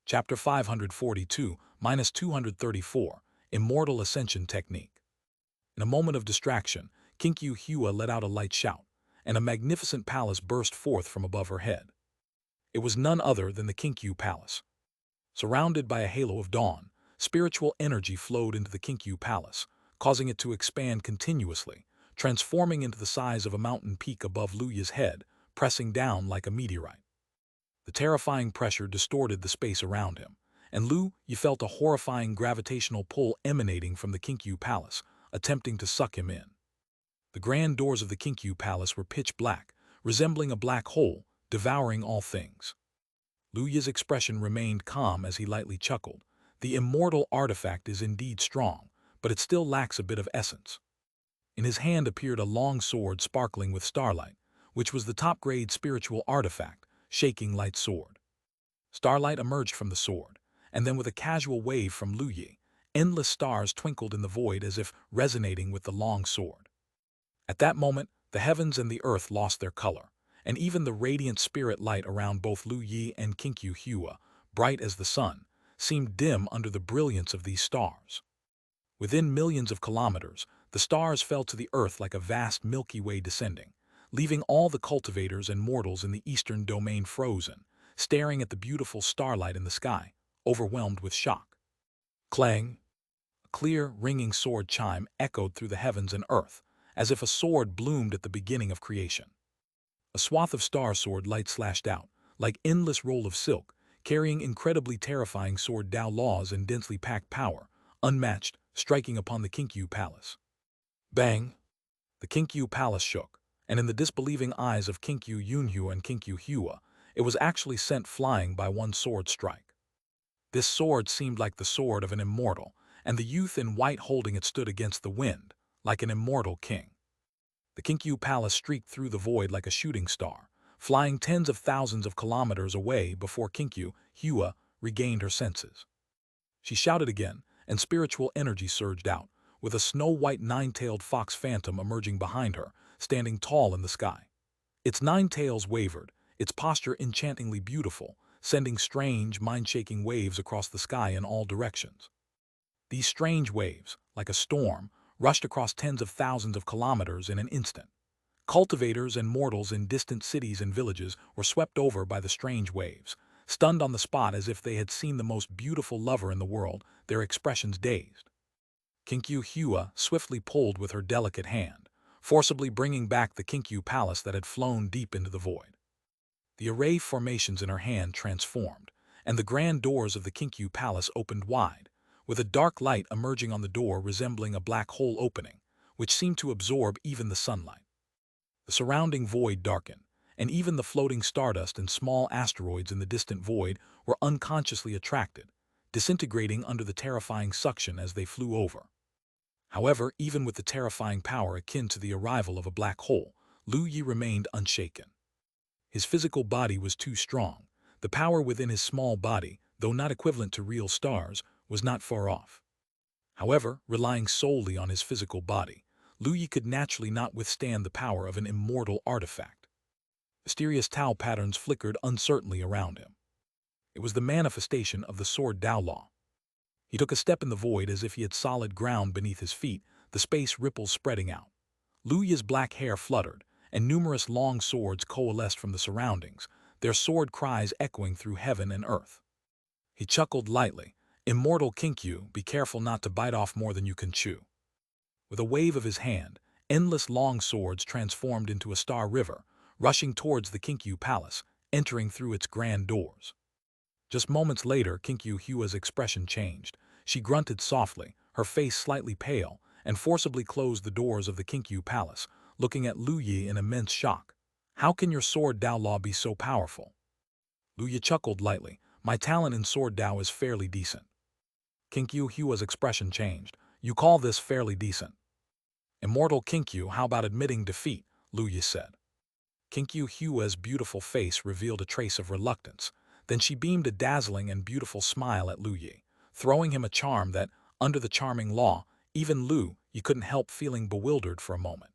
Chapter 542-234, Immortal Ascension Technique. In a moment of distraction, Xianxia let out a light shout, and a magnificent palace burst forth from above her head. It was none other than the Xianxia Palace. Surrounded by a halo of dawn, spiritual energy flowed into the Xianxia Palace, causing it to expand continuously, transforming into the size of a mountain peak above Luya's head, pressing down like a meteorite. The terrifying pressure distorted the space around him, and Lu Yi felt a horrifying gravitational pull emanating from the Xianxia Palace, attempting to suck him in. The grand doors of the Xianxia Palace were pitch black, resembling a black hole, devouring all things. Lu Yi's expression remained calm as he lightly chuckled. The immortal artifact is indeed strong, but it still lacks a bit of essence. In his hand appeared a long sword sparkling with starlight, which was the top-grade spiritual artifact, shaking light sword. Starlight emerged from the sword, and then with a casual wave from Lu Yi, endless stars twinkled in the void as if resonating with the long sword. At that moment, the heavens and the earth lost their color, and even the radiant spirit light around both Lu Yi and Xianxia, bright as the sun, seemed dim under the brilliance of these stars. Within millions of kilometers, the stars fell to the earth like a vast Milky Way descending, leaving all the cultivators and mortals in the eastern domain frozen, staring at the beautiful starlight in the sky, overwhelmed with shock. Clang! A clear, ringing sword chime echoed through the heavens and earth, as if a sword bloomed at the beginning of creation. A swath of star sword light slashed out, like endless roll of silk, carrying incredibly terrifying sword Dao laws and densely packed power, unmatched, striking upon the Xianxia Palace. Bang! The Xianxia Palace shook, and in the disbelieving eyes of Xianxia and Xianxia, it was actually sent flying by one sword strike. This sword seemed like the sword of an immortal, and the youth in white holding it stood against the wind, like an immortal king. The Xianxia Palace streaked through the void like a shooting star, flying tens of thousands of kilometers away before Xianxia regained her senses. She shouted again, and spiritual energy surged out, with a snow-white nine-tailed fox phantom emerging behind her, standing tall in the sky. Its 9 tails wavered, its posture enchantingly beautiful, sending strange, mind-shaking waves across the sky in all directions. These strange waves, like a storm, rushed across tens of thousands of kilometers in an instant. Cultivators and mortals in distant cities and villages were swept over by the strange waves, stunned on the spot as if they had seen the most beautiful lover in the world, their expressions dazed. Xianxia swiftly pulled with her delicate hand, forcibly bringing back the Xianxia Palace that had flown deep into the void. The array formations in her hand transformed, and the grand doors of the Xianxia Palace opened wide, with a dark light emerging on the door resembling a black hole opening, which seemed to absorb even the sunlight. The surrounding void darkened, and even the floating stardust and small asteroids in the distant void were unconsciously attracted, disintegrating under the terrifying suction as they flew over. However, even with the terrifying power akin to the arrival of a black hole, Lu Yi remained unshaken. His physical body was too strong. The power within his small body, though not equivalent to real stars, was not far off. However, relying solely on his physical body, Lu Yi could naturally not withstand the power of an immortal artifact. Mysterious Tao patterns flickered uncertainly around him. It was the manifestation of the sword Dao law. He took a step in the void as if he had solid ground beneath his feet, the space ripples spreading out. Lu Yi's black hair fluttered, and numerous long swords coalesced from the surroundings, their sword cries echoing through heaven and earth. He chuckled lightly. Immortal Xianxia, be careful not to bite off more than you can chew. With a wave of his hand, endless long swords transformed into a star river, rushing towards the Xianxia Palace, entering through its grand doors. Just moments later, Xianxia's expression changed. She grunted softly, her face slightly pale, and forcibly closed the doors of the Xianxia Palace, looking at Lu Yi in immense shock. How can your sword Dao law be so powerful? Lu Yi chuckled lightly. My talent in sword Dao is fairly decent. Xianxia's expression changed. You call this fairly decent? Immortal Xianxia, how about admitting defeat? Lu Yi said. Xianxia's beautiful face revealed a trace of reluctance. Then she beamed a dazzling and beautiful smile at Lu Yi, throwing him a charm that, under the charming law, even Lu Yi couldn't help feeling bewildered for a moment.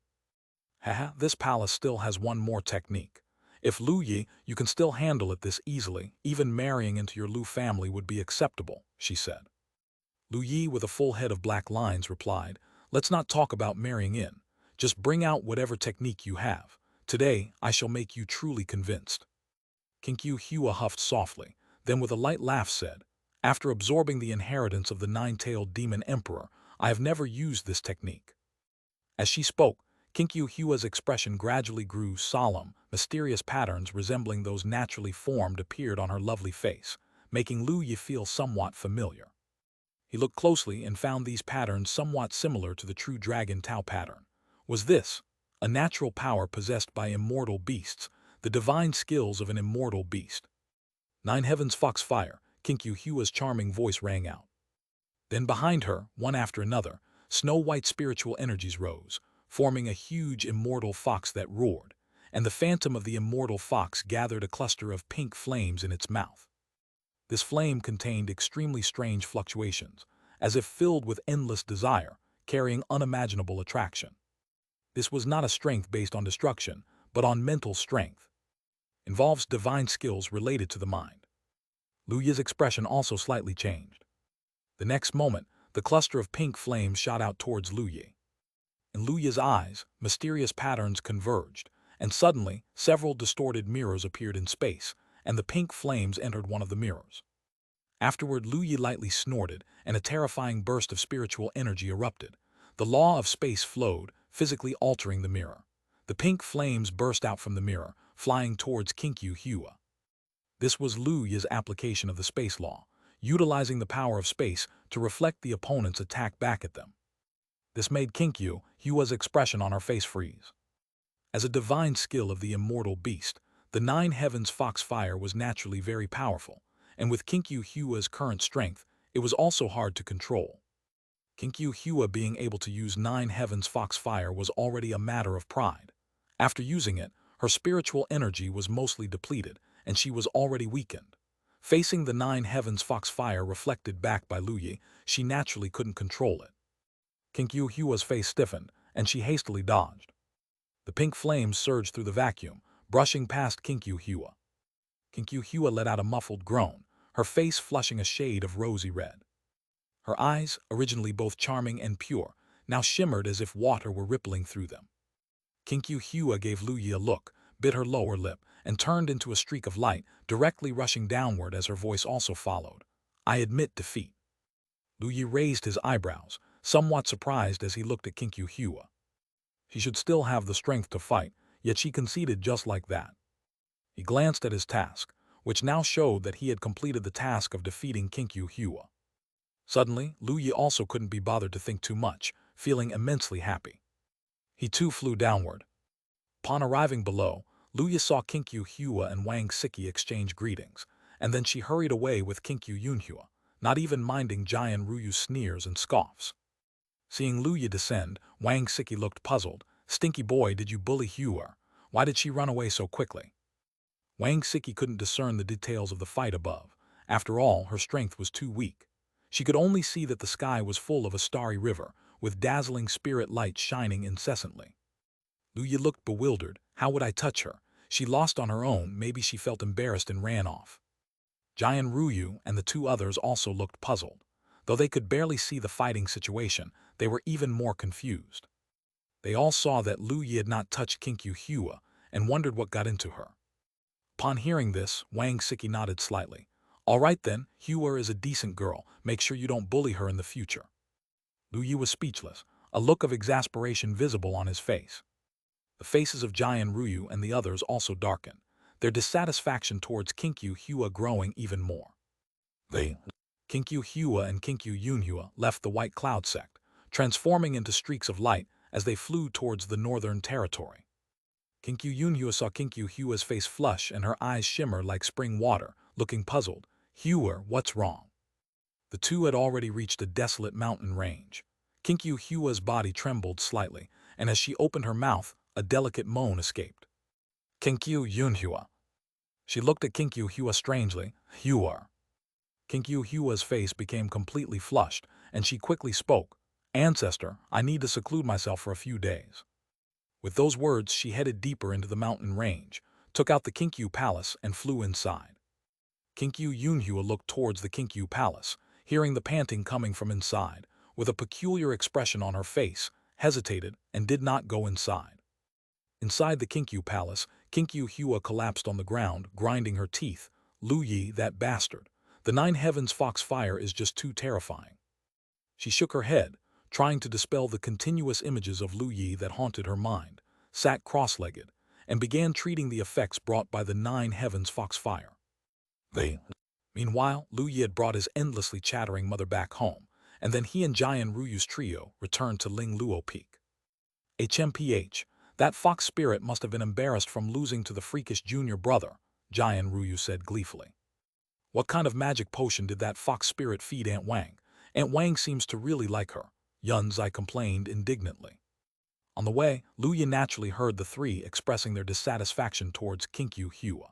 Haha, this palace still has one more technique. If Lu Yi, you can still handle it this easily, even marrying into your Lu family would be acceptable, she said. Lu Yi, with a full head of black lines, replied, let's not talk about marrying in. Just bring out whatever technique you have. Today, I shall make you truly convinced. Kinkyu Hua huffed softly, then with a light laugh said, after absorbing the inheritance of the nine-tailed demon emperor, I have never used this technique. As she spoke, Kinkyu Hua's expression gradually grew solemn, mysterious patterns resembling those naturally formed appeared on her lovely face, making Lu Yi feel somewhat familiar. He looked closely and found these patterns somewhat similar to the true Dragon Tao pattern. Was this a natural power possessed by immortal beasts, the divine skills of an immortal beast? Nine Heavens Foxfire, Kinkyu Hua's charming voice rang out. Then behind her, one after another, snow-white spiritual energies rose, forming a huge immortal fox that roared, and the phantom of the immortal fox gathered a cluster of pink flames in its mouth. This flame contained extremely strange fluctuations, as if filled with endless desire, carrying unimaginable attraction. This was not a strength based on destruction, but on mental strength. Involves divine skills related to the mind. Lu Yi's expression also slightly changed. The next moment, the cluster of pink flames shot out towards Lu Yi. In Lu Yi's eyes, mysterious patterns converged, and suddenly, several distorted mirrors appeared in space, and the pink flames entered one of the mirrors. Afterward, Lu Yi lightly snorted, and a terrifying burst of spiritual energy erupted. The law of space flowed, physically altering the mirror. The pink flames burst out from the mirror, flying towards Kinkyu Hua. This was Lu Yi's application of the space law, utilizing the power of space to reflect the opponent's attack back at them. This made Kinkyu Hua's expression on her face freeze. As a divine skill of the immortal beast, the Nine Heavens Foxfire was naturally very powerful, and with Kinkyu Hua's current strength, it was also hard to control. Kinkyu Hua being able to use Nine Heavens Foxfire was already a matter of pride. After using it, her spiritual energy was mostly depleted, and she was already weakened. Facing the Nine Heavens Foxfire reflected back by Lu Yi, she naturally couldn't control it. Kinkyu Hua's face stiffened, and she hastily dodged. The pink flames surged through the vacuum, brushing past Kinkyu Hua. Kinkyu Hua let out a muffled groan, her face flushing a shade of rosy red. Her eyes, originally both charming and pure, now shimmered as if water were rippling through them. Kinkyu Hua gave Lu Yi a look, bit her lower lip, and turned into a streak of light, directly rushing downward as her voice also followed. I admit defeat. Lu Yi raised his eyebrows, somewhat surprised as he looked at Kinkyu Hua. She should still have the strength to fight, yet she conceded just like that. He glanced at his task, which now showed that he had completed the task of defeating Kinkyu Hua. Suddenly, Lu Yi also couldn't be bothered to think too much, feeling immensely happy. He too flew downward. Upon arriving below, Lu Yi saw Kinkyu Hua and Wang Siki exchange greetings, and then she hurried away with Kinkyu Yunhua, not even minding Jian Ruyu's sneers and scoffs. Seeing Lu Yi descend, Wang Siki looked puzzled. Stinky boy, did you bully Hua? Why did she run away so quickly? Wang Siki couldn't discern the details of the fight above. After all, her strength was too weak. She could only see that the sky was full of a starry river, with dazzling spirit light shining incessantly. Lu Yi looked bewildered. How would I touch her? She lost on her own, maybe she felt embarrassed and ran off. Jian Ruyu and the two others also looked puzzled. Though they could barely see the fighting situation, they were even more confused. They all saw that Lu Yi had not touched Kinkyu Hua and wondered what got into her. Upon hearing this, Wang Siki nodded slightly. All right then, Hua is a decent girl. Make sure you don't bully her in the future. Lu Yi was speechless, a look of exasperation visible on his face. The faces of Jian Ruyu and the others also darkened, their dissatisfaction towards Kinkyu Hua growing even more. Kinkyu Hua and Kinkyu Yunhua left the White Cloud sect, transforming into streaks of light as they flew towards the northern territory. Kinkyu Yunhua saw Kinkyu Hua's face flush and her eyes shimmer like spring water, looking puzzled. Hua, what's wrong? The two had already reached a desolate mountain range. Kinkyu Hua's body trembled slightly, and as she opened her mouth, a delicate moan escaped. Kinkyu Yunhua. She looked at Kinkyu Hua strangely. Hua. Kinkyu Hua's face became completely flushed, and she quickly spoke. Ancestor, I need to seclude myself for a few days. With those words, she headed deeper into the mountain range, took out the Kinkyu Palace and flew inside. Kinkyu Yunhua looked towards the Kinkyu Palace, hearing the panting coming from inside, with a peculiar expression on her face, hesitated, and did not go inside. Inside the Kinkyu Palace, Kinkyu Hua collapsed on the ground, grinding her teeth. Lu Yi, that bastard. The Nine Heavens foxfire is just too terrifying. She shook her head, trying to dispel the continuous images of Lu Yi that haunted her mind, sat cross-legged, and began treating the effects brought by the Nine Heavens foxfire. Meanwhile, Lu Yi had brought his endlessly chattering mother back home, and then he and Jian Ruyu's trio returned to Ling Luo Peak. HMPH, that fox spirit must have been embarrassed from losing to the freakish junior brother, Jian Ruyu said gleefully. What kind of magic potion did that fox spirit feed Aunt Wang? Aunt Wang seems to really like her, Yunzai complained indignantly. On the way, Lu Yi naturally heard the three expressing their dissatisfaction towards Kinkyu Hua.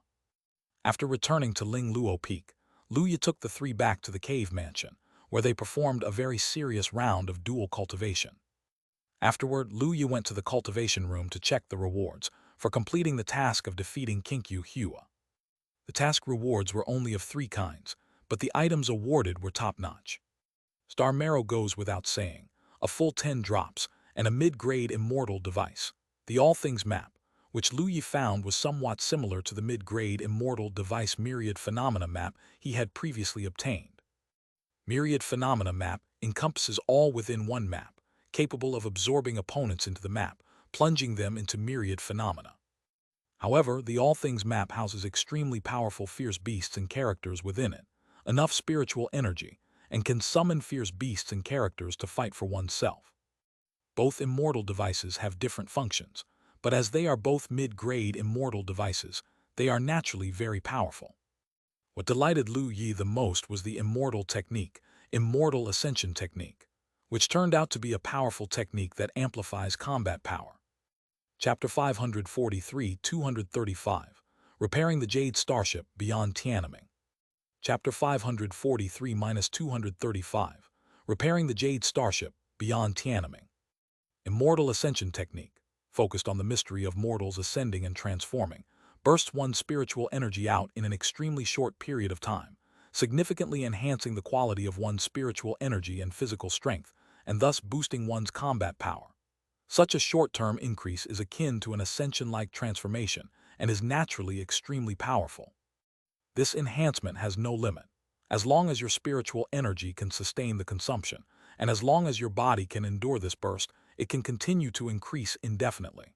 After returning to Ling Luo Peak, Lu Yi took the three back to the cave mansion, where they performed a very serious round of dual cultivation. Afterward, Lu Yi went to the cultivation room to check the rewards for completing the task of defeating Kinkyu Hua. The task rewards were only of 3 kinds, but the items awarded were top-notch. Star Marrow goes without saying, a full 10 drops, and a mid-grade Immortal device, the All Things map, which Lu Yi found was somewhat similar to the mid-grade Immortal device Myriad Phenomena map he had previously obtained. Myriad Phenomena map encompasses all within one map, capable of absorbing opponents into the map, plunging them into myriad phenomena. However, the All Things map houses extremely powerful fierce beasts and characters within it, enough spiritual energy, and can summon fierce beasts and characters to fight for oneself. Both Immortal devices have different functions, but as they are both mid-grade Immortal devices, they are naturally very powerful. What delighted Lu Yi the most was the Immortal technique, Immortal Ascension technique, which turned out to be a powerful technique that amplifies combat power. Chapter 543-235, Repairing the Jade Starship Beyond Tiananmen. Chapter 543-235, Repairing the Jade Starship Beyond Tiananmen. Immortal Ascension technique, focused on the mystery of mortals ascending and transforming, bursts one's spiritual energy out in an extremely short period of time, significantly enhancing the quality of one's spiritual energy and physical strength, and thus boosting one's combat power. Such a short-term increase is akin to an ascension-like transformation and is naturally extremely powerful. This enhancement has no limit. As long as your spiritual energy can sustain the consumption, and as long as your body can endure this burst, it can continue to increase indefinitely.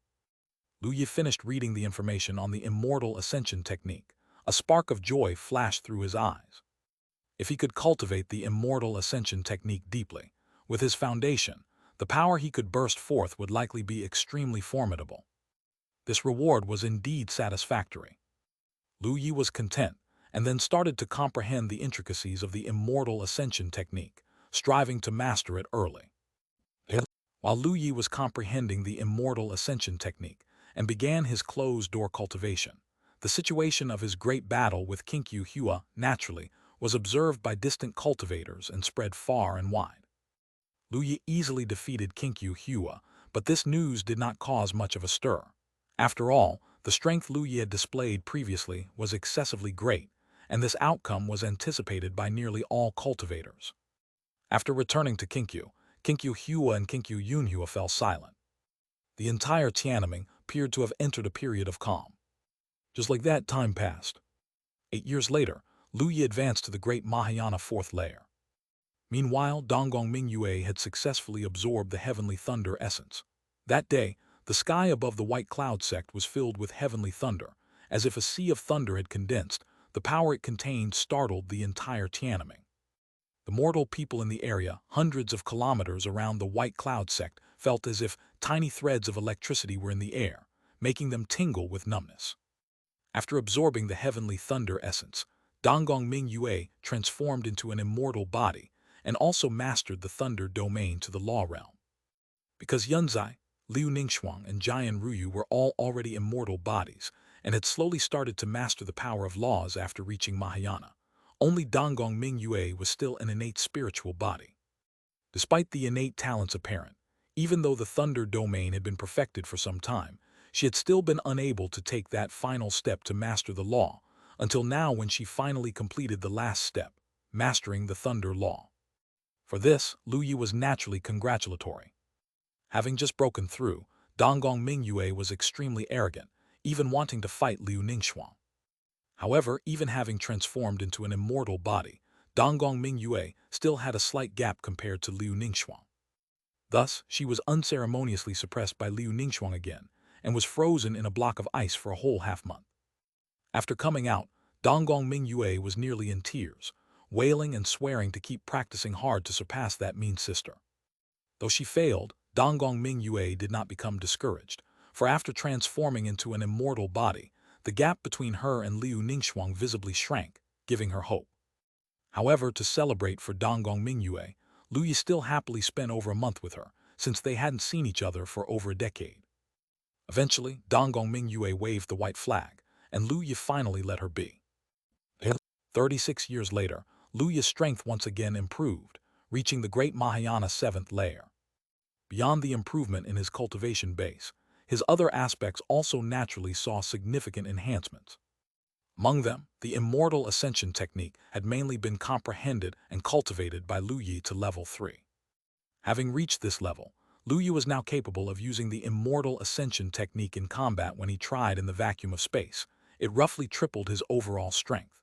Lu Yi finished reading the information on the Immortal Ascension technique. A spark of joy flashed through his eyes. If he could cultivate the Immortal Ascension technique deeply, with his foundation, the power he could burst forth would likely be extremely formidable. This reward was indeed satisfactory. Lu Yi was content, and then started to comprehend the intricacies of the Immortal Ascension technique, striving to master it early. While Lu Yi was comprehending the Immortal Ascension technique and began his closed-door cultivation, the situation of his great battle with Kinkyu Hua, naturally, was observed by distant cultivators and spread far and wide. Lu Yi easily defeated Kinkyu Hua, but this news did not cause much of a stir. After all, the strength Lu Yi had displayed previously was excessively great, and this outcome was anticipated by nearly all cultivators. After returning to Kinkyu Hua and Kinkyu Yunhua fell silent. The entire Tiananmen appeared to have entered a period of calm. Just like that, time passed. 8 years later, Lu Yi advanced to the Great Mahayana Fourth Layer. Meanwhile, Donggong Mingyue had successfully absorbed the heavenly thunder essence. That day, the sky above the White Cloud sect was filled with heavenly thunder, as if a sea of thunder had condensed. The power it contained startled the entire Tiananmen. The mortal people in the area, hundreds of kilometers around the White Cloud sect, felt as if tiny threads of electricity were in the air, making them tingle with numbness. After absorbing the heavenly thunder essence, Donggong Mingyue transformed into an immortal body and also mastered the thunder domain to the law realm. Because Yunzai, Liu Ningxuang, and Jian Ruyu were all already immortal bodies and had slowly started to master the power of laws after reaching Mahayana, only Donggong Mingyue was still an innate spiritual body. Despite the innate talents apparent, even though the thunder domain had been perfected for some time, she had still been unable to take that final step to master the law, until now when she finally completed the last step, mastering the Thunder Law. For this, Lu Yi was naturally congratulatory. Having just broken through, Donggong Mingyue was extremely arrogant, even wanting to fight Liu Ningxuan. However, even having transformed into an immortal body, Donggong Mingyue still had a slight gap compared to Liu Ningxuan. Thus, she was unceremoniously suppressed by Liu Ningxuan again, and was frozen in a block of ice for a whole half-month. After coming out, Donggong Mingyue was nearly in tears, wailing and swearing to keep practicing hard to surpass that mean sister. Though she failed, Donggong Mingyue did not become discouraged, for after transforming into an immortal body, the gap between her and Liu Ningxuan visibly shrank, giving her hope. However, to celebrate for Donggong Mingyue, Lu Yi still happily spent over a month with her, since they hadn't seen each other for over a decade. Eventually, Donggong Mingyue waved the white flag, and Lu Yi finally let her be. 36 years later, Lu Yi's strength once again improved, reaching the Great Mahayana 7th layer. Beyond the improvement in his cultivation base, his other aspects also naturally saw significant enhancements. Among them, the Immortal Ascension technique had mainly been comprehended and cultivated by Lu Yi to level 3. Having reached this level, Lu Yi was now capable of using the Immortal Ascension technique in combat when he tried in the vacuum of space. It roughly tripled his overall strength.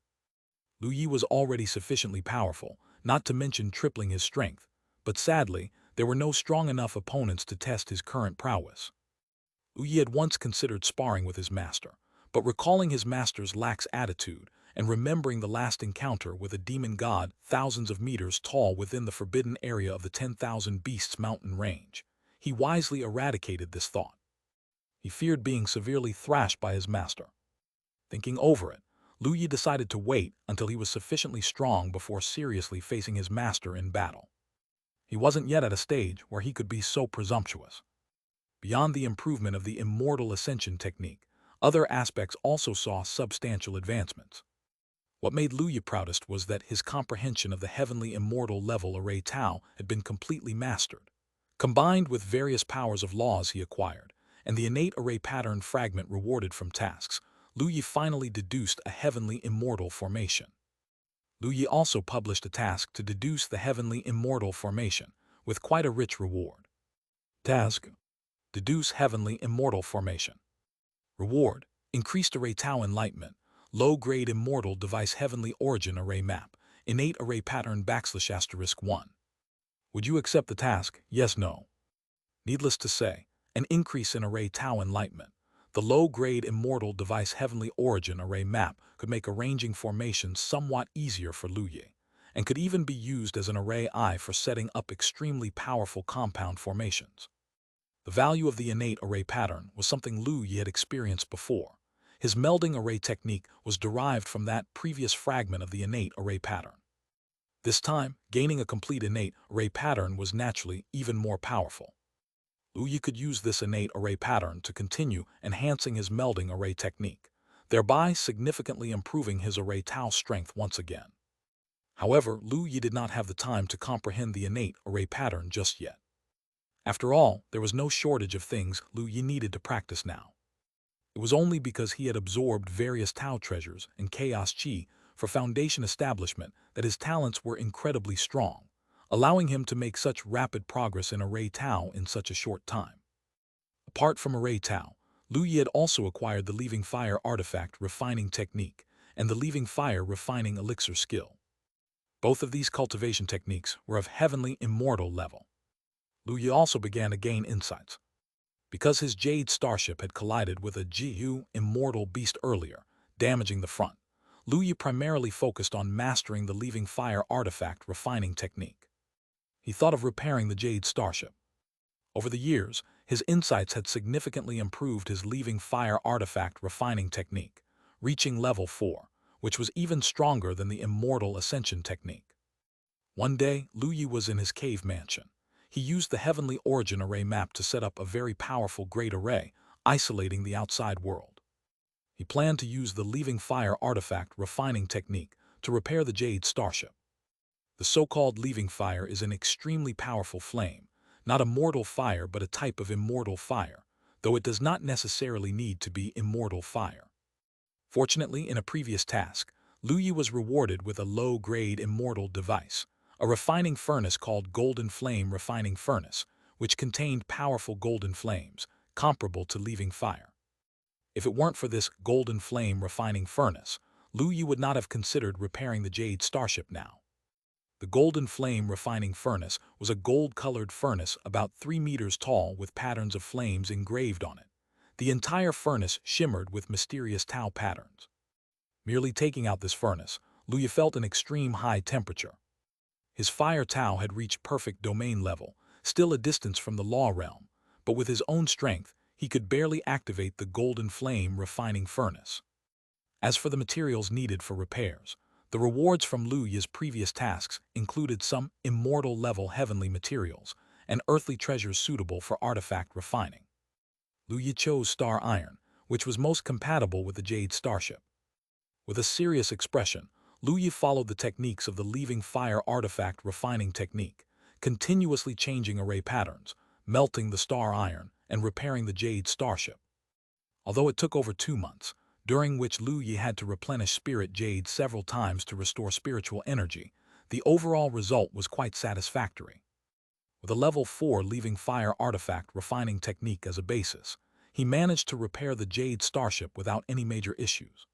Lu Yi was already sufficiently powerful, not to mention tripling his strength, but sadly, there were no strong enough opponents to test his current prowess. Lu Yi had once considered sparring with his master, but recalling his master's lax attitude and remembering the last encounter with a demon god thousands of meters tall within the forbidden area of the 10,000 Beasts mountain range, he wisely eradicated this thought. He feared being severely thrashed by his master. Thinking over it, Lu Yi decided to wait until he was sufficiently strong before seriously facing his master in battle. He wasn't yet at a stage where he could be so presumptuous. Beyond the improvement of the Immortal Ascension technique, other aspects also saw substantial advancements. What made Lu Yi proudest was that his comprehension of the heavenly immortal level array Tao had been completely mastered. Combined with various powers of laws he acquired, and the innate array pattern fragment rewarded from tasks, Lu Yi finally deduced a heavenly immortal formation. Lu Yi also published a task to deduce the heavenly immortal formation, with quite a rich reward. Task: deduce heavenly immortal formation. Reward: increased array Tao enlightenment, low-grade immortal device heavenly origin array map, innate array pattern \*1. Would you accept the task? Yes, no. Needless to say, an increase in array Tao enlightenment, the low-grade immortal device heavenly origin array map could make arranging formations somewhat easier for Lu Yi, and could even be used as an array eye for setting up extremely powerful compound formations. The value of the innate array pattern was something Lu Yi had experienced before. His melding array technique was derived from that previous fragment of the innate array pattern. This time, gaining a complete innate array pattern was naturally even more powerful. Lu Yi could use this innate array pattern to continue enhancing his melding array technique, thereby significantly improving his array Tao strength once again. However, Lu Yi did not have the time to comprehend the innate array pattern just yet. After all, there was no shortage of things Lu Yi needed to practice now. It was only because he had absorbed various Tao treasures and Chaos Qi for foundation establishment that his talents were incredibly strong, allowing him to make such rapid progress in array Tao in such a short time. Apart from array Tao, Lu Yi had also acquired the Leaving Fire artifact refining technique and the Leaving Fire refining elixir skill. Both of these cultivation techniques were of heavenly immortal level. Lu Yi also began to gain insights. Because his Jade starship had collided with a Jiu immortal beast earlier, damaging the front, Lu Yi primarily focused on mastering the Leaving Fire artifact refining technique. He thought of repairing the Jade starship. Over the years, his insights had significantly improved his Leaving Fire artifact refining technique, reaching level 4, which was even stronger than the Immortal Ascension technique. One day, Lu Yi was in his cave mansion. He used the Heavenly Origin Array map to set up a very powerful Great Array, isolating the outside world. He planned to use the Leaving Fire artifact refining technique to repair the Jade starship. The so-called Leaving Fire is an extremely powerful flame, not a mortal fire but a type of immortal fire, though it does not necessarily need to be immortal fire. Fortunately, in a previous task, Lu Yi was rewarded with a low-grade immortal device, a refining furnace called Golden Flame Refining Furnace, which contained powerful golden flames, comparable to leaving fire. If it weren't for this Golden Flame Refining Furnace, Lu Yi would not have considered repairing the Jade Starship now. The Golden Flame Refining Furnace was a gold-colored furnace about 3 meters tall with patterns of flames engraved on it. The entire furnace shimmered with mysterious Tao patterns. Merely taking out this furnace, Lu Yi felt an extreme high temperature. His fire Tao had reached perfect domain level, still a distance from the law realm, but with his own strength, he could barely activate the Golden Flame Refining Furnace. As for the materials needed for repairs, the rewards from Lu Yi's previous tasks included some immortal-level heavenly materials and earthly treasures suitable for artifact refining. Lu Yi chose star iron, which was most compatible with the Jade Starship. With a serious expression, Lu Yi followed the techniques of the leaving fire artifact refining technique, continuously changing array patterns, melting the star iron, and repairing the Jade Starship. Although it took over 2 months, during which Lu Yi had to replenish Spirit Jade several times to restore spiritual energy, the overall result was quite satisfactory. With a level 4 leaving fire artifact refining technique as a basis, he managed to repair the Jade Starship without any major issues.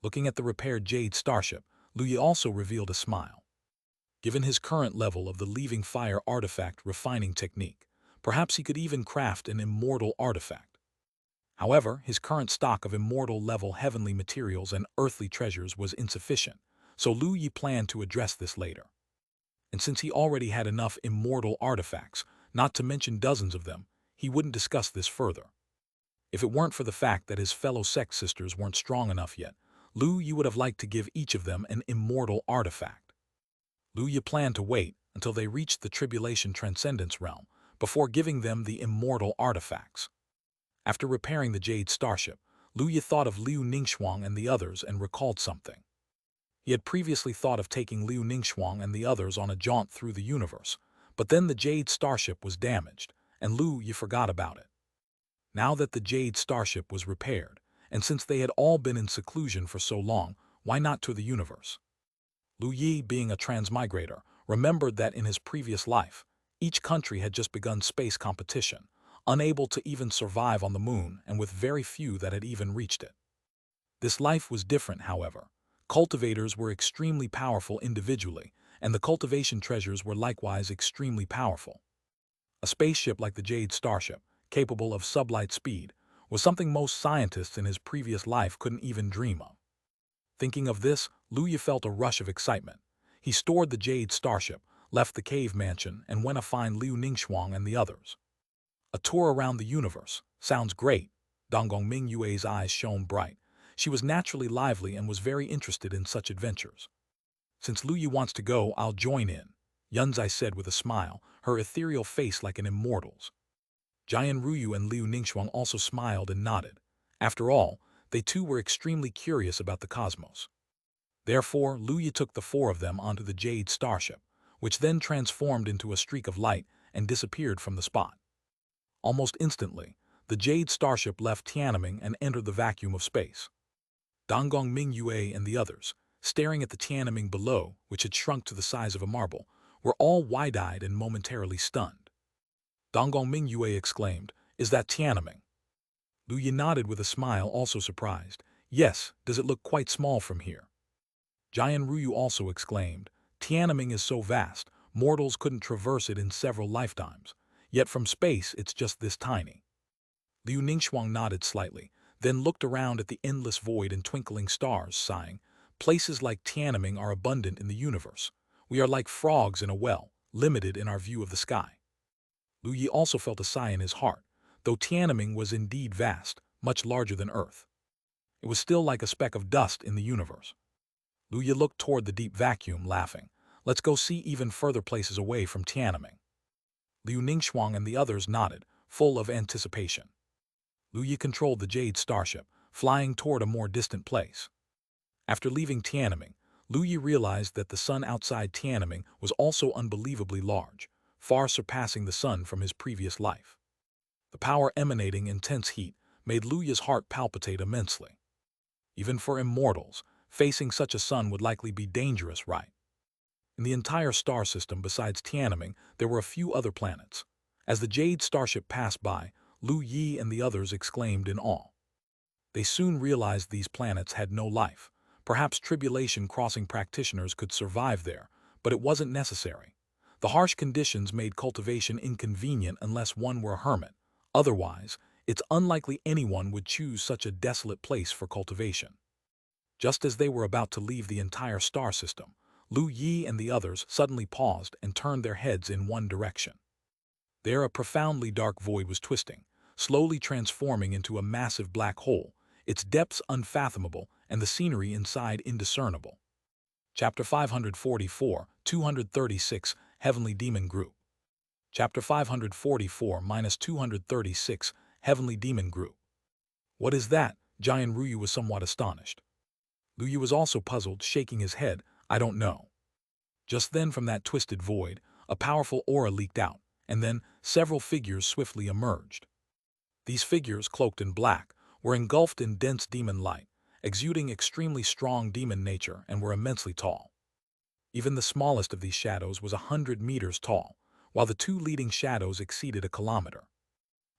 Looking at the repaired Jade Starship, Lu Yi also revealed a smile. Given his current level of the leaving fire artifact refining technique, perhaps he could even craft an immortal artifact. However, his current stock of immortal-level heavenly materials and earthly treasures was insufficient, so Lu Yi planned to address this later. And since he already had enough immortal artifacts, not to mention dozens of them, he wouldn't discuss this further. If it weren't for the fact that his fellow sect sisters weren't strong enough yet, Lu Yi would have liked to give each of them an immortal artifact. Lu Yi planned to wait until they reached the Tribulation Transcendence realm before giving them the immortal artifacts. After repairing the Jade Starship, Lu Yi thought of Liu Ningxuang and the others and recalled something. He had previously thought of taking Liu Ningxuang and the others on a jaunt through the universe, but then the Jade Starship was damaged, and Lu Yi forgot about it. Now that the Jade Starship was repaired, and since they had all been in seclusion for so long, why not to the universe? Lu Yi, being a transmigrator, remembered that in his previous life, each country had just begun space competition, unable to even survive on the moon and with very few that had even reached it. This life was different, however. Cultivators were extremely powerful individually, and the cultivation treasures were likewise extremely powerful. A spaceship like the Jade Starship, capable of sublight speed, was something most scientists in his previous life couldn't even dream of. Thinking of this, Lu Yi felt a rush of excitement. He stored the Jade Starship, left the cave mansion, and went to find Liu Ningxuang and the others. A tour around the universe. Sounds great. Donggong Mingyue's eyes shone bright. She was naturally lively and was very interested in such adventures. Since Lu Yi wants to go, I'll join in, Yunzai said with a smile, her ethereal face like an immortal's. Jian Ruyu and Liu Ningxuang also smiled and nodded. After all, they too were extremely curious about the cosmos. Therefore, Lu Yi took the 4 of them onto the Jade Starship, which then transformed into a streak of light and disappeared from the spot. Almost instantly, the Jade Starship left Tiananmen and entered the vacuum of space. Donggong Mingyue and the others, staring at the Tiananmen below, which had shrunk to the size of a marble, were all wide-eyed and momentarily stunned. Donggong Mingyue exclaimed, "Is that Tiananmen?" Lu Yi nodded with a smile, also surprised. "Yes, does it look quite small from here?" Jian Ruyu also exclaimed, "Tiananmen is so vast, mortals couldn't traverse it in several lifetimes. Yet from space it's just this tiny." Liu Ningxuang nodded slightly, then looked around at the endless void and twinkling stars, sighing, "Places like Tiananmen are abundant in the universe. We are like frogs in a well, limited in our view of the sky." Lu Yi also felt a sigh in his heart. Though Tiananmen was indeed vast, much larger than Earth, it was still like a speck of dust in the universe. Lu Yi looked toward the deep vacuum, laughing. "Let's go see even further places away from Tiananmen." Liu Ningxuang and the others nodded, full of anticipation. Lu Yi controlled the Jade Starship, flying toward a more distant place. After leaving Tiananmen, Lu Yi realized that the sun outside Tiananmen was also unbelievably large, far surpassing the sun from his previous life. The power emanating intense heat made Luya's heart palpitate immensely. Even for immortals, facing such a sun would likely be dangerous, right? In the entire star system besides Tiananmen, there were a few other planets. As the Jade starship passed by, Lu Yi and the others exclaimed in awe. They soon realized these planets had no life. Perhaps tribulation crossing practitioners could survive there, but it wasn't necessary. The harsh conditions made cultivation inconvenient unless one were a hermit. Otherwise, it's unlikely anyone would choose such a desolate place for cultivation. Just as they were about to leave the entire star system, Lu Yi and the others suddenly paused and turned their heads in one direction. There a profoundly dark void was twisting, slowly transforming into a massive black hole, its depths unfathomable and the scenery inside indiscernible. Chapter 544, 236, Heavenly Demon Group. Chapter 544-236, Heavenly Demon Group. What is that? Giant Ruyu was somewhat astonished. Luyu was also puzzled, shaking his head. I don't know. Just then from that twisted void, a powerful aura leaked out, and then several figures swiftly emerged. These figures, cloaked in black, were engulfed in dense demon light, exuding extremely strong demon nature and were immensely tall. Even the smallest of these shadows was 100 meters tall, while the two leading shadows exceeded a kilometer.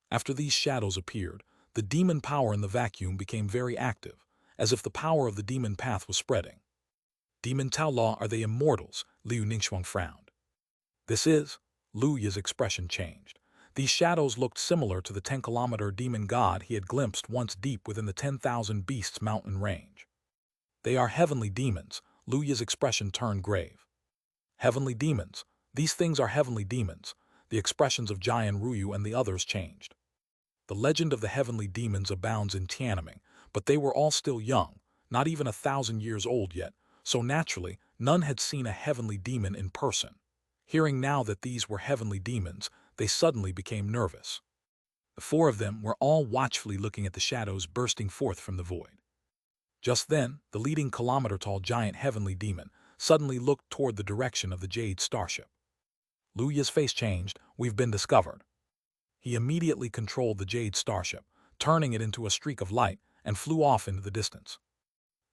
After these shadows appeared, the demon power in the vacuum became very active, as if the power of the demon path was spreading. Demon Tao Law, are they immortals? Liu Ningxuang frowned. This is. Lu Yi's expression changed. These shadows looked similar to the 10-kilometer demon god he had glimpsed once deep within the 10,000 Beasts mountain range. They are heavenly demons. Lu Yi's expression turned grave. Heavenly demons. These things are heavenly demons. The expressions of Jian Ruyu and the others changed. The legend of the heavenly demons abounds in Tiananmen, but they were all still young, not even 1,000 years old yet, so naturally none had seen a heavenly demon in person. Hearing now that these were heavenly demons, they suddenly became nervous. The four of them were all watchfully looking at the shadows bursting forth from the void. Just then, the leading kilometer-tall giant heavenly demon suddenly looked toward the direction of the Jade starship. Lu Yi's face changed. We've been discovered. He immediately controlled the Jade starship, turning it into a streak of light, and flew off into the distance.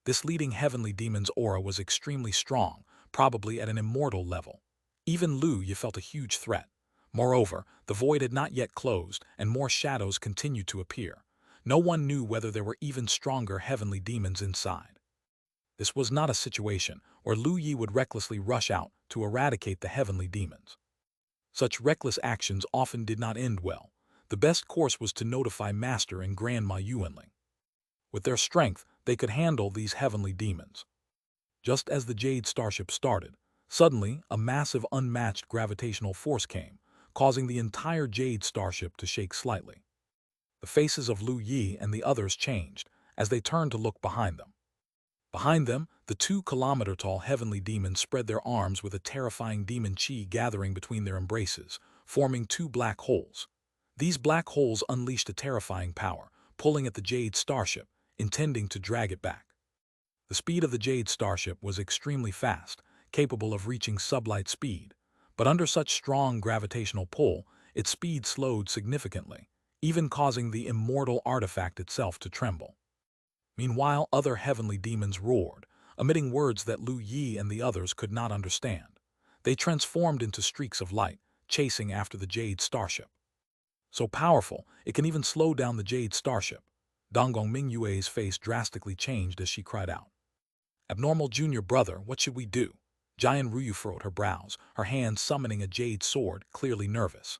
This leading heavenly demon's aura was extremely strong, probably at an immortal level. Even Lu Yi felt a huge threat. Moreover, the void had not yet closed, and more shadows continued to appear. No one knew whether there were even stronger heavenly demons inside. This was not a situation where Lu Yi would recklessly rush out to eradicate the heavenly demons. Such reckless actions often did not end well. The best course was to notify Master and Grandma Yuanling. With their strength, they could handle these heavenly demons. Just as the Jade starship started, suddenly a massive unmatched gravitational force came, causing the entire Jade starship to shake slightly. The faces of Lu Yi and the others changed as they turned to look behind them. Behind them, the 2-kilometer-tall heavenly demons spread their arms with a terrifying demon chi gathering between their embraces, forming 2 black holes. These black holes unleashed a terrifying power, pulling at the Jade starship, intending to drag it back. The speed of the Jade starship was extremely fast, capable of reaching sublight speed, but under such strong gravitational pull, its speed slowed significantly, even causing the immortal artifact itself to tremble. Meanwhile, other heavenly demons roared, emitting words that Lu Yi and the others could not understand. They transformed into streaks of light, chasing after the Jade starship. So powerful, it can even slow down the Jade starship. Donggong Mingyue's face drastically changed as she cried out. Abnormal junior brother, what should we do? Jian Ruyu furrowed her brows, her hand summoning a jade sword, clearly nervous.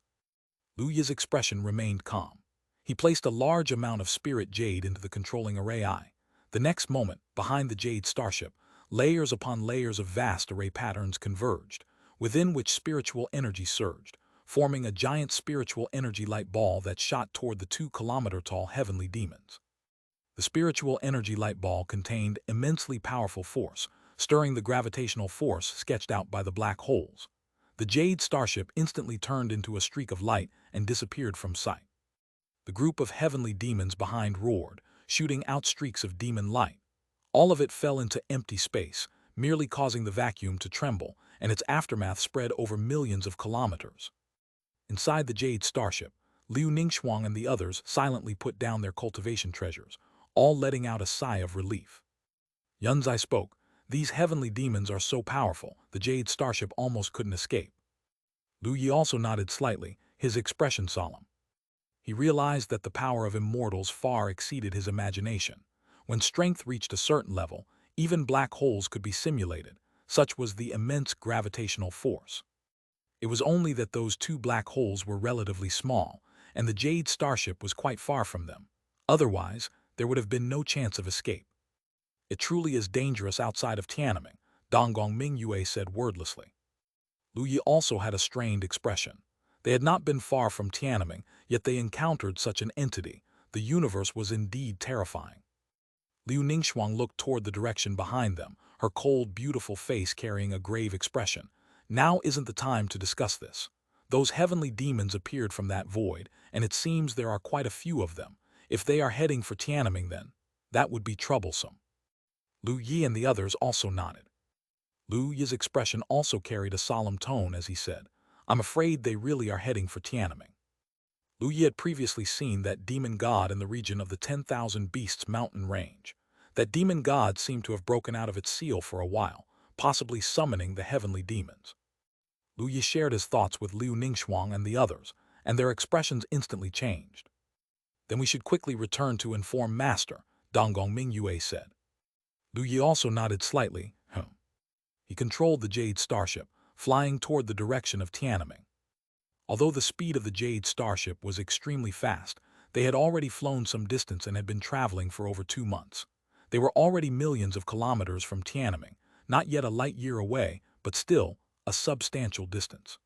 Lu Yi's expression remained calm. He placed a large amount of spirit jade into the controlling array eye. The next moment, behind the Jade starship, layers upon layers of vast array patterns converged, within which spiritual energy surged, forming a giant spiritual energy light ball that shot toward the 2-kilometer-tall heavenly demons. The spiritual energy light ball contained immensely powerful force, stirring the gravitational force sketched out by the black holes. The Jade starship instantly turned into a streak of light and disappeared from sight. The group of heavenly demons behind roared, shooting out streaks of demon light. All of it fell into empty space, merely causing the vacuum to tremble, and its aftermath spread over millions of kilometers. Inside the Jade starship, Liu Ningxuang and the others silently put down their cultivation treasures, all letting out a sigh of relief. Yunzai spoke. These heavenly demons are so powerful, the Jade starship almost couldn't escape. Lu Yi also nodded slightly, his expression solemn. He realized that the power of immortals far exceeded his imagination. When strength reached a certain level, even black holes could be simulated, such was the immense gravitational force. It was only that those two black holes were relatively small, and the Jade starship was quite far from them. Otherwise, there would have been no chance of escape. It truly is dangerous outside of Tiananmen, Donggong Mingyue said wordlessly. Lu Yi also had a strained expression. They had not been far from Tiananmen, yet they encountered such an entity. The universe was indeed terrifying. Liu Ningxuang looked toward the direction behind them, her cold, beautiful face carrying a grave expression. Now isn't the time to discuss this. Those heavenly demons appeared from that void, and it seems there are quite a few of them. If they are heading for Tiananmen then, that would be troublesome. Lu Yi and the others also nodded. Lu Yi's expression also carried a solemn tone as he said, I'm afraid they really are heading for Tiananmen. Lu Yi had previously seen that demon god in the region of the 10,000 Beasts mountain range. That demon god seemed to have broken out of its seal for a while, possibly summoning the heavenly demons. Lu Yi shared his thoughts with Liu Ningxuang and the others, and their expressions instantly changed. Then we should quickly return to inform Master, Donggong Mingyue said. Lu Yi also nodded slightly. He controlled the Jade starship, flying toward the direction of Tiananmen. Although the speed of the Jade starship was extremely fast, they had already flown some distance and had been traveling for over 2 months. They were already millions of kilometers from Tiananmen, not yet a light year away, but still a substantial distance.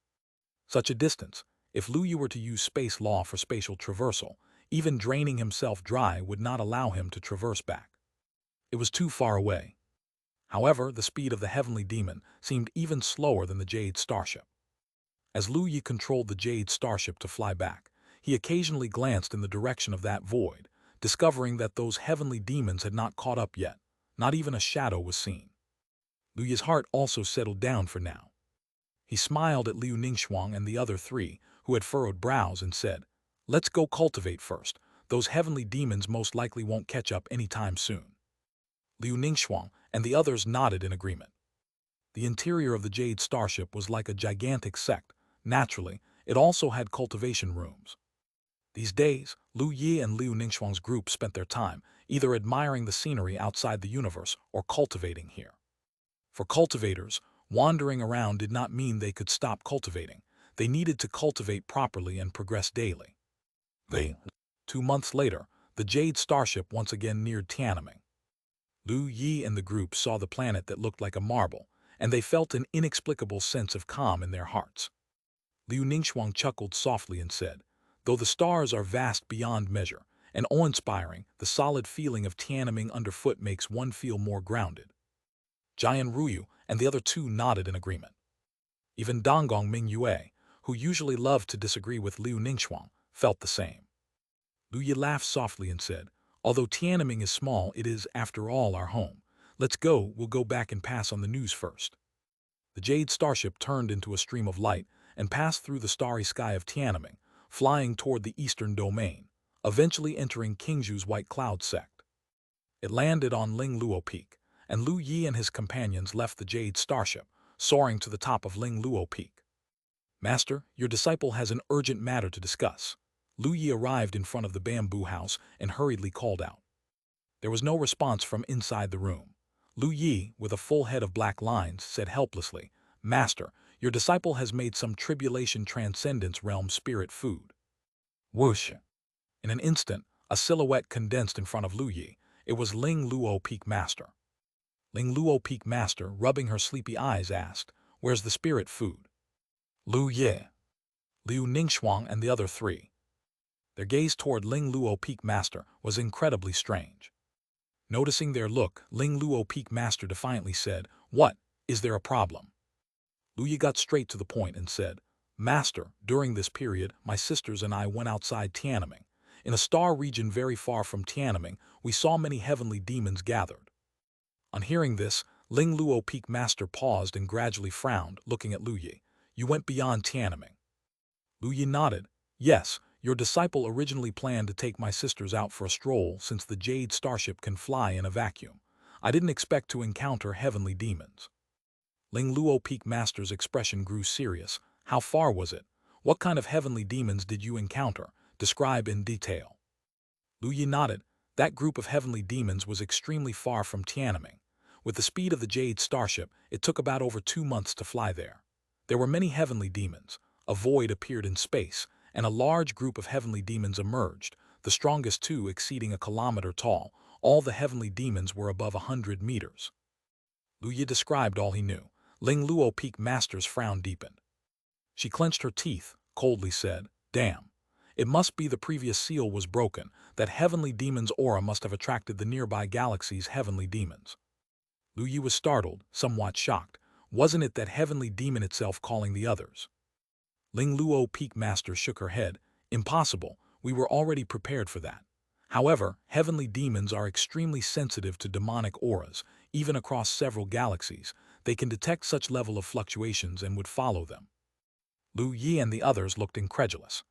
Such a distance, if Lu Yi were to use space law for spatial traversal, even draining himself dry would not allow him to traverse back. It was too far away. However, the speed of the heavenly demon seemed even slower than the Jade starship. As Lu Yi controlled the Jade starship to fly back, he occasionally glanced in the direction of that void, discovering that those heavenly demons had not caught up yet. Not even a shadow was seen. Lu Yi's heart also settled down for now. He smiled at Liu Ningxuang and the other three, who had furrowed brows, and said, Let's go cultivate first. Those heavenly demons most likely won't catch up anytime soon. Liu Ningxuang and the others nodded in agreement. The interior of the Jade starship was like a gigantic sect. Naturally, it also had cultivation rooms. These days, Lu Yi and Liu Ningxuang's group spent their time either admiring the scenery outside the universe or cultivating here. For cultivators, wandering around did not mean they could stop cultivating. They needed to cultivate properly and progress daily. 2 months later, the Jade starship once again neared Tiananmen. Lu Yi and the group saw the planet that looked like a marble, and they felt an inexplicable sense of calm in their hearts. Liu Ningxuang chuckled softly and said, Though the stars are vast beyond measure and awe-inspiring, the solid feeling of Tiananmen underfoot makes one feel more grounded. Jian Ruyu and the other two nodded in agreement. Even Donggong Mingyue, who usually loved to disagree with Liu Ningxuang, felt the same. Lu Yi laughed softly and said, Although Tiananmen is small, it is, after all, our home. Let's go, we'll go back and pass on the news first. The Jade starship turned into a stream of light and passed through the starry sky of Tiananmen, flying toward the eastern domain, eventually entering Qingzhu's White Cloud sect. It landed on Lingluo Peak, and Lu Yi and his companions left the Jade starship, soaring to the top of Lingluo Peak. Master, your disciple has an urgent matter to discuss. Lu Yi arrived in front of the bamboo house and hurriedly called out. There was no response from inside the room. Lu Yi, with a full head of black lines, said helplessly, Master, your disciple has made some tribulation transcendence realm spirit food. Whoosh! In an instant, a silhouette condensed in front of Lu Yi. It was Ling Luo Peak Master. Ling Luo Peak Master, rubbing her sleepy eyes, asked, Where's the spirit food? Lu Yi, Liu Ningxuang and the other three. Their gaze toward Ling Luo Peak Master was incredibly strange. Noticing their look, Ling Luo Peak Master defiantly said, What? Is there a problem? Lu Yi got straight to the point and said, Master, during this period, my sisters and I went outside Tiananmen. In a star region very far from Tiananmen, we saw many heavenly demons gathered. On hearing this, Ling Luo Peak Master paused and gradually frowned, looking at Lu Yi. You went beyond Tiananmen. Lu Yi nodded. Yes, your disciple originally planned to take my sisters out for a stroll since the Jade starship can fly in a vacuum. I didn't expect to encounter heavenly demons. Ling Luo Peak Master's expression grew serious. How far was it? What kind of heavenly demons did you encounter? Describe in detail. Lu Yi nodded. That group of heavenly demons was extremely far from Tiananmen. With the speed of the Jade starship, it took about over 2 months to fly there. There were many heavenly demons. A void appeared in space, and a large group of heavenly demons emerged, the strongest two exceeding a kilometer tall. All the heavenly demons were above 100 meters. Lu Yi described all he knew. Ling Luo Peak Master's frown deepened. She clenched her teeth, coldly said, "Damn. It must be the previous seal was broken. That heavenly demon's aura must have attracted the nearby galaxy's heavenly demons." Lu Yi was startled, somewhat shocked. Wasn't it that heavenly demon itself calling the others? Ling Luo Peak Master shook her head. "Impossible. We were already prepared for that. However, heavenly demons are extremely sensitive to demonic auras. Even across several galaxies, they can detect such level of fluctuations and would follow them." Lu Yi and the others looked incredulous.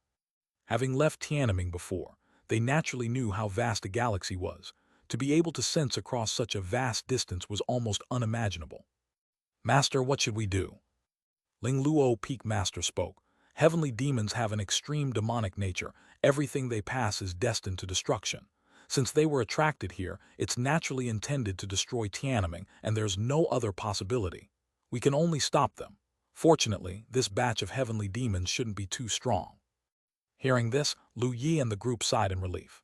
Having left Tiananmen before, they naturally knew how vast a galaxy was. To be able to sense across such a vast distance was almost unimaginable. "Master, what should we do?" Ling Luo Peak Master spoke. "Heavenly demons have an extreme demonic nature. Everything they pass is destined to destruction. Since they were attracted here, it's naturally intended to destroy Tiananmen, and there's no other possibility. We can only stop them. Fortunately, this batch of heavenly demons shouldn't be too strong." Hearing this, Lu Yi and the group sighed in relief.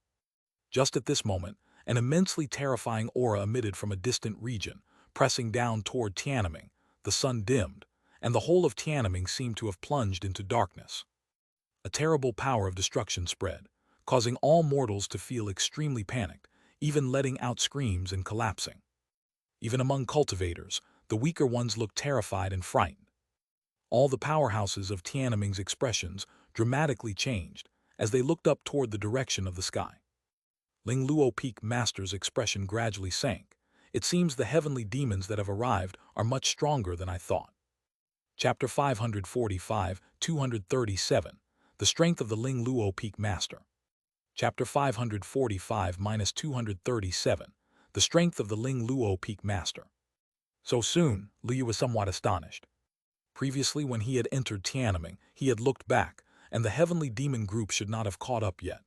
Just at this moment, an immensely terrifying aura emitted from a distant region, pressing down toward Tiananmen. The sun dimmed, and the whole of Tiananmen seemed to have plunged into darkness. A terrible power of destruction spread, causing all mortals to feel extremely panicked, even letting out screams and collapsing. Even among cultivators, the weaker ones looked terrified and frightened. All the powerhouses of Tiananmen's expressions dramatically changed as they looked up toward the direction of the sky. Ling Luo Peak Master's expression gradually sank. "It seems the heavenly demons that have arrived are much stronger than I thought." Chapter 545, 237. The Strength of the Ling Luo Peak Master. Chapter 545-237. The Strength of the Ling Luo Peak Master. So soon, Lu Yi was somewhat astonished. Previously, when he had entered Tiananmen, he had looked back, and the heavenly demon group should not have caught up yet.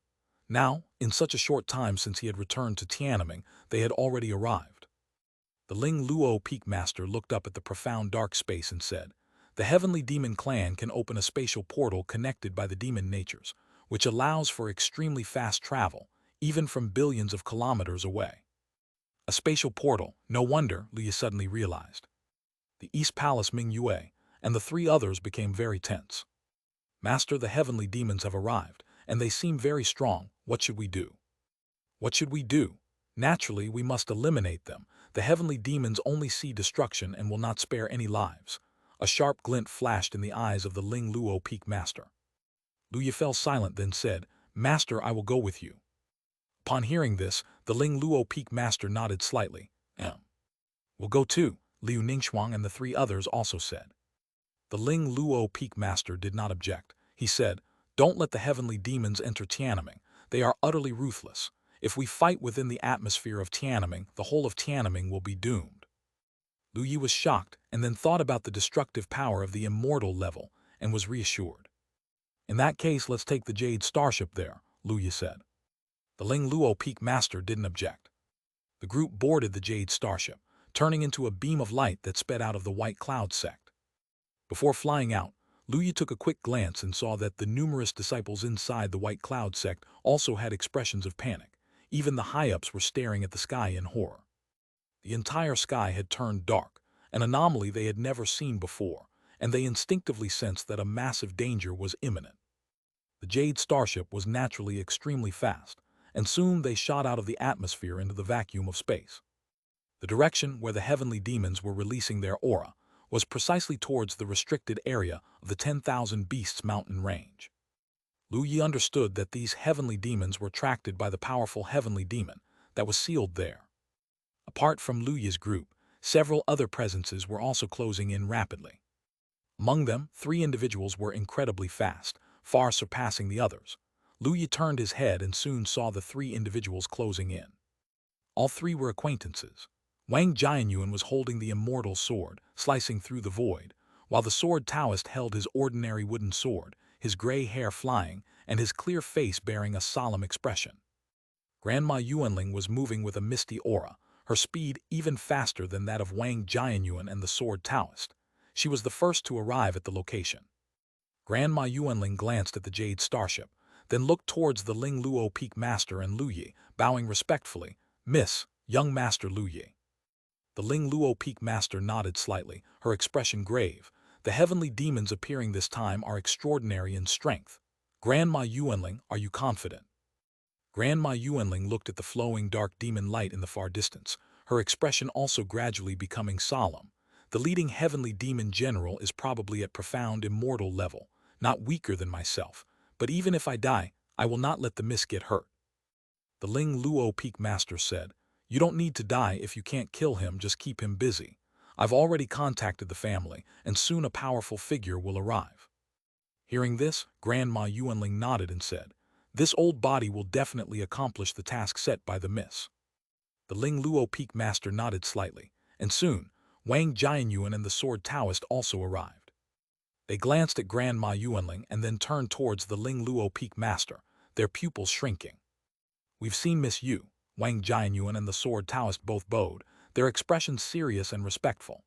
Now, in such a short time since he had returned to Tiananmen, they had already arrived. The Ling Luo Peak Master looked up at the profound dark space and said, "The heavenly demon clan can open a spatial portal connected by the demon natures, which allows for extremely fast travel, even from billions of kilometers away." A spatial portal, no wonder, Lu Yi suddenly realized. The East Palace Ming Yue and the 3 others became very tense. "Master, the heavenly demons have arrived, and they seem very strong. What should we do?" "What should we do? Naturally, we must eliminate them. The heavenly demons only see destruction and will not spare any lives." A sharp glint flashed in the eyes of the Ling Luo Peak Master. Lu Yi fell silent, then said, "Master, I will go with you." Upon hearing this, the Ling Luo Peak Master nodded slightly. "We'll go too," Liu Ningxuang and the 3 others also said. The Ling Luo Peak Master did not object. He said, "Don't let the heavenly demons enter Tiananmen. They are utterly ruthless. If we fight within the atmosphere of Tiananmen, the whole of Tiananmen will be doomed." Lu Yi was shocked and then thought about the destructive power of the Immortal level and was reassured. "In that case, let's take the Jade starship there," Lu Yi said. The Ling Luo Peak Master didn't object. The group boarded the Jade starship, turning into a beam of light that sped out of the White Cloud sect. Before flying out, Lu Yi took a quick glance and saw that the numerous disciples inside the White Cloud sect also had expressions of panic. Even the high-ups were staring at the sky in horror. The entire sky had turned dark, an anomaly they had never seen before, and they instinctively sensed that a massive danger was imminent. The Jade starship was naturally extremely fast, and soon they shot out of the atmosphere into the vacuum of space. The direction where the heavenly demons were releasing their aura was precisely towards the restricted area of the 10,000 Beasts mountain range. Lu Yi understood that these heavenly demons were attracted by the powerful heavenly demon that was sealed there. Apart from Lu Yi's group, several other presences were also closing in rapidly. Among them, 3 individuals were incredibly fast, far surpassing the others. Lu Yi turned his head and soon saw the three individuals closing in. All three were acquaintances. Wang Jianyuan was holding the immortal sword, slicing through the void, while the sword Taoist held his ordinary wooden sword, his gray hair flying, and his clear face bearing a solemn expression. Grandma Yuanling was moving with a misty aura, her speed even faster than that of Wang Jianyuan and the sword Taoist. She was the first to arrive at the location. Grandma Yuanling glanced at the Jade starship, then looked towards the Ling Luo Peak Master and Lu Yi, bowing respectfully, "Miss, young Master Lu Yi." The Ling Luo Peak Master nodded slightly, her expression grave. The heavenly demons appearing this time are extraordinary in strength. Grandma Yuanling, are you confident? Grandma Yuanling looked at the flowing dark demon light in the far distance, her expression also gradually becoming solemn. The leading heavenly demon general is probably at profound immortal level, not weaker than myself, but even if I die, I will not let the miss get hurt. The Ling Luo Peak Master said, "You don't need to die if you can't kill him, just keep him busy. I've already contacted the family, and soon a powerful figure will arrive." Hearing this, Grandma Yuanling nodded and said, "This old body will definitely accomplish the task set by the miss." The Ling Luo Peak Master nodded slightly, and soon, Wang Jianyuan and the sword Taoist also arrived. They glanced at Grandma Yuanling and then turned towards the Ling Luo Peak Master, their pupils shrinking. "We've seen Miss Yu." Wang Jianyuan and the sword Taoist both bowed, their expressions serious and respectful.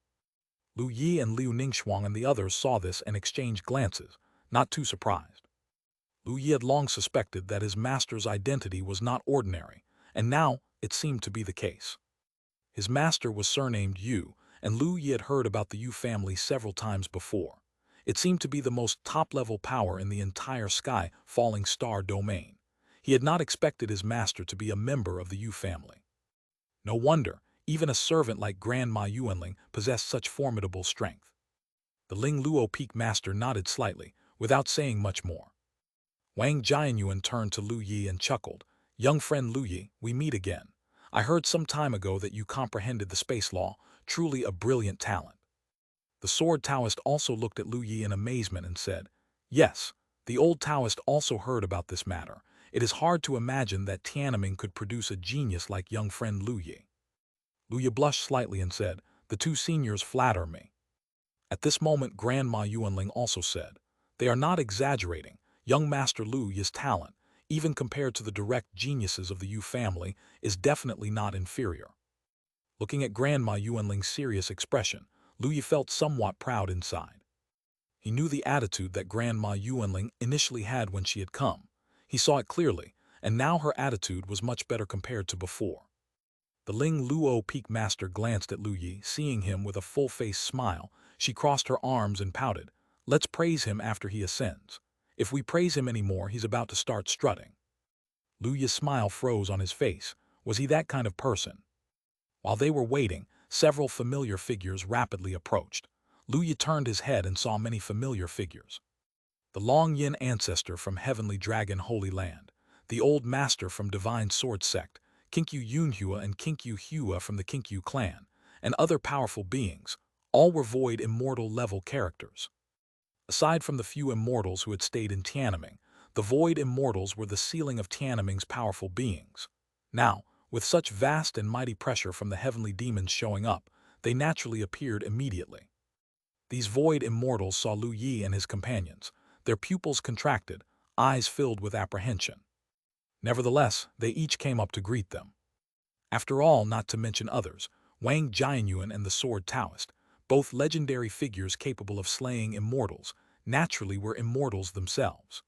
Lu Yi and Liu Ningxuang and the others saw this and exchanged glances, not too surprised. Lu Yi had long suspected that his master's identity was not ordinary, and now it seemed to be the case. His master was surnamed Yu, and Lu Yi had heard about the Yu family several times before. It seemed to be the most top-level power in the entire sky falling star domain. He had not expected his master to be a member of the Yu family. No wonder, even a servant like Grandma Yuanling possessed such formidable strength. The Ling Luo Peak Master nodded slightly, without saying much more. Wang Jianyuan turned to Lu Yi and chuckled, "Young friend Lu Yi, we meet again. I heard some time ago that you comprehended the space law, truly a brilliant talent." The sword Taoist also looked at Lu Yi in amazement and said, "Yes, the old Taoist also heard about this matter. It is hard to imagine that Tiananmen could produce a genius like young friend Lu Yi." Lu Yi blushed slightly and said, "The two seniors flatter me." At this moment Grandma Yuanling also said, "They are not exaggerating. Young Master Lu Yi's talent, even compared to the direct geniuses of the Yu family, is definitely not inferior." Looking at Grandma Yuanling's serious expression, Lu Yi felt somewhat proud inside. He knew the attitude that Grandma Yuanling initially had when she had come. He saw it clearly, and now her attitude was much better compared to before. The Ling Luo Peak Master glanced at Lu Yi, seeing him with a full-faced smile. She crossed her arms and pouted, "Let's praise him after he ascends. If we praise him anymore, he's about to start strutting." Lu Yi's smile froze on his face. Was he that kind of person? While they were waiting, several familiar figures rapidly approached. Lu Yi turned his head and saw many familiar figures. The Long Yin ancestor from Heavenly Dragon Holy Land, the old master from Divine Sword Sect, Kinkyu Yunhua and Kinkyu Hua from the Kinkyu clan, and other powerful beings, all were void immortal level characters. Aside from the few immortals who had stayed in Tiananmen, the void immortals were the ceiling of Tiananmen's powerful beings. Now, with such vast and mighty pressure from the heavenly demons showing up, they naturally appeared immediately. These void immortals saw Lu Yi and his companions. Their pupils contracted, eyes filled with apprehension. Nevertheless, they each came up to greet them. After all, not to mention others, Wang Jianyuan and the sword Taoist, both legendary figures capable of slaying immortals, naturally were immortals themselves.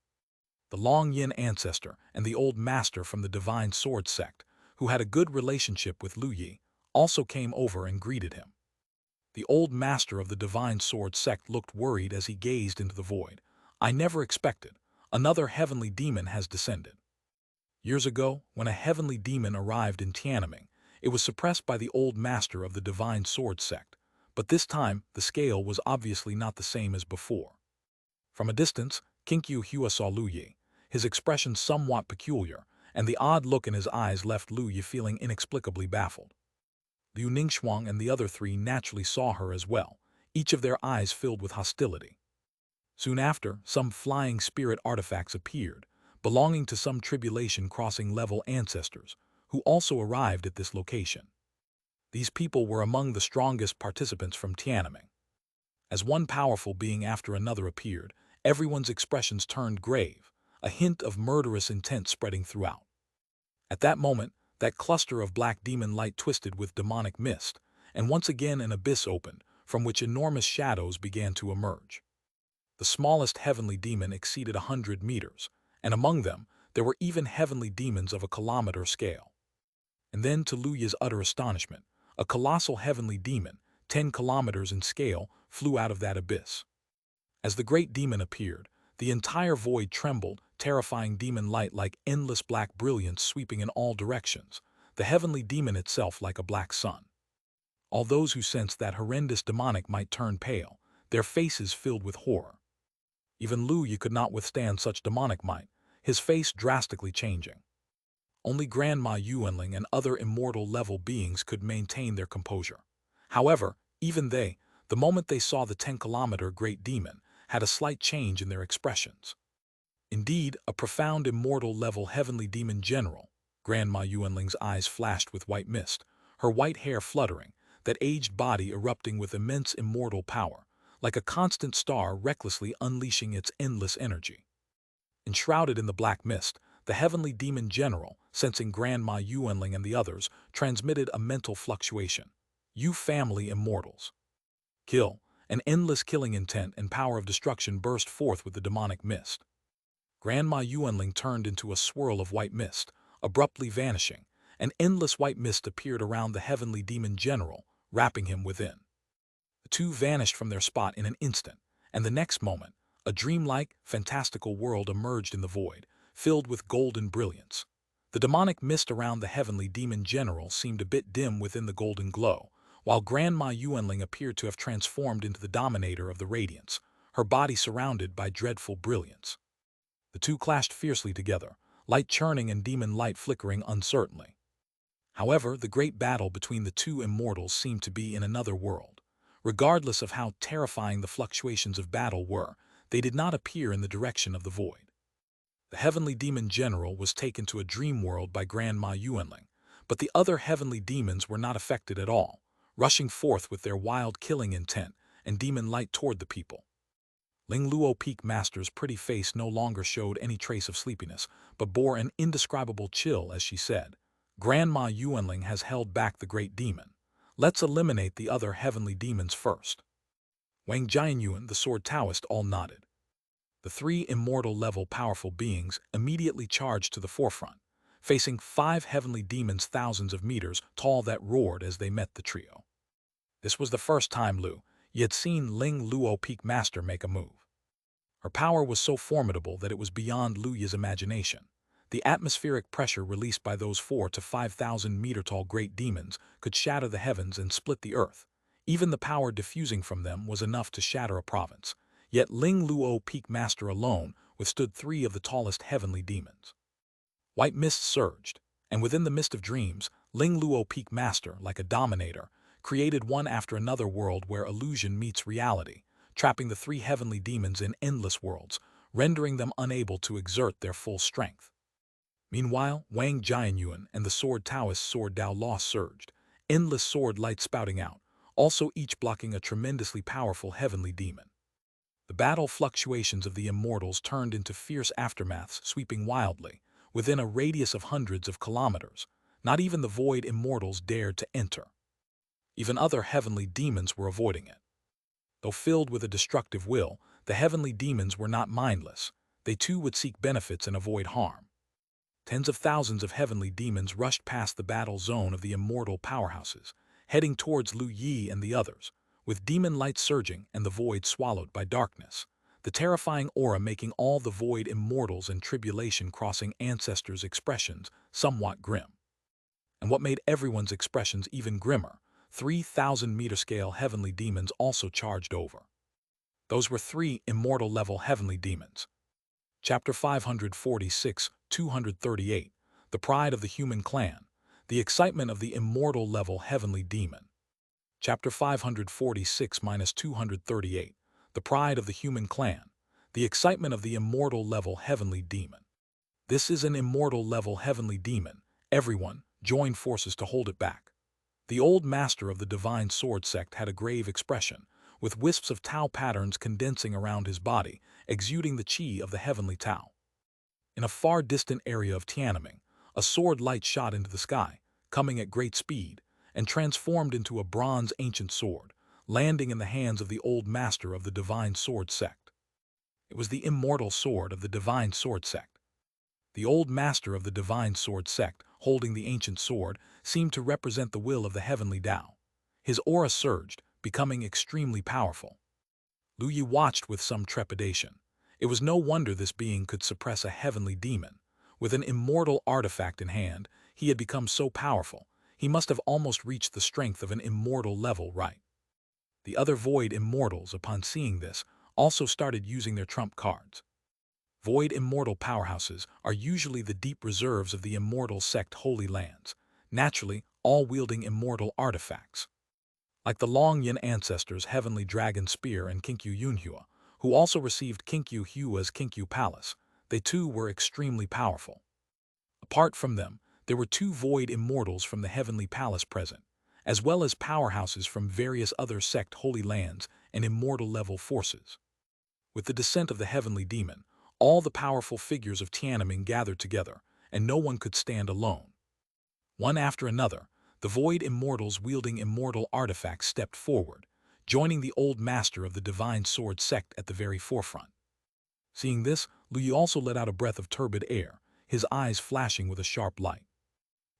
The Long Yin ancestor and the old master from the Divine Sword Sect, who had a good relationship with Lu Yi, also came over and greeted him. The old master of the Divine Sword Sect looked worried as he gazed into the void. "I never expected. Another heavenly demon has descended." Years ago, when a heavenly demon arrived in Tiananmen, it was suppressed by the old master of the Divine Sword Sect, but this time the scale was obviously not the same as before. From a distance, Kinkyu Hua saw Lu Yi, his expression somewhat peculiar, and the odd look in his eyes left Lu Yi feeling inexplicably baffled. Liu Ningxuang and the other three naturally saw her as well, each of their eyes filled with hostility. Soon after, some flying spirit artifacts appeared, belonging to some tribulation crossing level ancestors, who also arrived at this location. These people were among the strongest participants from Tiananmen. As one powerful being after another appeared, everyone's expressions turned grave, a hint of murderous intent spreading throughout. At that moment, that cluster of black demon light twisted with demonic mist, and once again an abyss opened, from which enormous shadows began to emerge. The smallest heavenly demon exceeded 100 meters, and among them, there were even heavenly demons of a kilometer scale. And then, to Lu Yi's utter astonishment, a colossal heavenly demon, 10 kilometers in scale, flew out of that abyss. As the great demon appeared, the entire void trembled, terrifying demon light like endless black brilliance sweeping in all directions, the heavenly demon itself like a black sun. All those who sensed that horrendous demonic might turn pale, their faces filled with horror. Even Lu Yi could not withstand such demonic might, his face drastically changing. Only Grandma Yuanling and other immortal-level beings could maintain their composure. However, even they, the moment they saw the 10-kilometer great demon, had a slight change in their expressions. Indeed, a profound immortal-level heavenly demon general, Grandma Yuanling's eyes flashed with white mist, her white hair fluttering, that aged body erupting with immense immortal power, like a constant star recklessly unleashing its endless energy. Enshrouded in the black mist, the heavenly demon general, sensing Grandma Yuanling and the others, transmitted a mental fluctuation. You family immortals. Kill. An endless killing intent and power of destruction burst forth with the demonic mist. Grandma Yuanling turned into a swirl of white mist, abruptly vanishing. An endless white mist appeared around the heavenly demon general, wrapping him within. The two vanished from their spot in an instant, and the next moment, a dreamlike, fantastical world emerged in the void, filled with golden brilliance. The demonic mist around the heavenly demon general seemed a bit dim within the golden glow, while Grandma Yuanling appeared to have transformed into the dominator of the radiance, her body surrounded by dreadful brilliance. The two clashed fiercely together, light churning and demon light flickering uncertainly. However, the great battle between the two immortals seemed to be in another world. Regardless of how terrifying the fluctuations of battle were, they did not appear in the direction of the void. The heavenly demon general was taken to a dream world by Grandma Yuanling, but the other heavenly demons were not affected at all, rushing forth with their wild killing intent and demon light toward the people. Ling Luo Peak Master's pretty face no longer showed any trace of sleepiness, but bore an indescribable chill as she said, Grandma Yuanling has held back the great demon. Let's eliminate the other heavenly demons first. Wang Jianyuan, the sword Taoist, all nodded. The three immortal-level powerful beings immediately charged to the forefront, facing 5 heavenly demons thousands of meters tall that roared as they met the trio. This was the first time Lu Yi had seen Ling Luo Peak Master make a move. Her power was so formidable that it was beyond Lu Yi's imagination. The atmospheric pressure released by those 4 to 5,000 meter tall great demons could shatter the heavens and split the earth. Even the power diffusing from them was enough to shatter a province. Yet Ling Luo Peak Master alone withstood 3 of the tallest heavenly demons. White mist surged, and within the mist of dreams, Ling Luo Peak Master, like a dominator, created one after another world where illusion meets reality, trapping the 3 heavenly demons in endless worlds, rendering them unable to exert their full strength. Meanwhile, Wang Jianyuan and the sword Taoist sword Dao Law surged, endless sword light spouting out, also each blocking a tremendously powerful heavenly demon. The battle fluctuations of the immortals turned into fierce aftermaths sweeping wildly, within a radius of hundreds of kilometers. Not even the void immortals dared to enter. Even other heavenly demons were avoiding it. Though filled with a destructive will, the heavenly demons were not mindless. They too would seek benefits and avoid harm. Tens of thousands of heavenly demons rushed past the battle zone of the immortal powerhouses, heading towards Lu Yi and the others, with demon light surging and the void swallowed by darkness, the terrifying aura making all the void immortals and tribulation-crossing ancestors' expressions somewhat grim. And what made everyone's expressions even grimmer, 3,000-meter-scale heavenly demons also charged over. Those were 3 immortal-level heavenly demons. Chapter 546, 238, The Pride of the Human Clan, The Excitement of the Immortal-Level Heavenly Demon. Chapter 546-238, The Pride of the Human Clan, The Excitement of the Immortal-Level Heavenly Demon. This is an immortal-level heavenly demon. Everyone, join forces to hold it back. The old master of the divine sword sect had a grave expression, with wisps of Tao patterns condensing around his body, exuding the qi of the heavenly Tao. In a far distant area of Tiananmen, a sword light shot into the sky, coming at great speed, and transformed into a bronze ancient sword, landing in the hands of the old master of the divine sword sect. It was the immortal sword of the divine sword sect. The old master of the divine sword sect, holding the ancient sword, seemed to represent the will of the heavenly Tao. His aura surged, becoming extremely powerful. Lu Yi watched with some trepidation. It was no wonder this being could suppress a heavenly demon. With an immortal artifact in hand, he had become so powerful, he must have almost reached the strength of an immortal level, right? The other Void Immortals, upon seeing this, also started using their trump cards. Void Immortal powerhouses are usually the deep reserves of the Immortal sect Holy Lands, naturally all wielding immortal artifacts. Like the Long Yin ancestors Heavenly Dragon Spear and Kinkyu Yunhua, who also received Kinkyu Hua's Kinkyu Palace, they too were extremely powerful. Apart from them, there were two Void Immortals from the Heavenly Palace present, as well as powerhouses from various other sect Holy Lands and immortal-level forces. With the descent of the Heavenly Demon, all the powerful figures of Tiananmen gathered together, and no one could stand alone. One after another, the Void Immortals wielding immortal artifacts stepped forward, joining the old master of the divine sword sect at the very forefront. Seeing this, Lu Yi also let out a breath of turbid air, his eyes flashing with a sharp light.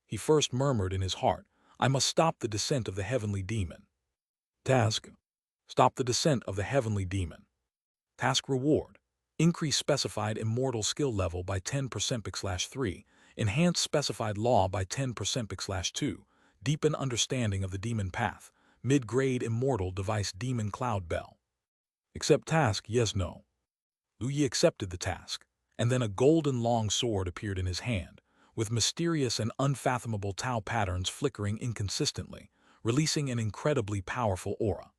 He first murmured in his heart, "I must stop the descent of the heavenly demon." Task: stop the descent of the heavenly demon. Task reward: increase specified immortal skill level by 10%/3, enhance specified law by 10%/2, deepen understanding of the demon path, mid-grade immortal device demon cloud bell. Accept task, yes, no. Lu Yi accepted the task, and then a golden long sword appeared in his hand, with mysterious and unfathomable Tao patterns flickering inconsistently, releasing an incredibly powerful aura.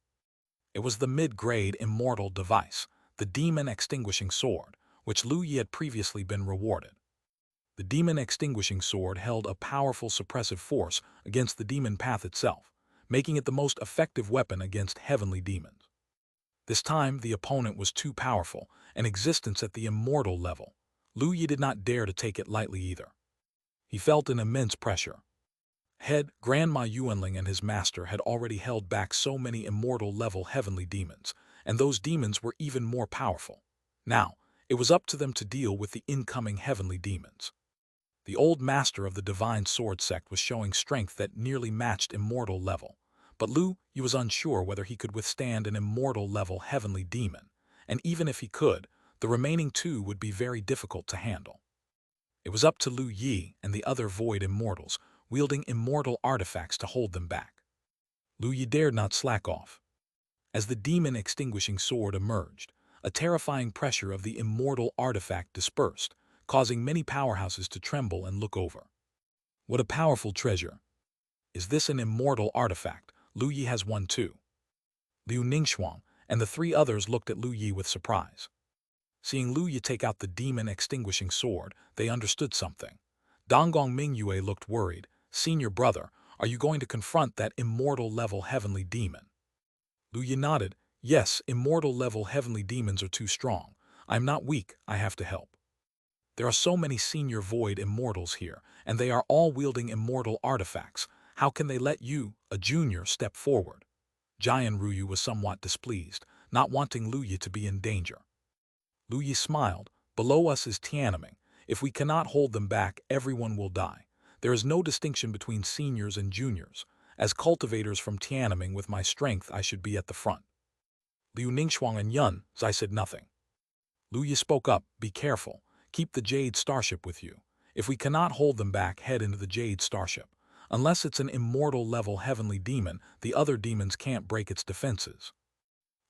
It was the mid-grade immortal device, the Demon Extinguishing Sword, which Lu Yi had previously been rewarded. The Demon Extinguishing Sword held a powerful suppressive force against the demon path itself, making it the most effective weapon against heavenly demons. This time, the opponent was too powerful, an existence at the immortal level. Lu Yi did not dare to take it lightly either. He felt an immense pressure. Grandma Yuanling and his master had already held back so many immortal-level heavenly demons, and those demons were even more powerful. Now, it was up to them to deal with the incoming heavenly demons. The old master of the divine sword sect was showing strength that nearly matched immortal level, but Lu Yi was unsure whether he could withstand an immortal-level heavenly demon, and even if he could, the remaining two would be very difficult to handle. It was up to Lu Yi and the other Void Immortals, wielding immortal artifacts to hold them back. Lu Yi dared not slack off. As the Demon Extinguishing Sword emerged, a terrifying pressure of the immortal artifact dispersed, causing many powerhouses to tremble and look over. What a powerful treasure! Is this an immortal artifact? Lu Yi has one too. Liu Ningxuang and the three others looked at Lu Yi with surprise. Seeing Lu Yi take out the Demon Extinguishing Sword, they understood something. Donggong Mingyue looked worried. "Senior brother, are you going to confront that immortal-level heavenly demon?" Lu Yi nodded. "Yes, immortal-level heavenly demons are too strong. I'm not weak, I have to help. There are so many senior Void Immortals here, and they are all wielding immortal artifacts. How can they let you, a junior, step forward?" Jian Ruyu was somewhat displeased, not wanting Lu Yi to be in danger. Lu Yi smiled. "Below us is Tiananmen. If we cannot hold them back, everyone will die. There is no distinction between seniors and juniors. As cultivators from Tiananmen with my strength, I should be at the front." Liu Ningxuang and Yun Zai said nothing. Lu Yi spoke up. "Be careful. Keep the Jade Starship with you. If we cannot hold them back, head into the Jade Starship. Unless it's an immortal-level heavenly demon, the other demons can't break its defenses."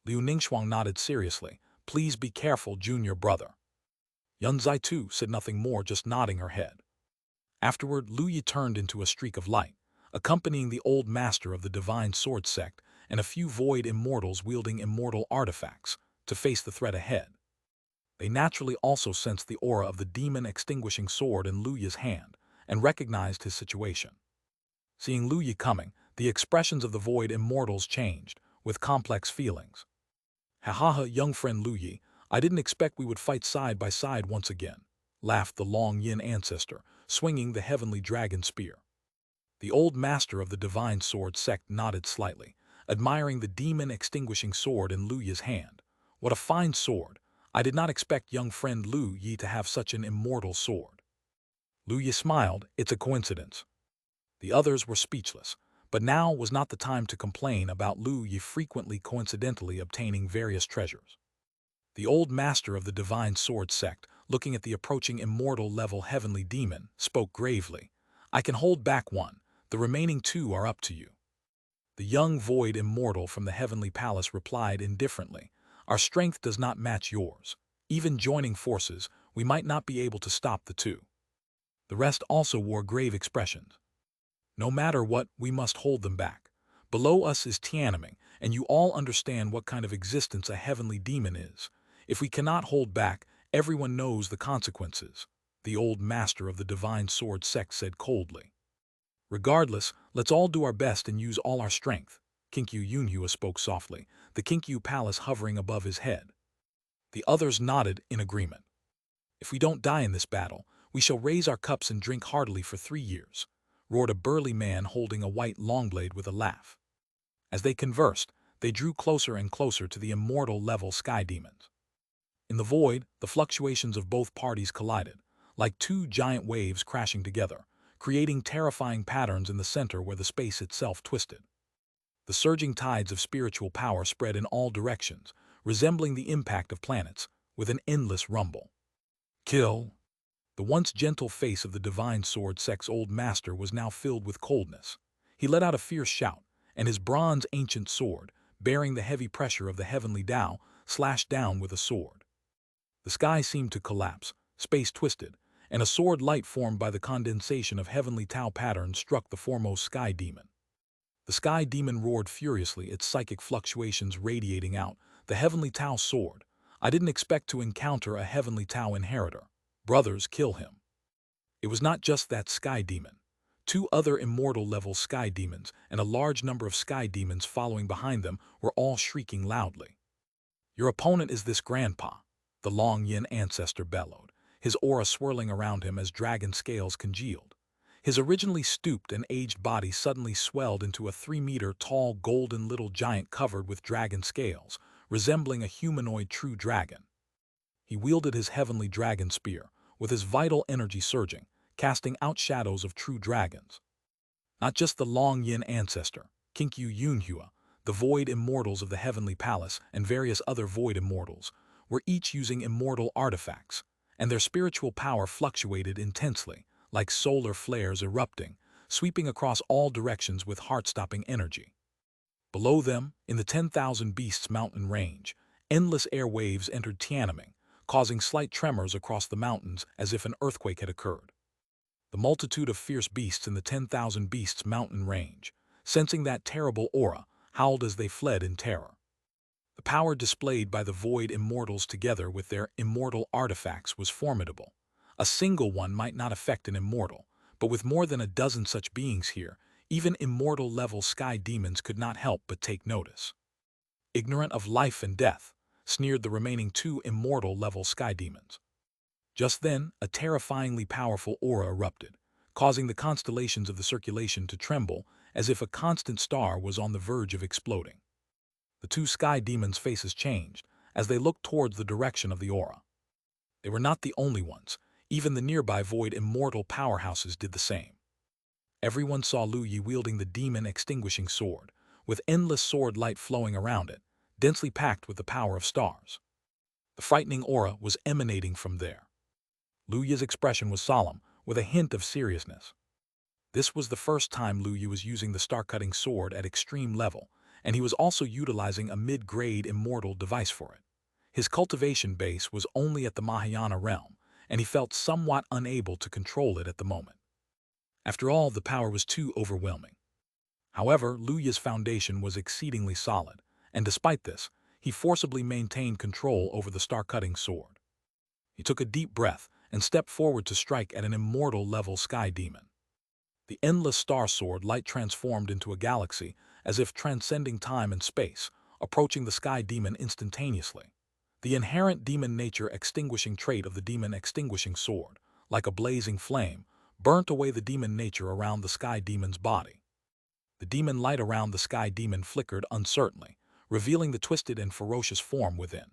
Liu Ningxuang nodded seriously. "Please be careful, junior brother." Yun Zai too said nothing more, just nodding her head. Afterward, Lu Yi turned into a streak of light, accompanying the old master of the divine sword sect and a few Void Immortals wielding immortal artifacts to face the threat ahead. They naturally also sensed the aura of the demon-extinguishing sword in Lu Yi's hand and recognized his situation. Seeing Lu Yi coming, the expressions of the Void Immortals changed, with complex feelings. "Ha ha ha, young friend Lu Yi, I didn't expect we would fight side by side once again," laughed the Long Yin ancestor, swinging the heavenly dragon spear. The old master of the divine sword sect nodded slightly, admiring the demon-extinguishing sword in Lu Yi's hand. "What a fine sword! I did not expect young friend Lu Yi to have such an immortal sword." Lu Yi smiled. "It's a coincidence." The others were speechless, but now was not the time to complain about Lu Yi frequently coincidentally obtaining various treasures. The old master of the divine sword sect, looking at the approaching immortal-level heavenly demon, spoke gravely. "I can hold back one. The remaining two are up to you." The young void immortal from the heavenly palace replied indifferently, "Our strength does not match yours. Even joining forces, we might not be able to stop the two." The rest also wore grave expressions. "No matter what, we must hold them back. Below us is Tiananmen, and you all understand what kind of existence a heavenly demon is. If we cannot hold back, everyone knows the consequences," the old master of the divine sword sect said coldly. "Regardless, let's all do our best and use all our strength," Kinkyu Yunhua spoke softly, the Kinkyu palace hovering above his head. The others nodded in agreement. "If we don't die in this battle, we shall raise our cups and drink heartily for 3 years," roared a burly man holding a white longblade with a laugh. As they conversed, they drew closer and closer to the immortal-level sky demons. In the void, the fluctuations of both parties collided, like two giant waves crashing together, creating terrifying patterns in the center where the space itself twisted. The surging tides of spiritual power spread in all directions, resembling the impact of planets, with an endless rumble. "Kill!" The once gentle face of the divine sword sect's old master was now filled with coldness. He let out a fierce shout, and his bronze ancient sword, bearing the heavy pressure of the heavenly Tao, slashed down with a sword. The sky seemed to collapse, space twisted, and a sword light formed by the condensation of heavenly Tao patterns struck the foremost sky demon. The sky demon roared furiously, its psychic fluctuations radiating out. "The heavenly Tao sword! I didn't expect to encounter a heavenly Tao inheritor. Brothers, kill him." It was not just that sky demon. 2 other immortal-level sky demons and a large number of sky demons following behind them were all shrieking loudly. "Your opponent is this grandpa," the Long Yin ancestor bellowed, his aura swirling around him as dragon scales congealed. His originally stooped and aged body suddenly swelled into a 3-meter-tall golden little giant covered with dragon scales, resembling a humanoid true dragon. He wielded his heavenly dragon spear, with his vital energy surging, casting out shadows of true dragons. Not just the Long Yin ancestor, Kinkyu Yunhua, the void immortals of the heavenly palace, and various other void immortals, were each using immortal artifacts, and their spiritual power fluctuated intensely, like solar flares erupting, sweeping across all directions with heart-stopping energy. Below them, in the 10,000 Beasts mountain range, endless air waves entered Tiananmen, causing slight tremors across the mountains as if an earthquake had occurred. The multitude of fierce beasts in the 10,000 Beasts mountain range, sensing that terrible aura, howled as they fled in terror. The power displayed by the void immortals together with their immortal artifacts was formidable. A single one might not affect an immortal, but with more than a dozen such beings here, even immortal-level sky demons could not help but take notice. "Ignorant of life and death," sneered the remaining 2 immortal-level sky demons. Just then, a terrifyingly powerful aura erupted, causing the constellations of the circulation to tremble as if a constant star was on the verge of exploding. The 2 sky demons' faces changed as they looked towards the direction of the aura. They were not the only ones. Even the nearby void immortal powerhouses did the same. Everyone saw Lu Yi wielding the demon-extinguishing sword, with endless sword light flowing around it, densely packed with the power of stars. The frightening aura was emanating from there. Lu Yi's expression was solemn, with a hint of seriousness. This was the first time Lu Yi was using the star-cutting sword at extreme level, and he was also utilizing a mid-grade immortal device for it. His cultivation base was only at the Mahayana realm, and he felt somewhat unable to control it at the moment. After all, the power was too overwhelming. However, Lu Yi's foundation was exceedingly solid, and despite this, he forcibly maintained control over the star-cutting sword. He took a deep breath and stepped forward to strike at an immortal-level sky demon. The endless star sword light transformed into a galaxy, as if transcending time and space, approaching the sky demon instantaneously. The inherent demon nature extinguishing trait of the demon extinguishing sword, like a blazing flame, burnt away the demon nature around the sky demon's body. The demon light around the sky demon flickered uncertainly, revealing the twisted and ferocious form within.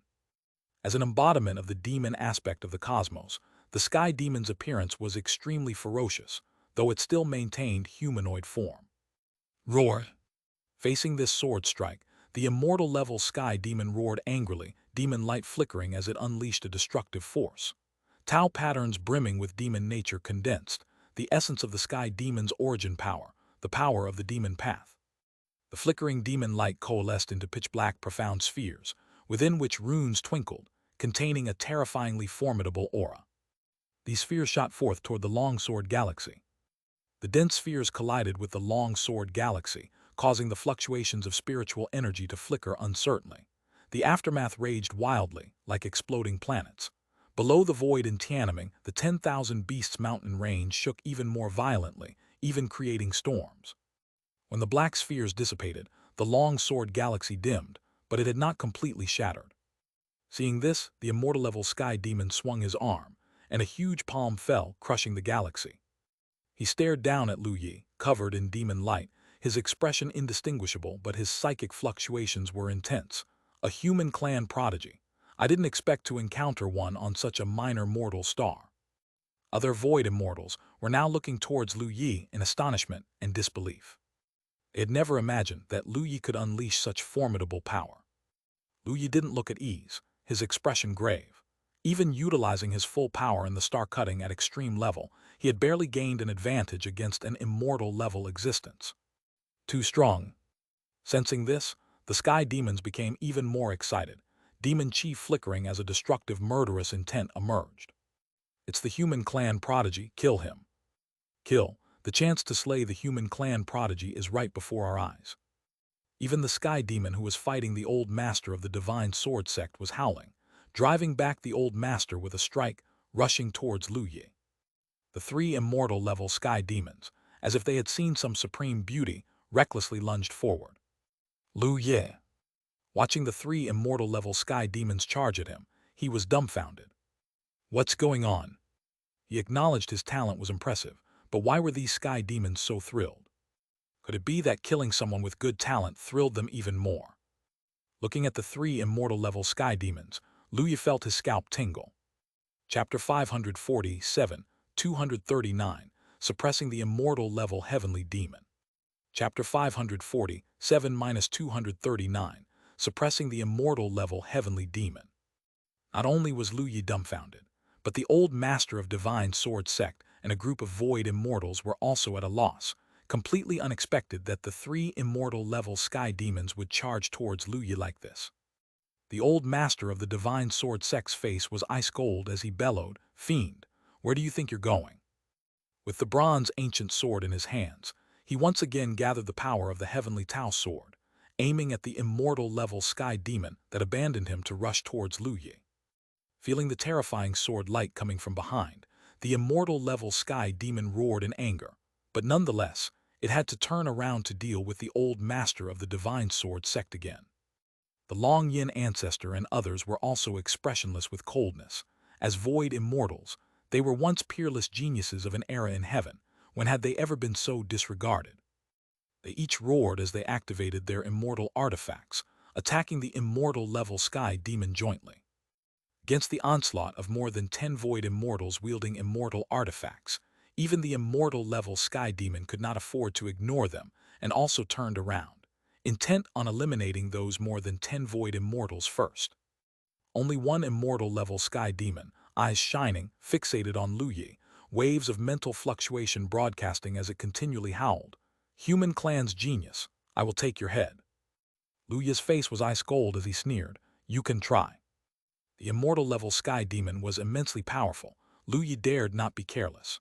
As an embodiment of the demon aspect of the cosmos, the sky demon's appearance was extremely ferocious, though it still maintained humanoid form. Roar! Facing this sword strike, the immortal-level sky demon roared angrily, demon light flickering as it unleashed a destructive force. Tau patterns brimming with demon nature condensed, the essence of the sky demon's origin power, the power of the demon path. The flickering demon light coalesced into pitch-black profound spheres, within which runes twinkled, containing a terrifyingly formidable aura. These spheres shot forth toward the Longsword Galaxy. The dense spheres collided with the Longsword Galaxy, causing the fluctuations of spiritual energy to flicker uncertainly. The aftermath raged wildly, like exploding planets. Below the void in Tiananmen, the 10,000 Beasts mountain range shook even more violently, even creating storms. When the black spheres dissipated, the Longsword Galaxy dimmed, but it had not completely shattered. Seeing this, the immortal-level sky demon swung his arm, and a huge palm fell, crushing the galaxy. He stared down at Lu Yi, covered in demon light, his expression indistinguishable, but his psychic fluctuations were intense. A human clan prodigy. I didn't expect to encounter one on such a minor mortal star. Other void immortals were now looking towards Lu Yi in astonishment and disbelief. They had never imagined that Lu Yi could unleash such formidable power. Lu Yi didn't look at ease, his expression grave. Even utilizing his full power in the star cutting at extreme level, he had barely gained an advantage against an immortal-level existence. Too strong. Sensing this, the sky demons became even more excited, demon chi flickering as a destructive murderous intent emerged. It's the human clan prodigy, kill him. Kill. The chance to slay the human clan prodigy is right before our eyes. Even the sky demon who was fighting the old master of the divine sword sect was howling, driving back the old master with a strike, rushing towards Lu Yi. The three immortal-level sky demons, as if they had seen some supreme beauty, recklessly lunged forward. Lu Yi. Watching the three immortal-level sky demons charge at him, he was dumbfounded. What's going on? He acknowledged his talent was impressive, but why were these sky demons so thrilled? Could it be that killing someone with good talent thrilled them even more? Looking at the three immortal-level sky demons, Lu Yi felt his scalp tingle. Chapter 547, 239, Suppressing the Immortal-Level Heavenly Demon. Chapter 547-239, Suppressing the Immortal-Level Heavenly Demon. Not only was Lu Yi dumbfounded, but the old master of divine sword sect and a group of void immortals were also at a loss, completely unexpected that the three immortal-level sky demons would charge towards Lu Yi like this. The old master of the divine sword sect's face was ice cold as he bellowed, "Fiend, where do you think you're going?" With the bronze ancient sword in his hands, he once again gathered the power of the heavenly Tao sword, aiming at the immortal-level sky demon that abandoned him to rush towards Lu Yi. Feeling the terrifying sword light coming from behind, the immortal-level sky demon roared in anger, but nonetheless, it had to turn around to deal with the old master of the divine sword sect again. The Long Yin ancestor and others were also expressionless with coldness. As void immortals, they were once peerless geniuses of an era in heaven. When had they ever been so disregarded? They each roared as they activated their immortal artifacts, attacking the immortal-level sky demon jointly. Against the onslaught of more than 10 void immortals wielding immortal artifacts, even the immortal-level sky demon could not afford to ignore them and also turned around, intent on eliminating those more than 10 void immortals first. Only one immortal-level sky demon, eyes shining, fixated on Lu Yi, waves of mental fluctuation broadcasting as it continually howled, "Human clan's genius, I will take your head." Lu Yi's face was ice cold as he sneered, "You can try." The immortal-level sky demon was immensely powerful. Lu Yi dared not be careless.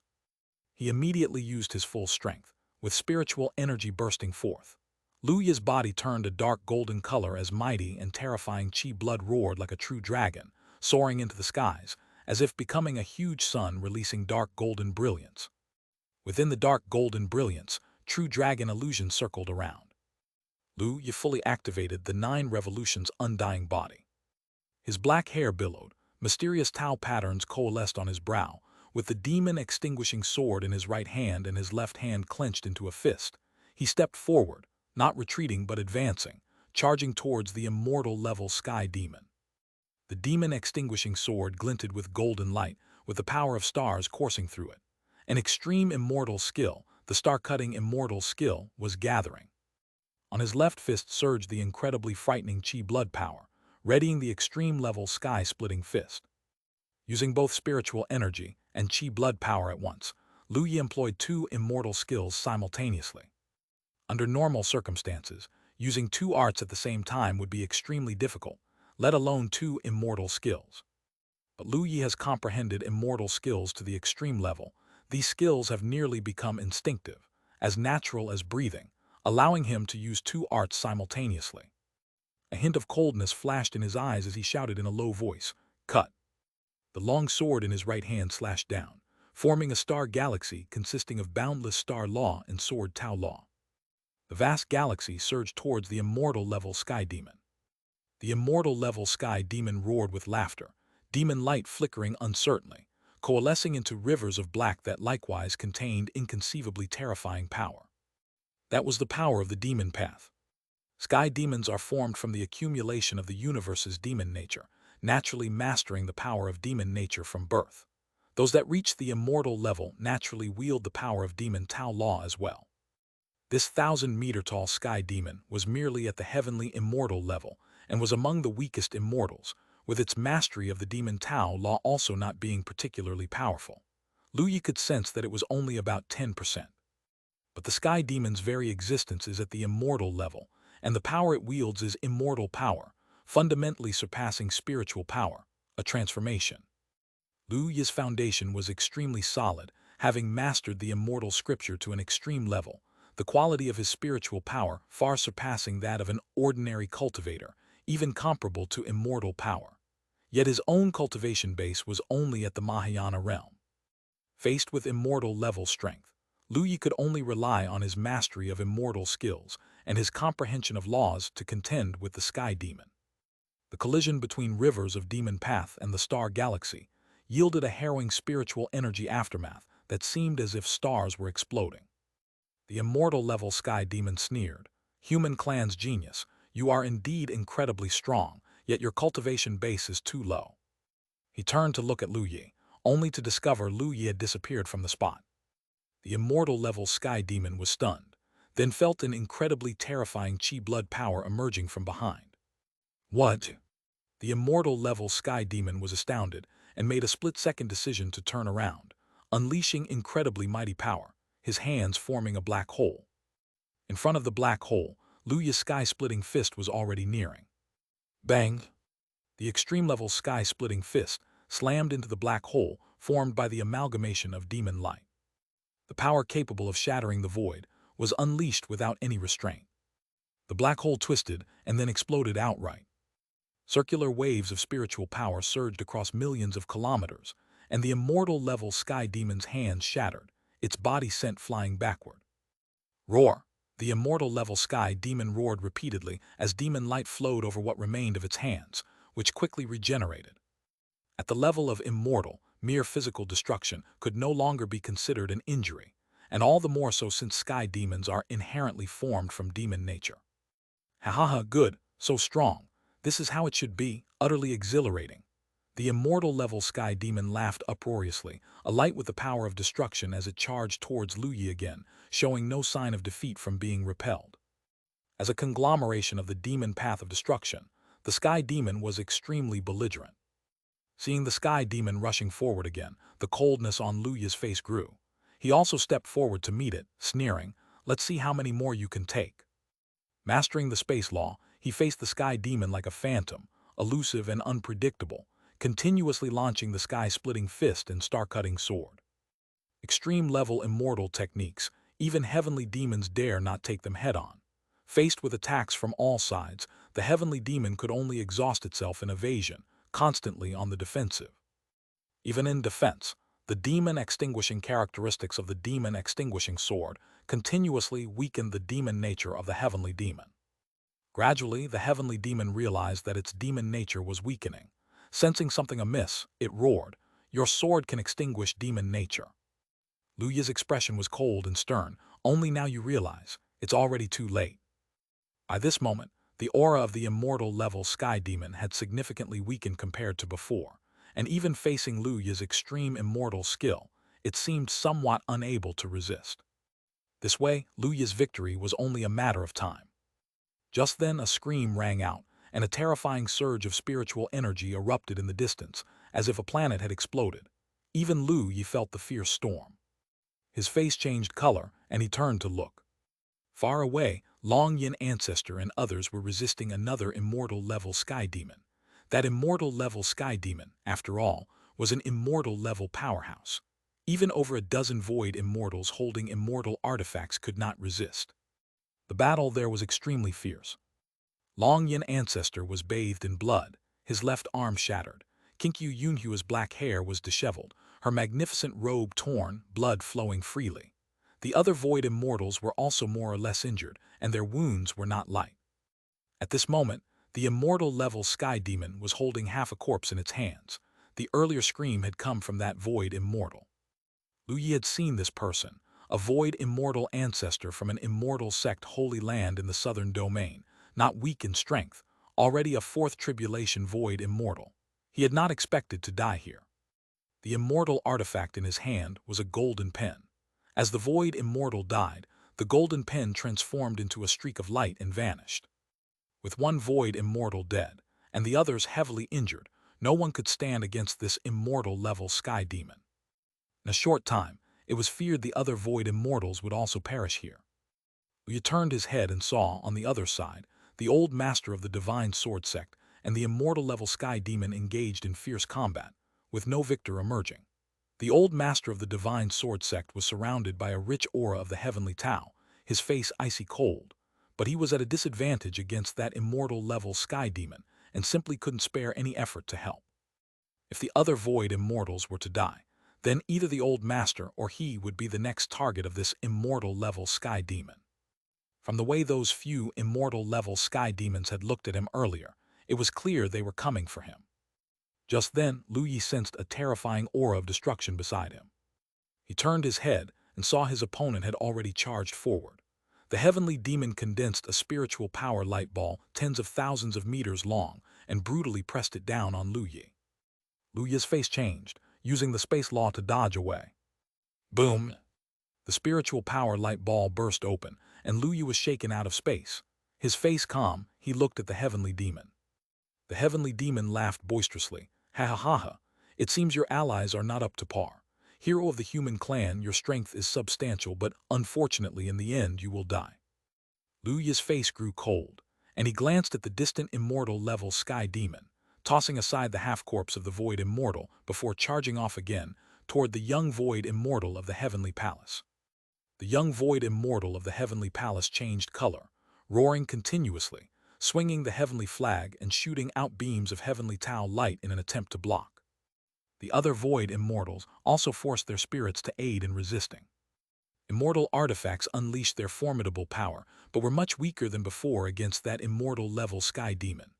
He immediately used his full strength, with spiritual energy bursting forth. Lu Yi's body turned a dark golden color as mighty and terrifying chi blood roared like a true dragon, soaring into the skies, as if becoming a huge sun releasing dark golden brilliance. Within the dark golden brilliance, true dragon illusion circled around. Lu Yi fully activated the 9 revolutions undying body. His black hair billowed, mysterious Tao patterns coalesced on his brow, with the demon-extinguishing sword in his right hand and his left hand clenched into a fist. He stepped forward, not retreating but advancing, charging towards the immortal-level sky demon. The demon-extinguishing sword glinted with golden light, with the power of stars coursing through it. An extreme immortal skill, the star-cutting immortal skill, was gathering. On his left fist surged the incredibly frightening Qi blood power, readying the extreme-level sky-splitting fist. Using both spiritual energy and Qi blood power at once, Lu Yi employed 2 immortal skills simultaneously. Under normal circumstances, using 2 arts at the same time would be extremely difficult, let alone 2 immortal skills. But Lu Yi has comprehended immortal skills to the extreme level. These skills have nearly become instinctive, as natural as breathing, allowing him to use 2 arts simultaneously. A hint of coldness flashed in his eyes as he shouted in a low voice, "Cut!" The long sword in his right hand slashed down, forming a star galaxy consisting of boundless star law and sword Tao law. The vast galaxy surged towards the immortal-level sky demon. The immortal-level sky demon roared with laughter, demon light flickering uncertainly, coalescing into rivers of black that likewise contained inconceivably terrifying power. That was the power of the demon path. Sky demons are formed from the accumulation of the universe's demon nature, naturally mastering the power of demon nature from birth. Those that reach the immortal level naturally wield the power of demon Tao law as well. This 1,000-meter-tall sky demon was merely at the heavenly immortal level and was among the weakest immortals, with its mastery of the demon Tao law also not being particularly powerful. Lu Yi could sense that it was only about 10%. But the sky demon's very existence is at the immortal level, and the power it wields is immortal power, fundamentally surpassing spiritual power, a transformation. Lu Yi's foundation was extremely solid, having mastered the immortal scripture to an extreme level, the quality of his spiritual power far surpassing that of an ordinary cultivator, even comparable to immortal power. Yet his own cultivation base was only at the Mahayana realm. Faced with immortal-level strength, Lu Yi could only rely on his mastery of immortal skills and his comprehension of laws to contend with the sky demon. The collision between rivers of demon path and the star galaxy yielded a harrowing spiritual energy aftermath that seemed as if stars were exploding. The immortal-level sky demon sneered, "Human clan's genius, you are indeed incredibly strong, yet your cultivation base is too low." He turned to look at Lu Yi, only to discover Lu Yi had disappeared from the spot. The immortal-level sky demon was stunned, then felt an incredibly terrifying Qi blood power emerging from behind. "What?" The immortal-level sky demon was astounded and made a split-second decision to turn around, unleashing incredibly mighty power, his hands forming a black hole. In front of the black hole, Lu Yi's sky-splitting fist was already nearing. Bang! The extreme-level sky-splitting fist slammed into the black hole formed by the amalgamation of demon light. The power capable of shattering the void was unleashed without any restraint. The black hole twisted and then exploded outright. Circular waves of spiritual power surged across millions of kilometers, and the immortal-level sky demon's hands shattered, its body sent flying backward. Roar! The immortal-level sky demon roared repeatedly as demon light flowed over what remained of its hands, which quickly regenerated. At the level of immortal, mere physical destruction could no longer be considered an injury, and all the more so since sky demons are inherently formed from demon nature. Ha ha ha, good, so strong. This is how it should be, utterly exhilarating. The immortal-level sky demon laughed uproariously, alight with the power of destruction as it charged towards Lu Yi again, showing no sign of defeat from being repelled. As a conglomeration of the demon path of destruction, the sky demon was extremely belligerent. Seeing the sky demon rushing forward again, the coldness on Lu Yi's face grew. He also stepped forward to meet it, sneering, "Let's see how many more you can take." Mastering the space law, he faced the sky demon like a phantom, elusive and unpredictable, continuously launching the sky-splitting fist and star-cutting sword. Extreme-level immortal techniques, even heavenly demons dare not take them head-on. Faced with attacks from all sides, the heavenly demon could only exhaust itself in evasion, constantly on the defensive. Even in defense, the demon-extinguishing characteristics of the demon-extinguishing sword continuously weakened the demon nature of the heavenly demon. Gradually, the heavenly demon realized that its demon nature was weakening. Sensing something amiss, it roared, "Your sword can extinguish demon nature." Lu Yi's expression was cold and stern. "Only now you realize. It's already too late." By this moment, the aura of the immortal level sky demon had significantly weakened compared to before, and even facing Lu Yi's extreme immortal skill, it seemed somewhat unable to resist. This way, Lu Yi's victory was only a matter of time. Just then a scream rang out, and a terrifying surge of spiritual energy erupted in the distance, as if a planet had exploded. Even Lu Yi felt the fierce storm. His face changed color, and he turned to look. Far away, Long Yin Ancestor and others were resisting another immortal-level sky demon. That immortal-level sky demon, after all, was an immortal-level powerhouse. Even over a dozen void immortals holding immortal artifacts could not resist. The battle there was extremely fierce. Long Yin Ancestor was bathed in blood, his left arm shattered. Kinkyu Yunhua's black hair was disheveled, her magnificent robe torn, blood flowing freely. The other void immortals were also more or less injured, and their wounds were not light. At this moment, the immortal-level sky demon was holding half a corpse in its hands. The earlier scream had come from that void immortal. Lu Yi had seen this person, a void immortal ancestor from an immortal sect holy land in the southern domain, not weak in strength, already a fourth tribulation void immortal. He had not expected to die here. The immortal artifact in his hand was a golden pen. As the void immortal died, the golden pen transformed into a streak of light and vanished. With one void immortal dead, and the others heavily injured, no one could stand against this immortal-level sky demon. In a short time, it was feared the other void immortals would also perish here. He turned his head and saw, on the other side, the old master of the divine sword sect and the immortal-level sky demon engaged in fierce combat, with no victor emerging. The old master of the divine sword sect was surrounded by a rich aura of the heavenly Tao, his face icy cold, but he was at a disadvantage against that immortal-level sky demon and simply couldn't spare any effort to help. If the other void immortals were to die, then either the old master or he would be the next target of this immortal-level sky demon. From the way those few immortal-level sky demons had looked at him earlier, it was clear they were coming for him. Just then, Lu Yi sensed a terrifying aura of destruction beside him. He turned his head and saw his opponent had already charged forward. The heavenly demon condensed a spiritual power light ball tens of thousands of meters long and brutally pressed it down on Lu Yi. Lu Yi's face changed, using the space law to dodge away. Boom! The spiritual power light ball burst open, and Lu Yi was shaken out of space. His face calm, he looked at the heavenly demon. The heavenly demon laughed boisterously. "Ha ha ha ha! It seems your allies are not up to par. Hero of the human clan, your strength is substantial, but unfortunately in the end you will die." Lu Yi's face grew cold, and he glanced at the distant immortal-level sky demon, tossing aside the half-corpse of the void immortal before charging off again toward the young void immortal of the heavenly palace. The young void immortal of the heavenly palace changed color, roaring continuously, swinging the heavenly flag and shooting out beams of heavenly Tao light in an attempt to block. The other void immortals also forced their spirits to aid in resisting. Immortal artifacts unleashed their formidable power, but were much weaker than before against that immortal-level sky demon.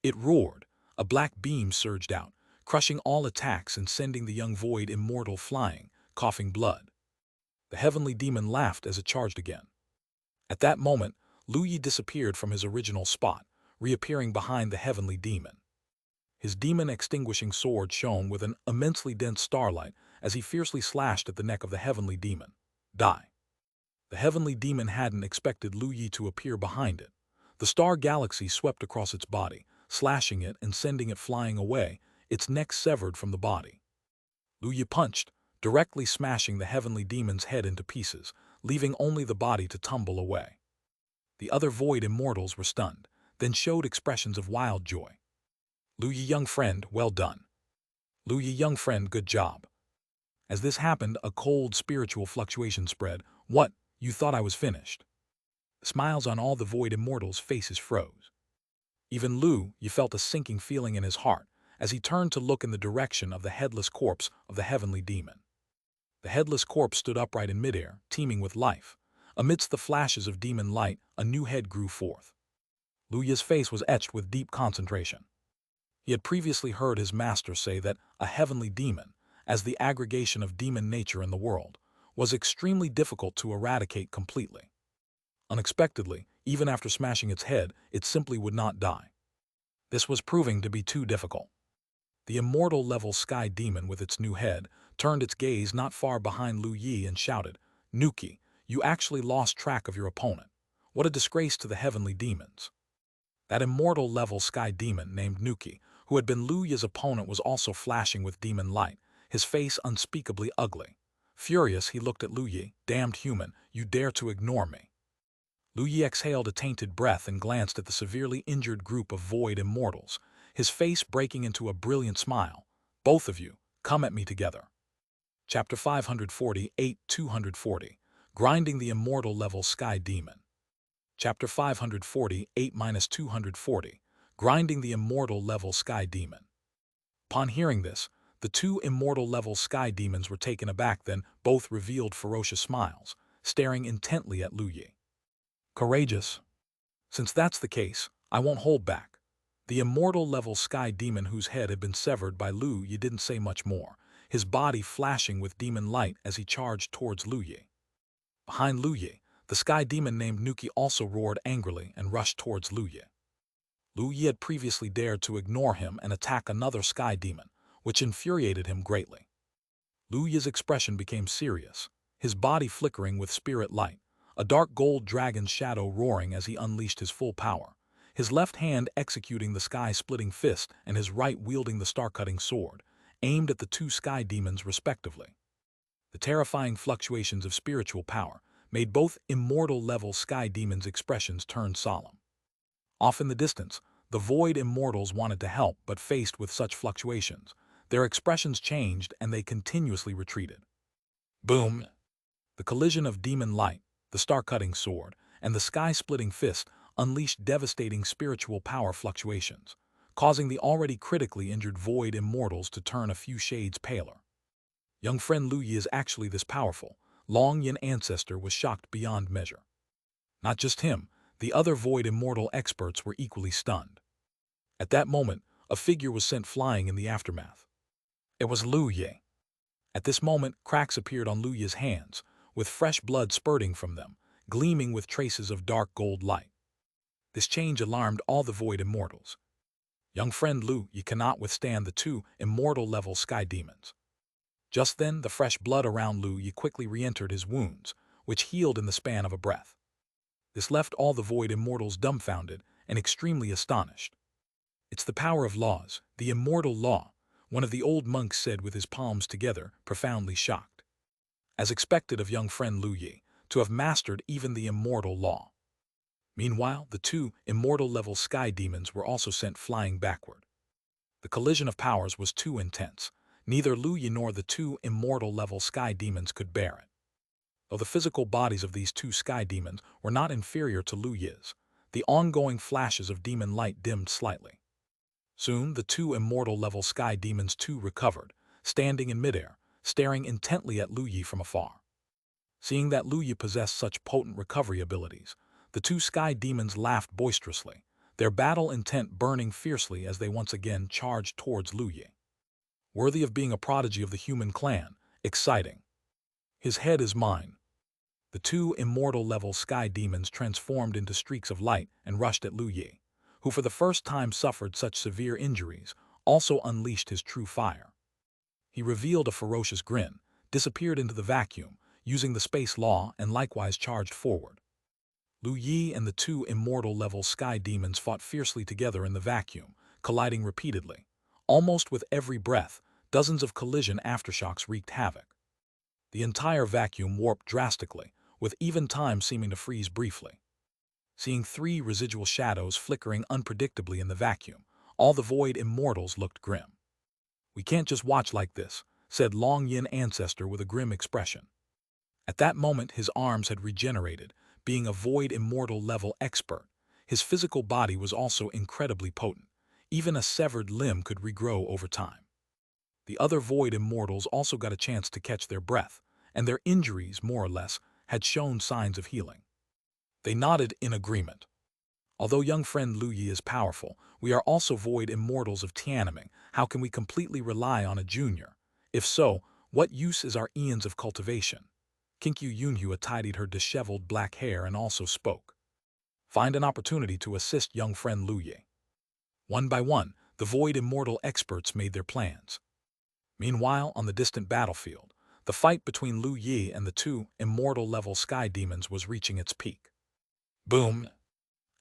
It roared. A black beam surged out, crushing all attacks and sending the young void immortal flying, coughing blood. The heavenly demon laughed as it charged again. At that moment, Lu Yi disappeared from his original spot, reappearing behind the heavenly demon. His demon-extinguishing sword shone with an immensely dense starlight as he fiercely slashed at the neck of the heavenly demon. Die. The heavenly demon hadn't expected Lu Yi to appear behind it. The star galaxy swept across its body, slashing it and sending it flying away, its neck severed from the body. Lu Yi punched, directly smashing the heavenly demon's head into pieces, leaving only the body to tumble away. The other void immortals were stunned, then showed expressions of wild joy. "Lu Yi, young friend, well done. Lu Yi, young friend, good job." As this happened, a cold spiritual fluctuation spread. "What, you thought I was finished?" Smiles on all the void immortals' faces froze. Even Lu Yi felt a sinking feeling in his heart, as he turned to look in the direction of the headless corpse of the heavenly demon. The headless corpse stood upright in midair, teeming with life. Amidst the flashes of demon light, a new head grew forth. Lu Yi's face was etched with deep concentration. He had previously heard his master say that a heavenly demon, as the aggregation of demon nature in the world, was extremely difficult to eradicate completely. Unexpectedly, even after smashing its head, it simply would not die. This was proving to be too difficult. The immortal-level sky demon with its new head turned its gaze not far behind Lu Yi and shouted, "Nuki, you actually lost track of your opponent. What a disgrace to the heavenly demons." That immortal-level sky demon named Nuki, who had been Lu Yi's opponent, was also flashing with demon light, his face unspeakably ugly. Furious, he looked at Lu Yi. "Damned human, you dare to ignore me." Lu Yi exhaled a tainted breath and glanced at the severely injured group of void immortals, his face breaking into a brilliant smile. "Both of you, come at me together." Chapter 548-240, Grinding the Immortal-Level Sky Demon. Chapter 548-240, Grinding the Immortal-Level Sky Demon. Upon hearing this, the two immortal-level sky demons were taken aback, then both revealed ferocious smiles, staring intently at Lu Yi. "Courageous? Since that's the case, I won't hold back." The immortal-level sky demon, whose head had been severed by Lu Yi, didn't say much more, his body flashing with demon light as he charged towards Lu Yi. Behind Lu Yi, the sky demon named Nuki also roared angrily and rushed towards Lu Yi. Lu Yi had previously dared to ignore him and attack another sky demon, which infuriated him greatly. Lu Yi's expression became serious, his body flickering with spirit light, a dark gold dragon's shadow roaring as he unleashed his full power, his left hand executing the sky-splitting fist and his right wielding the star-cutting sword, aimed at the two sky demons respectively. The terrifying fluctuations of spiritual power made both immortal-level sky demons' expressions turn solemn. Off in the distance, the void immortals wanted to help, but faced with such fluctuations, their expressions changed and they continuously retreated. Boom! The collision of demon light, the star-cutting sword, and the sky-splitting fist unleashed devastating spiritual power fluctuations, causing the already critically injured void immortals to turn a few shades paler. Young friend Lu Yi is actually this powerful. Long Yin ancestor was shocked beyond measure. Not just him, the other void immortal experts were equally stunned. At that moment, a figure was sent flying in the aftermath. It was Lu Yi. At this moment, cracks appeared on Lu Yi's hands, with fresh blood spurting from them, gleaming with traces of dark gold light. This change alarmed all the void immortals. Young friend Lu Yi cannot withstand the two immortal-level sky demons. Just then, the fresh blood around Lu Yi quickly re-entered his wounds, which healed in the span of a breath. This left all the void immortals dumbfounded and extremely astonished. "It's the power of laws, the immortal law," one of the old monks said with his palms together, profoundly shocked. As expected of young friend Lu Yi, to have mastered even the immortal law. Meanwhile, the two immortal-level sky demons were also sent flying backward. The collision of powers was too intense. Neither Lu Yi nor the two immortal-level sky demons could bear it. Though the physical bodies of these two sky demons were not inferior to Lu Yi's, the ongoing flashes of demon light dimmed slightly. Soon, the two immortal-level sky demons too recovered, standing in midair, staring intently at Lu Yi from afar. Seeing that Lu Yi possessed such potent recovery abilities, the two sky demons laughed boisterously, their battle intent burning fiercely as they once again charged towards Lu Yi. Worthy of being a prodigy of the human clan, exciting. "His head is mine." The two immortal-level sky demons transformed into streaks of light and rushed at Lu Yi, who for the first time suffered such severe injuries, also unleashed his true fire. He revealed a ferocious grin, disappeared into the vacuum, using the space law, and likewise charged forward. Lu Yi and the two immortal-level sky demons fought fiercely together in the vacuum, colliding repeatedly. Almost with every breath, dozens of collision aftershocks wreaked havoc. The entire vacuum warped drastically, with even time seeming to freeze briefly. Seeing three residual shadows flickering unpredictably in the vacuum, all the void immortals looked grim. "We can't just watch like this," said Long Yin Ancestor with a grim expression. At that moment, his arms had regenerated, being a void immortal level expert. His physical body was also incredibly potent. Even a severed limb could regrow over time. The other Void Immortals also got a chance to catch their breath, and their injuries, more or less, had shown signs of healing. They nodded in agreement. Although young friend Lu Yi is powerful, we are also Void Immortals of Tiananmen. How can we completely rely on a junior? If so, what use is our eons of cultivation? Kinkyu Yunhua tidied her disheveled black hair and also spoke. Find an opportunity to assist young friend Lu Yi. One by one, the Void Immortal experts made their plans. Meanwhile, on the distant battlefield, the fight between Lu Yi and the two Immortal-level sky demons was reaching its peak. Boom!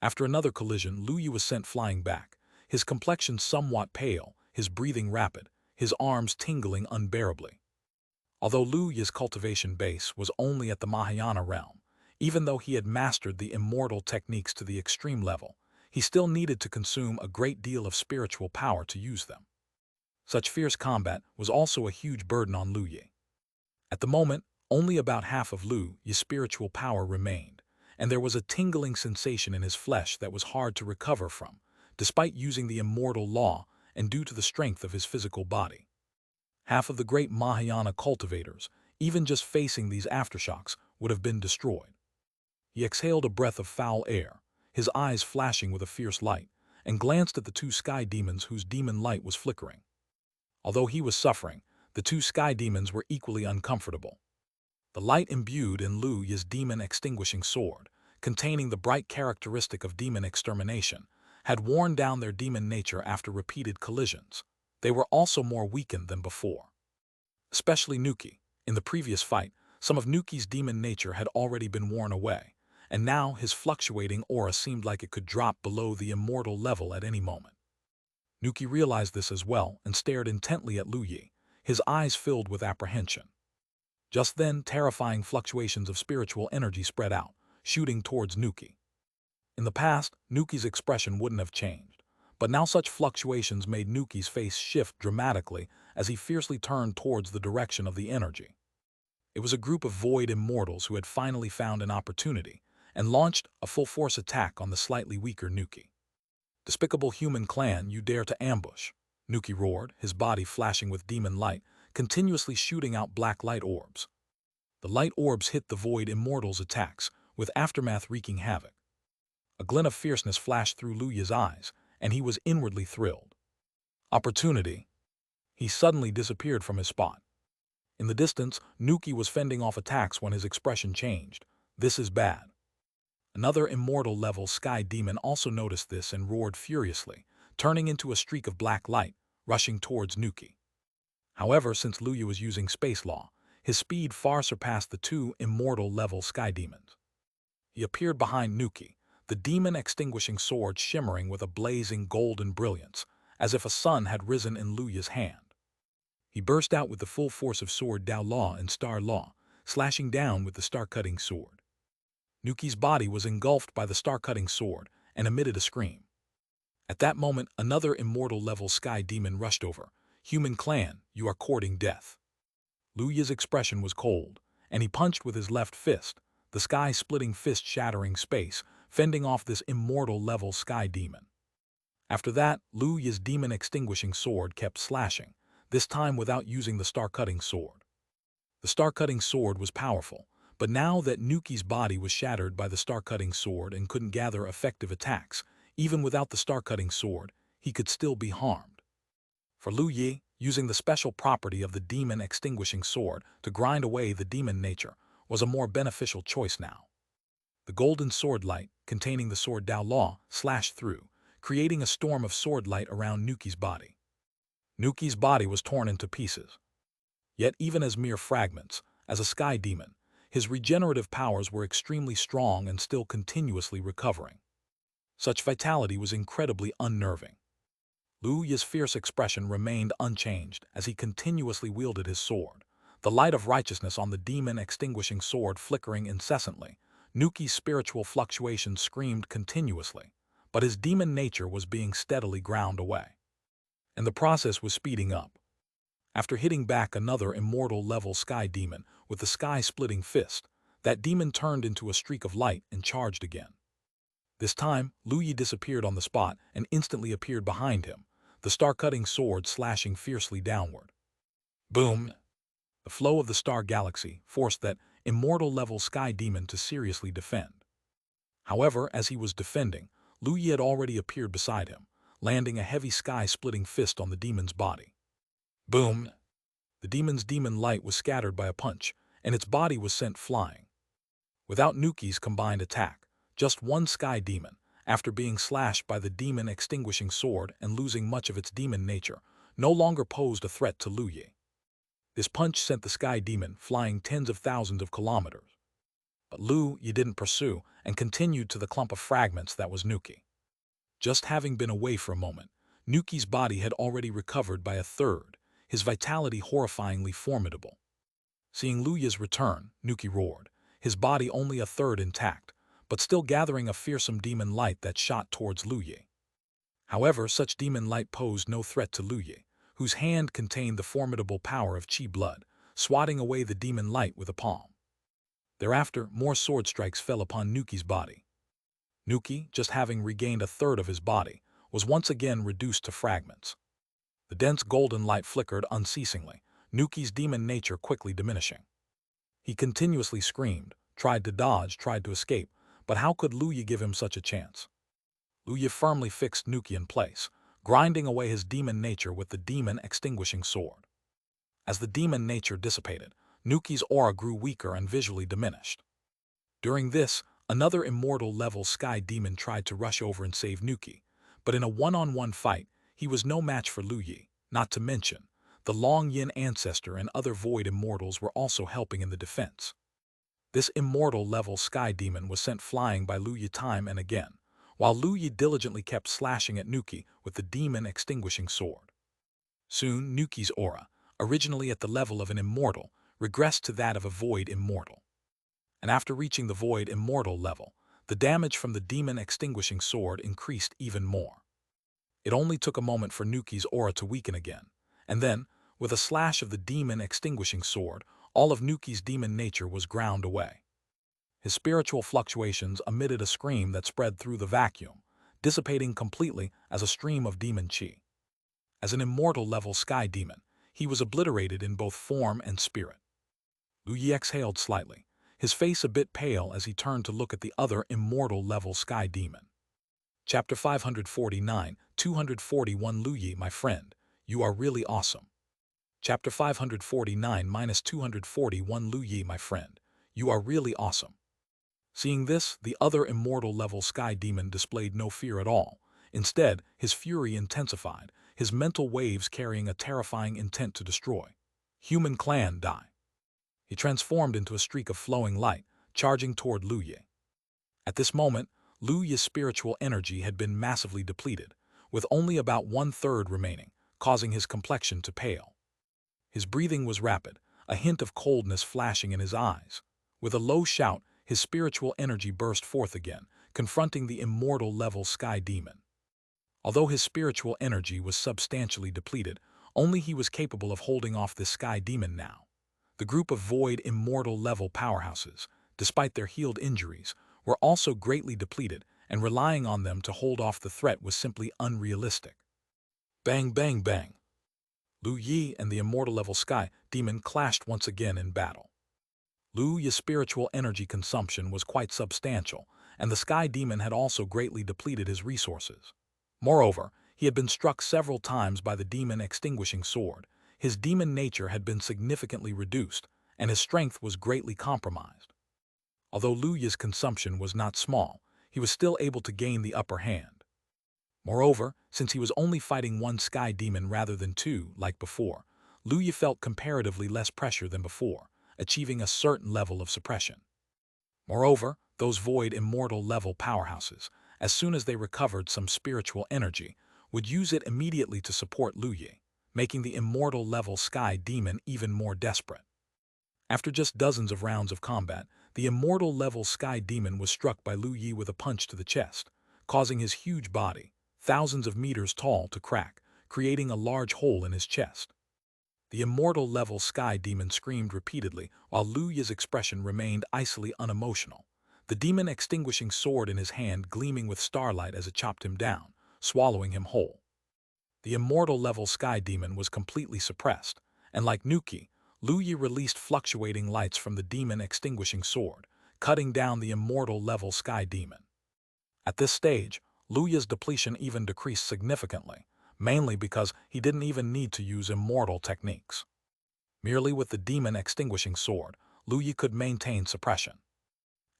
After another collision, Lu Yi was sent flying back, his complexion somewhat pale, his breathing rapid, his arms tingling unbearably. Although Lu Yi's cultivation base was only at the Mahayana realm, even though he had mastered the immortal techniques to the extreme level, he still needed to consume a great deal of spiritual power to use them. Such fierce combat was also a huge burden on Lu Yi. At the moment, only about half of Lu Yi's spiritual power remained, and there was a tingling sensation in his flesh that was hard to recover from, despite using the immortal law and due to the strength of his physical body. Half of the great Mahayana cultivators, even just facing these aftershocks, would have been destroyed. He exhaled a breath of foul air, his eyes flashing with a fierce light, and glanced at the two sky demons whose demon light was flickering. Although he was suffering, the two sky demons were equally uncomfortable. The light imbued in Lu Yi's demon-extinguishing sword, containing the bright characteristic of demon extermination, had worn down their demon nature after repeated collisions. They were also more weakened than before. Especially Nuki. In the previous fight, some of Nuki's demon nature had already been worn away, and now his fluctuating aura seemed like it could drop below the immortal level at any moment. Nuki realized this as well and stared intently at Lu Yi, his eyes filled with apprehension. Just then, terrifying fluctuations of spiritual energy spread out, shooting towards Nuki. In the past, Nuki's expression wouldn't have changed, but now such fluctuations made Nuki's face shift dramatically as he fiercely turned towards the direction of the energy. It was a group of Void Immortals who had finally found an opportunity and launched a full-force attack on the slightly weaker Nuki. "Despicable human clan, you dare to ambush!" Nuki roared, his body flashing with demon light, continuously shooting out black light orbs. The light orbs hit the Void Immortals' attacks, with aftermath wreaking havoc. A glint of fierceness flashed through Lu Yi's eyes, and he was inwardly thrilled. Opportunity. He suddenly disappeared from his spot. In the distance, Nuki was fending off attacks when his expression changed. This is bad. Another immortal-level sky demon also noticed this and roared furiously, turning into a streak of black light, rushing towards Nuki. However, since Lu Yi was using space law, his speed far surpassed the two immortal-level sky demons. He appeared behind Nuki, the demon-extinguishing sword shimmering with a blazing golden brilliance, as if a sun had risen in Lu Yi's hand. He burst out with the full force of Sword Dao Law and Star Law, slashing down with the star-cutting sword. Nuki's body was engulfed by the star-cutting sword and emitted a scream. At that moment, another immortal-level sky demon rushed over. "Human clan, you are courting death." Lu Yi's expression was cold, and he punched with his left fist, the sky-splitting fist shattering space, fending off this immortal-level sky demon. After that, Lu Yi's demon-extinguishing sword kept slashing, this time without using the star-cutting sword. The star-cutting sword was powerful, but now that Nuki's body was shattered by the star-cutting sword and couldn't gather effective attacks, even without the star-cutting sword, he could still be harmed. For Lu Yi, using the special property of the demon-extinguishing sword to grind away the demon nature was a more beneficial choice now. The golden sword light, containing the Sword Dao Law, slashed through, creating a storm of sword light around Nuki's body. Nuki's body was torn into pieces. Yet even as mere fragments, as a sky demon, his regenerative powers were extremely strong and still continuously recovering. Such vitality was incredibly unnerving. Lu Yi's fierce expression remained unchanged as he continuously wielded his sword, the light of righteousness on the demon-extinguishing sword flickering incessantly. Nuki's spiritual fluctuations screamed continuously, but his demon nature was being steadily ground away. And the process was speeding up. After hitting back another immortal-level sky demon with the sky-splitting fist, that demon turned into a streak of light and charged again. This time, Lu Yi disappeared on the spot and instantly appeared behind him, the star-cutting sword slashing fiercely downward. Boom! The flow of the star galaxy forced that immortal-level sky demon to seriously defend. However, as he was defending, Lu Yi had already appeared beside him, landing a heavy sky-splitting fist on the demon's body. Boom! The demon's demon light was scattered by a punch, and its body was sent flying. Without Nuki's combined attack, just one sky demon, after being slashed by the demon extinguishing sword and losing much of its demon nature, no longer posed a threat to Lu Yi. This punch sent the sky demon flying tens of thousands of kilometers. But Lu Yi didn't pursue and continued to the clump of fragments that was Nuki. Just having been away for a moment, Nuki's body had already recovered by a third, his vitality horrifyingly formidable. Seeing Lu Yi's return, Nuki roared, his body only a third intact, but still gathering a fearsome demon light that shot towards Lu Yi. However, such demon light posed no threat to Lu Yi, whose hand contained the formidable power of Qi blood, swatting away the demon light with a palm. Thereafter, more sword strikes fell upon Nuki's body. Nuki, just having regained a third of his body, was once again reduced to fragments. The dense golden light flickered unceasingly, Nuki's demon nature quickly diminishing. He continuously screamed, tried to dodge, tried to escape, but how could Lu Yi give him such a chance? Lu Yi firmly fixed Nuki in place, grinding away his demon nature with the demon extinguishing sword. As the demon nature dissipated, Nuki's aura grew weaker and visually diminished. During this, another immortal-level sky demon tried to rush over and save Nuki, but in a one-on-one fight, he was no match for Lu Yi, not to mention, the Long Yin ancestor and other void immortals were also helping in the defense. This immortal-level sky demon was sent flying by Lu Yi time and again, while Lu Yi diligently kept slashing at Nuki with the demon extinguishing sword. Soon, Nuki's aura, originally at the level of an immortal, regressed to that of a void immortal. And after reaching the void immortal level, the damage from the demon extinguishing sword increased even more. It only took a moment for Nuki's aura to weaken again, and then, with a slash of the demon extinguishing sword, all of Nuki's demon nature was ground away. His spiritual fluctuations emitted a scream that spread through the vacuum, dissipating completely as a stream of demon qi. As an immortal-level sky demon, he was obliterated in both form and spirit. Lu Yi exhaled slightly, his face a bit pale as he turned to look at the other immortal-level sky demon. Chapter 549, 241 Lu Yi, my friend, you are really awesome. Chapter 549-241 Lu Yi, my friend, you are really awesome. Seeing this, the other immortal-level sky demon displayed no fear at all. Instead, his fury intensified, his mental waves carrying a terrifying intent to destroy. Human clan, die. He transformed into a streak of flowing light, charging toward Lu Yi. At this moment, Lu Yi's spiritual energy had been massively depleted, with only about one-third remaining, causing his complexion to pale. His breathing was rapid, a hint of coldness flashing in his eyes. With a low shout, his spiritual energy burst forth again, confronting the immortal-level sky demon. Although his spiritual energy was substantially depleted, only he was capable of holding off this sky demon now. The group of void immortal-level powerhouses, despite their healed injuries, were also greatly depleted, and relying on them to hold off the threat was simply unrealistic. Bang, bang, bang. Lu Yi and the immortal-level sky demon clashed once again in battle. Lu Yi's spiritual energy consumption was quite substantial, and the sky demon had also greatly depleted his resources. Moreover, he had been struck several times by the demon extinguishing sword. His demon nature had been significantly reduced, and his strength was greatly compromised. Although Lu Yi's consumption was not small, he was still able to gain the upper hand. Moreover, since he was only fighting one sky demon rather than two, like before, Lu Yi felt comparatively less pressure than before, achieving a certain level of suppression. Moreover, those void immortal-level powerhouses, as soon as they recovered some spiritual energy, would use it immediately to support Lu Yi, making the immortal-level sky demon even more desperate. After just dozens of rounds of combat, the immortal-level sky demon was struck by Lu Yi with a punch to the chest, causing his huge body, thousands of meters tall, to crack, creating a large hole in his chest. The immortal-level sky demon screamed repeatedly while Lu Yi's expression remained icily unemotional. the demon-extinguishing sword in his hand gleaming with starlight as it chopped him down, swallowing him whole. The immortal-level sky demon was completely suppressed, and like Nuki, Lu Yi released fluctuating lights from the demon-extinguishing sword, cutting down the immortal-level sky demon. At this stage, Lu Yi's depletion even decreased significantly, mainly because he didn't even need to use immortal techniques. Merely with the demon-extinguishing sword, Lu Yi could maintain suppression.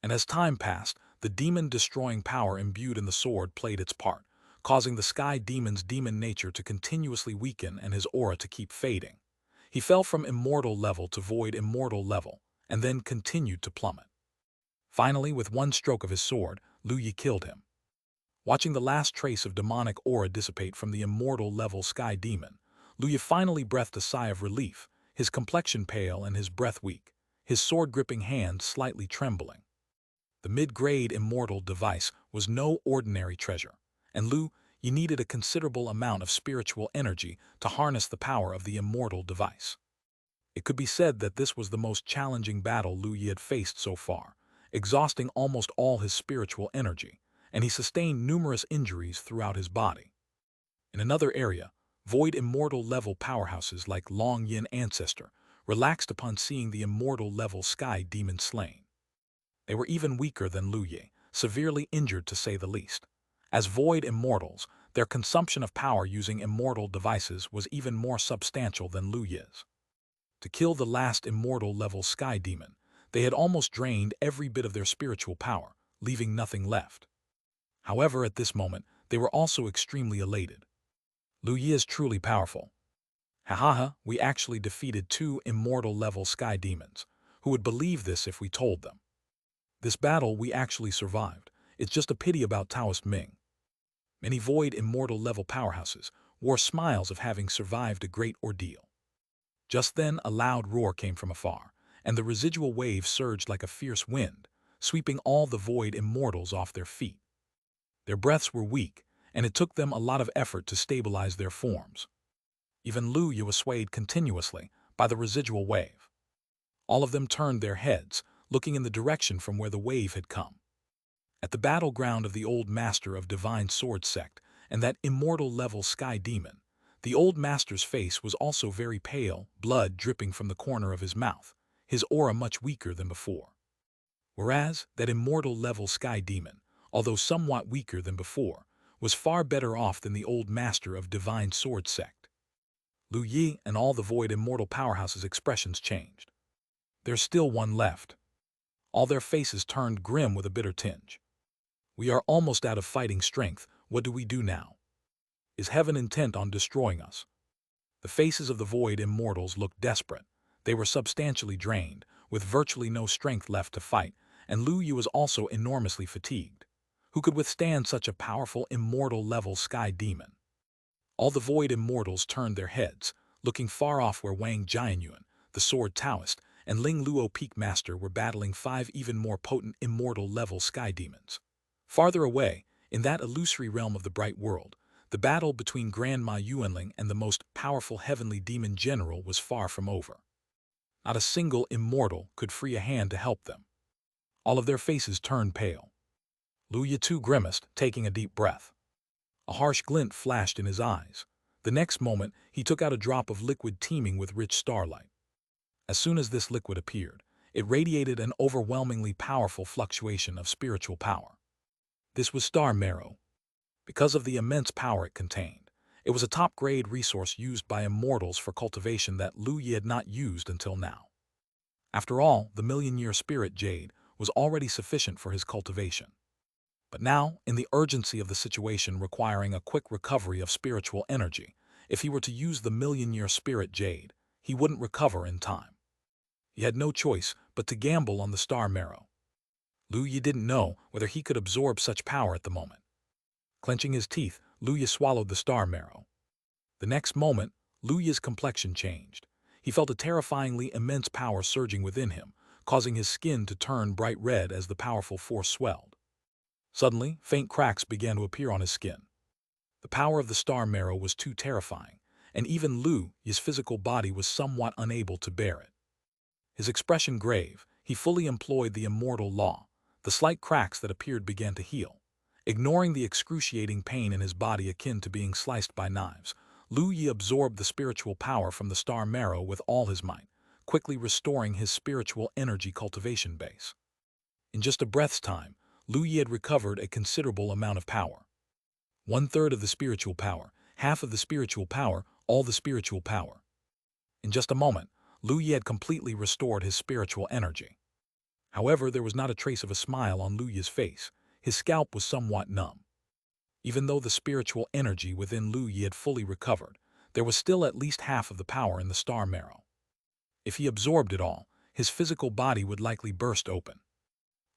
And as time passed, the demon-destroying power imbued in the sword played its part, causing the sky demon's demon nature to continuously weaken and his aura to keep fading. He fell from immortal level to void immortal level, and then continued to plummet. Finally, with one stroke of his sword, Lu Yi killed him. Watching the last trace of demonic aura dissipate from the immortal-level sky demon, Lu Yi finally breathed a sigh of relief, his complexion pale and his breath weak, his sword-gripping hand slightly trembling. The mid-grade immortal device was no ordinary treasure, and Lu Yi needed a considerable amount of spiritual energy to harness the power of the immortal device. It could be said that this was the most challenging battle Lu Yi had faced so far, exhausting almost all his spiritual energy, and he sustained numerous injuries throughout his body. In another area, void immortal-level powerhouses like Long Yin Ancestor relaxed upon seeing the immortal-level sky demon slain. They were even weaker than Lu Yi, severely injured to say the least. As void immortals, their consumption of power using immortal devices was even more substantial than Lu Yi's. To kill the last immortal-level sky demon, they had almost drained every bit of their spiritual power, leaving nothing left. However, at this moment, they were also extremely elated. Lu Yi is truly powerful. Ha, we actually defeated 2 immortal-level sky demons. Who would believe this if we told them? This battle we actually survived. It's just a pity about Taoist Ming. Many void immortal-level powerhouses wore smiles of having survived a great ordeal. Just then, a loud roar came from afar, and the residual wave surged like a fierce wind, sweeping all the void immortals off their feet. Their breaths were weak, and it took them a lot of effort to stabilize their forms. Even Lu Yi was swayed continuously by the residual wave. All of them turned their heads, looking in the direction from where the wave had come. At the battleground of the old master of divine sword sect and that immortal-level sky demon, the old master's face was also very pale, blood dripping from the corner of his mouth, his aura much weaker than before. Whereas that immortal-level sky demon, although somewhat weaker than before, was far better off than the old master of divine sword sect. Lu Yi and all the void immortal powerhouses' expressions changed. There's still one left. All their faces turned grim with a bitter tinge. We are almost out of fighting strength. What do we do now? Is heaven intent on destroying us? The faces of the void immortals looked desperate. They were substantially drained, with virtually no strength left to fight, and Lu Yi was also enormously fatigued. Who could withstand such a powerful immortal-level sky demon? All the void immortals turned their heads, looking far off where Wang Jianyuan, the sword Taoist, and Ling Luo Peak Master were battling 5 even more potent immortal-level sky demons. Farther away, in that illusory realm of the bright world, the battle between Grandma Yuanling and the most powerful heavenly demon general was far from over. Not a single immortal could free a hand to help them. All of their faces turned pale. Lu Yi too grimaced, taking a deep breath. A harsh glint flashed in his eyes. The next moment, he took out a drop of liquid teeming with rich starlight. As soon as this liquid appeared, it radiated an overwhelmingly powerful fluctuation of spiritual power. This was star marrow. Because of the immense power it contained, it was a top-grade resource used by immortals for cultivation that Lu Yi had not used until now. After all, the million-year spirit Jade was already sufficient for his cultivation. But now, in the urgency of the situation requiring a quick recovery of spiritual energy, if he were to use the million-year spirit Jade, he wouldn't recover in time. He had no choice but to gamble on the star marrow. Lu Yi didn't know whether he could absorb such power at the moment. Clenching his teeth, Lu Yi swallowed the star marrow. The next moment, Lu Yi's complexion changed. He felt a terrifyingly immense power surging within him, causing his skin to turn bright red as the powerful force swelled. Suddenly, faint cracks began to appear on his skin. The power of the star marrow was too terrifying, and even Lu Yi's physical body was somewhat unable to bear it. His expression grave, he fully employed the immortal law, The slight cracks that appeared began to heal. Ignoring the excruciating pain in his body akin to being sliced by knives, Lu Yi absorbed the spiritual power from the star marrow with all his might, quickly restoring his spiritual energy cultivation base. In just a breath's time, Lu Yi had recovered a considerable amount of power. 1/3 of the spiritual power, half of the spiritual power, all the spiritual power. In just a moment, Lu Yi had completely restored his spiritual energy. However, there was not a trace of a smile on Lu Yi's face. His scalp was somewhat numb. Even though the spiritual energy within Lu Yi had fully recovered, there was still at least half of the power in the star marrow. If he absorbed it all, his physical body would likely burst open.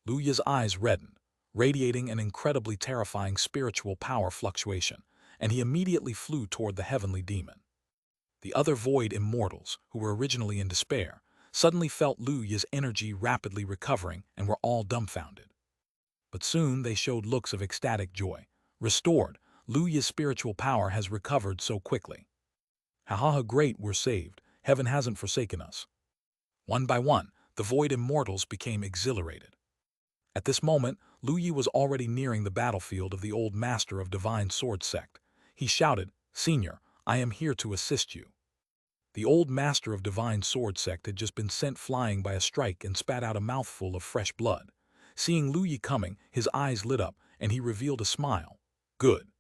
Lu Yi's eyes reddened, radiating an incredibly terrifying spiritual power fluctuation, and he immediately flew toward the heavenly demon. The other void immortals, who were originally in despair, suddenly felt Lu Yi's energy rapidly recovering and were all dumbfounded. But soon they showed looks of ecstatic joy. Restored, Lu Yi's spiritual power has recovered so quickly. Ha ha ha, great, we're saved. Heaven hasn't forsaken us. One by one, the void immortals became exhilarated. At this moment, Lu Yi was already nearing the battlefield of the old master of divine sword sect. He shouted, "Senior, I am here to assist you." The old master of divine sword sect had just been sent flying by a strike and spat out a mouthful of fresh blood. Seeing Lu Yi coming, his eyes lit up, and he revealed a smile. Good.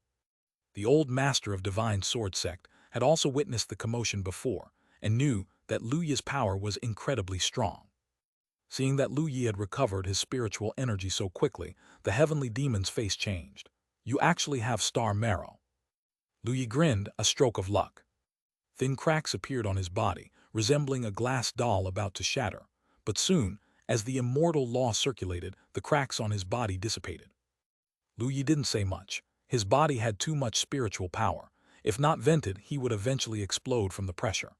The old master of divine sword sect had also witnessed the commotion before, and knew that Lu Yi's power was incredibly strong. Seeing that Lu Yi had recovered his spiritual energy so quickly, the heavenly demon's face changed. You actually have star marrow. Lu Yi grinned, a stroke of luck. Thin cracks appeared on his body, resembling a glass doll about to shatter. But soon, as the immortal law circulated, the cracks on his body dissipated. Lu Yi didn't say much. His body had too much spiritual power. If not vented, he would eventually explode from the pressure.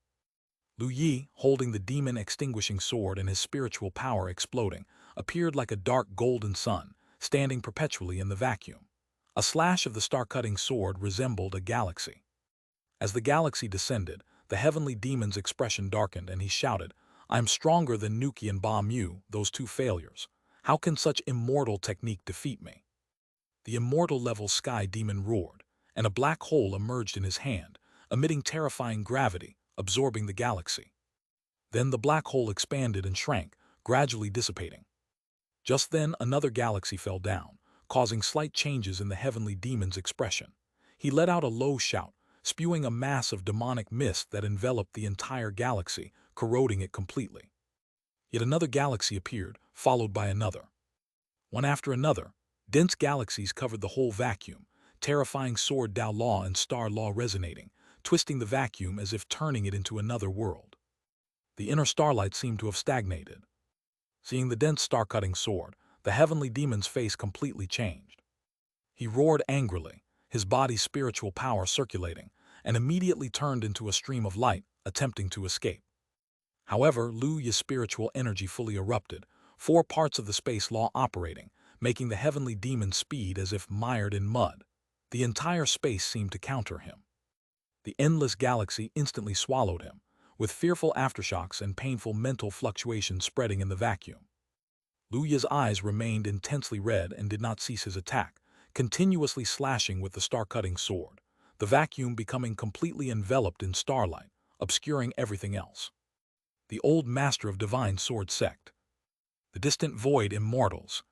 Lu Yi, holding the demon-extinguishing sword and his spiritual power exploding, appeared like a dark golden sun, standing perpetually in the vacuum. A slash of the star-cutting sword resembled a galaxy. As the galaxy descended, the heavenly demon's expression darkened and he shouted, "I am stronger than Nuki and Ba Mu, those two failures. How can such immortal technique defeat me?" The immortal-level sky demon roared, and a black hole emerged in his hand, emitting terrifying gravity, absorbing the galaxy. Then the black hole expanded and shrank, gradually dissipating. Just then another galaxy fell down, causing slight changes in the heavenly demon's expression. He let out a low shout, spewing a mass of demonic mist that enveloped the entire galaxy, corroding it completely. Yet another galaxy appeared, followed by another. One after another, dense galaxies covered the whole vacuum, terrifying sword Dao law and star law resonating, twisting the vacuum as if turning it into another world. The inner starlight seemed to have stagnated. Seeing the dense star-cutting sword, the heavenly demon's face completely changed. He roared angrily, his body's spiritual power circulating, and immediately turned into a stream of light, attempting to escape. However, Lu Yi's spiritual energy fully erupted, 4 parts of the space law operating, making the heavenly demon speed as if mired in mud. The entire space seemed to counter him. The endless galaxy instantly swallowed him, with fearful aftershocks and painful mental fluctuations spreading in the vacuum. Lu Yi's eyes remained intensely red and did not cease his attack, continuously slashing with the star-cutting sword, the vacuum becoming completely enveloped in starlight, obscuring everything else. The old master of divine sword sect. The distant void immortals.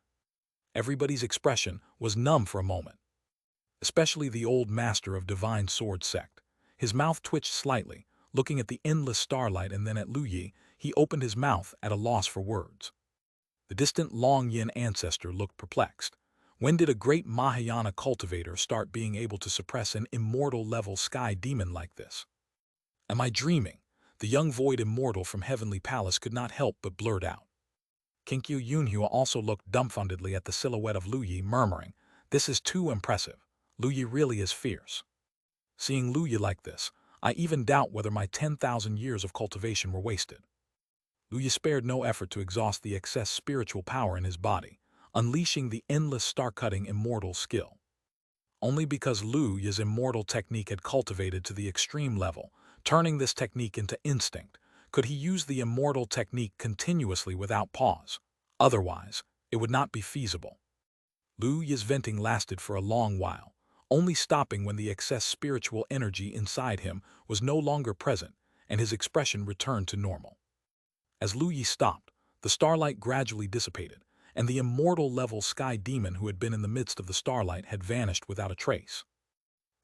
Everybody's expression was numb for a moment. Especially the old master of divine sword sect. His mouth twitched slightly, looking at the endless starlight and then at Lu Yi. He opened his mouth at a loss for words. The distant Long Yin ancestor looked perplexed. When did a great Mahayana cultivator start being able to suppress an immortal-level sky demon like this? Am I dreaming? The young void immortal from Heavenly Palace could not help but blurt out. Kinkyu Yunhua also looked dumbfoundedly at the silhouette of Lu Yi, murmuring, "This is too impressive. Lu Yi really is fierce." Seeing Lu Yi like this, I even doubt whether my 10,000 years of cultivation were wasted. Lu Yi spared no effort to exhaust the excess spiritual power in his body, unleashing the endless star-cutting immortal skill. Only because Lu Yi's immortal technique had cultivated to the extreme level, turning this technique into instinct, could he use the immortal technique continuously without pause. Otherwise, It would not be feasible. Lu Yi's venting lasted for a long while, only stopping when the excess spiritual energy inside him was no longer present and his expression returned to normal. As Lu Yi stopped, the starlight gradually dissipated, and the immortal-level sky demon who had been in the midst of the starlight had vanished without a trace.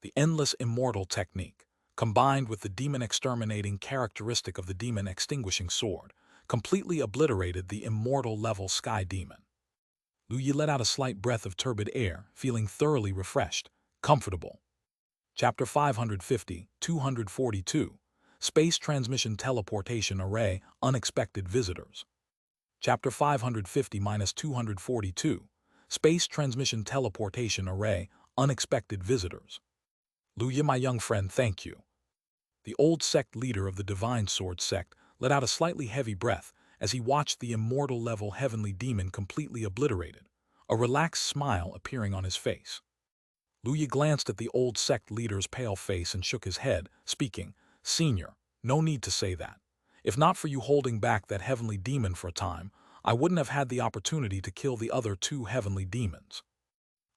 The endless immortal technique, combined with the demon-exterminating characteristic of the demon-extinguishing sword, completely obliterated the immortal-level sky demon. Lu Yi let out a slight breath of turbid air, feeling thoroughly refreshed, comfortable. Chapter 550, 242, Space Transmission Teleportation Array, Unexpected Visitors. Chapter 550-242, Space Transmission Teleportation Array, Unexpected Visitors. Lu Yi, my young friend, thank you. The old sect leader of the Divine Sword sect let out a slightly heavy breath as he watched the immortal-level heavenly demon completely obliterated, a relaxed smile appearing on his face. Lu Yi glanced at the old sect leader's pale face and shook his head, speaking, "Senior, no need to say that. If not for you holding back that heavenly demon for a time, I wouldn't have had the opportunity to kill the other two heavenly demons."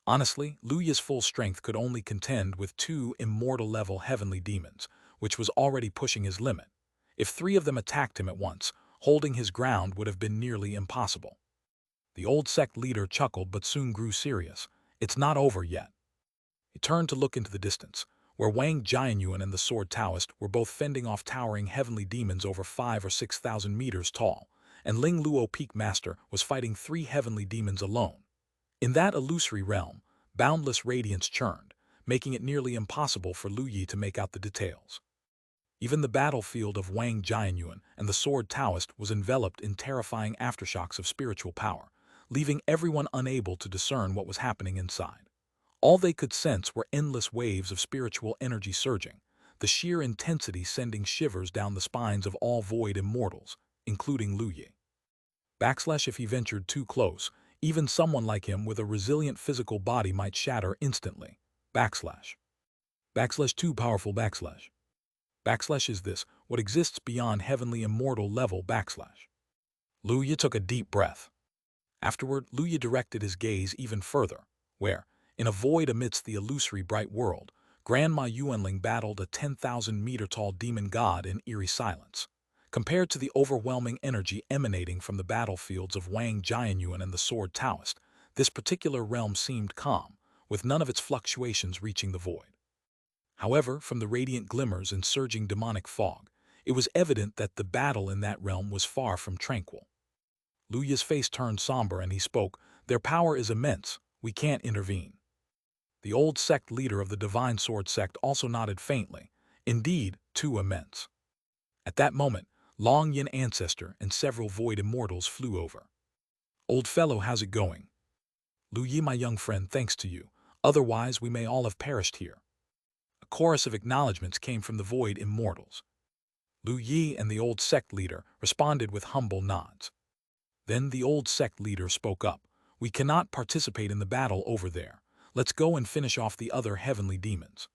Honestly, Lu Yi's full strength could only contend with two immortal-level heavenly demons, which was already pushing his limit. If three of them attacked him at once, holding his ground would have been nearly impossible. The old sect leader chuckled but soon grew serious. It's not over yet. He turned to look into the distance, where Wang Jianyuan and the Sword Taoist were both fending off towering heavenly demons over 5,000 or 6,000 meters tall, and Ling Luo Peak Master was fighting 3 heavenly demons alone. In that illusory realm, boundless radiance churned, making it nearly impossible for Lu Yi to make out the details. Even the battlefield of Wang Jianyuan and the Sword Taoist was enveloped in terrifying aftershocks of spiritual power, leaving everyone unable to discern what was happening inside. All they could sense were endless waves of spiritual energy surging, the sheer intensity sending shivers down the spines of all void immortals, including Lu Yi. If he ventured too close, even someone like him with a resilient physical body might shatter instantly. Too powerful. Is this what exists beyond heavenly immortal level? Lu Yi took a deep breath. Afterward, Lu Yi directed his gaze even further, where, in a void amidst the illusory bright world, Grandma Yuanling battled a 10,000-meter-tall demon god in eerie silence. Compared to the overwhelming energy emanating from the battlefields of Wang Jianyuan and the Sword Taoist, this particular realm seemed calm, with none of its fluctuations reaching the void. However, from the radiant glimmers and surging demonic fog, it was evident that the battle in that realm was far from tranquil. Lu Yi's face turned somber and he spoke, "Their power is immense, we can't intervene." The old sect leader of the Divine Sword sect also nodded faintly, "Indeed, too immense." At that moment, Long Yin Ancestor and several void immortals flew over. "Old fellow, how's it going?" "Lu Yi, my young friend, thanks to you. Otherwise, we may all have perished here." A chorus of acknowledgments came from the void immortals. Lu Yi and the old sect leader responded with humble nods. Then the old sect leader spoke up, "We cannot participate in the battle over there. Let's go and finish off the other heavenly demons."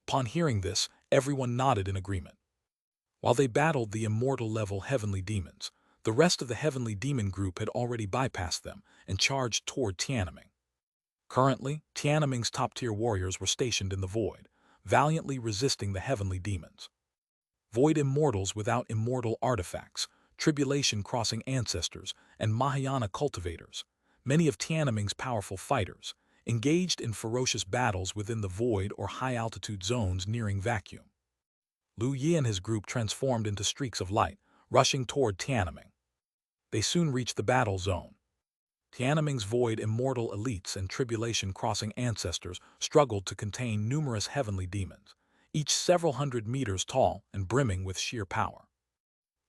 Upon hearing this, everyone nodded in agreement. While they battled the immortal-level heavenly demons, the rest of the heavenly demon group had already bypassed them and charged toward Tianming. Currently, Tianming's top-tier warriors were stationed in the void, valiantly resisting the heavenly demons. Void immortals without immortal artifacts, tribulation-crossing ancestors, and Mahayana cultivators, many of Tianming's powerful fighters, engaged in ferocious battles within the void or high-altitude zones nearing vacuum. Lu Yi and his group transformed into streaks of light, rushing toward Tianming. They soon reached the battle zone. Tianming's void immortal elites and tribulation-crossing ancestors struggled to contain numerous heavenly demons, each several hundred meters tall and brimming with sheer power.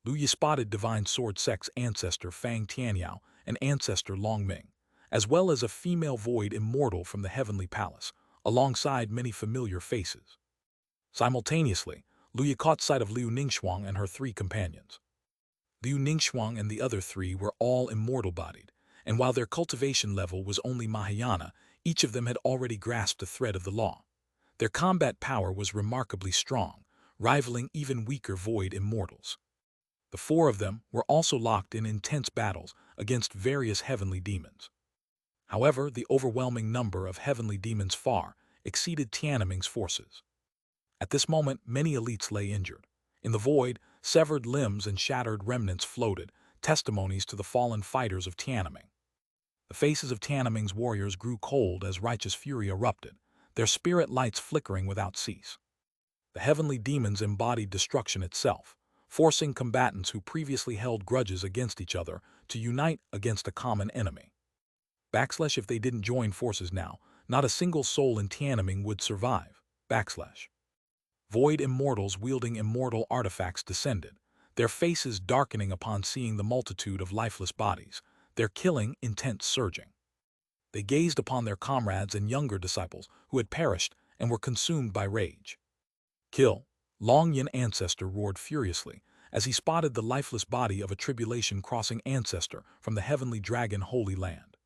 Lu Yi spotted Divine Sword Sect's ancestor Fang Tianyao and ancestor Long Ming, as well as a female void immortal from the Heavenly Palace, alongside many familiar faces. Simultaneously, Lu Yi caught sight of Liu Ningxuang and her 3 companions. Liu Ningxuang and the other 3 were all immortal-bodied, and while their cultivation level was only Mahayana, each of them had already grasped a thread of the law. Their combat power was remarkably strong, rivaling even weaker void immortals. The four of them were also locked in intense battles against various heavenly demons. However, the overwhelming number of heavenly demons far exceeded Tianming's forces. At this moment, many elites lay injured. In the void, severed limbs and shattered remnants floated, testimonies to the fallen fighters of Tianming. The faces of Tianming's warriors grew cold as righteous fury erupted, their spirit lights flickering without cease. The heavenly demons embodied destruction itself, forcing combatants who previously held grudges against each other to unite against a common enemy. If they didn't join forces now, not a single soul in Tianming would survive. Void immortals wielding immortal artifacts descended, their faces darkening upon seeing the multitude of lifeless bodies, their killing intent surging. They gazed upon their comrades and younger disciples who had perished and were consumed by rage. Kill! Long Yin Ancestor roared furiously as he spotted the lifeless body of a tribulation-crossing ancestor from the heavenly dragon Holy Land.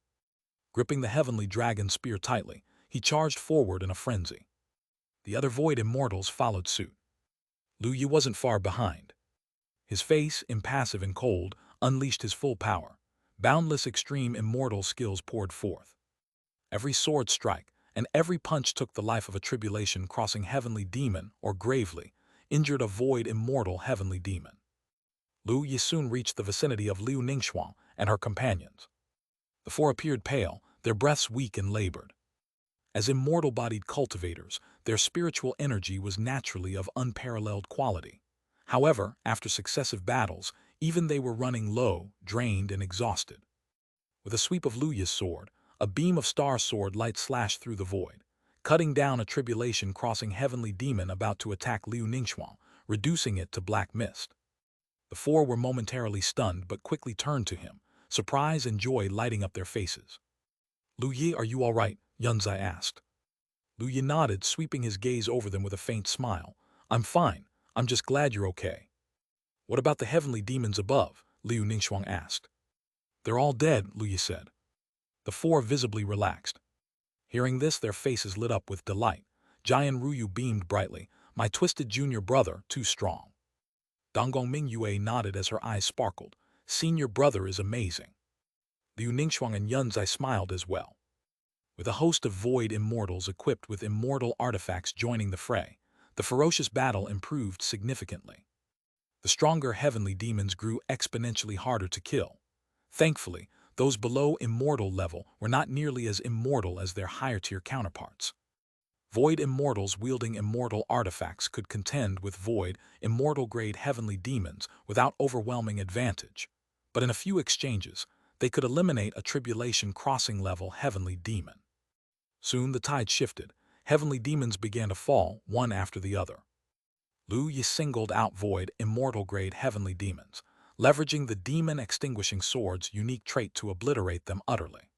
Gripping the heavenly dragon spear tightly, he charged forward in a frenzy. The other void immortals followed suit. Lu Yi wasn't far behind. His face, impassive and cold, unleashed his full power. Boundless extreme immortal skills poured forth. Every sword strike and every punch took the life of a tribulation-crossing heavenly demon or gravely injured a void immortal heavenly demon. Lu Yi soon reached the vicinity of Liu Ningxuang and her companions. The four appeared pale, their breaths weak and labored. As immortal-bodied cultivators, their spiritual energy was naturally of unparalleled quality. However, after successive battles, even they were running low, drained, and exhausted. With a sweep of Lu Yi's sword, a beam of star sword light slashed through the void, cutting down a tribulation-crossing heavenly demon about to attack Liu Ningxuang, reducing it to black mist. The four were momentarily stunned but quickly turned to him, surprise and joy lighting up their faces. "Lu Yi, are you all right?" Yunzai asked. Lu Yi nodded, sweeping his gaze over them with a faint smile. "I'm fine. I'm just glad you're okay." "What about the heavenly demons above?" Liu Ningxuang asked. "They're all dead," Lu Yi said. The four visibly relaxed. Hearing this, their faces lit up with delight. Jian Ruyu beamed brightly. "My twisted junior brother, too strong." Donggong Mingyue nodded as her eyes sparkled. "Senior brother is amazing." Liu Ningxuang and Yunzai smiled as well. With a host of void immortals equipped with immortal artifacts joining the fray, the ferocious battle improved significantly. The stronger heavenly demons grew exponentially harder to kill. Thankfully, those below immortal level were not nearly as immortal as their higher-tier counterparts. Void immortals wielding immortal artifacts could contend with void, immortal-grade heavenly demons without overwhelming advantage, but in a few exchanges, they could eliminate a tribulation-crossing-level heavenly demon. Soon the tide shifted. Heavenly demons began to fall, one after the other. Lu Yi singled out void, immortal-grade heavenly demons, leveraging the demon-extinguishing sword's unique trait to obliterate them utterly.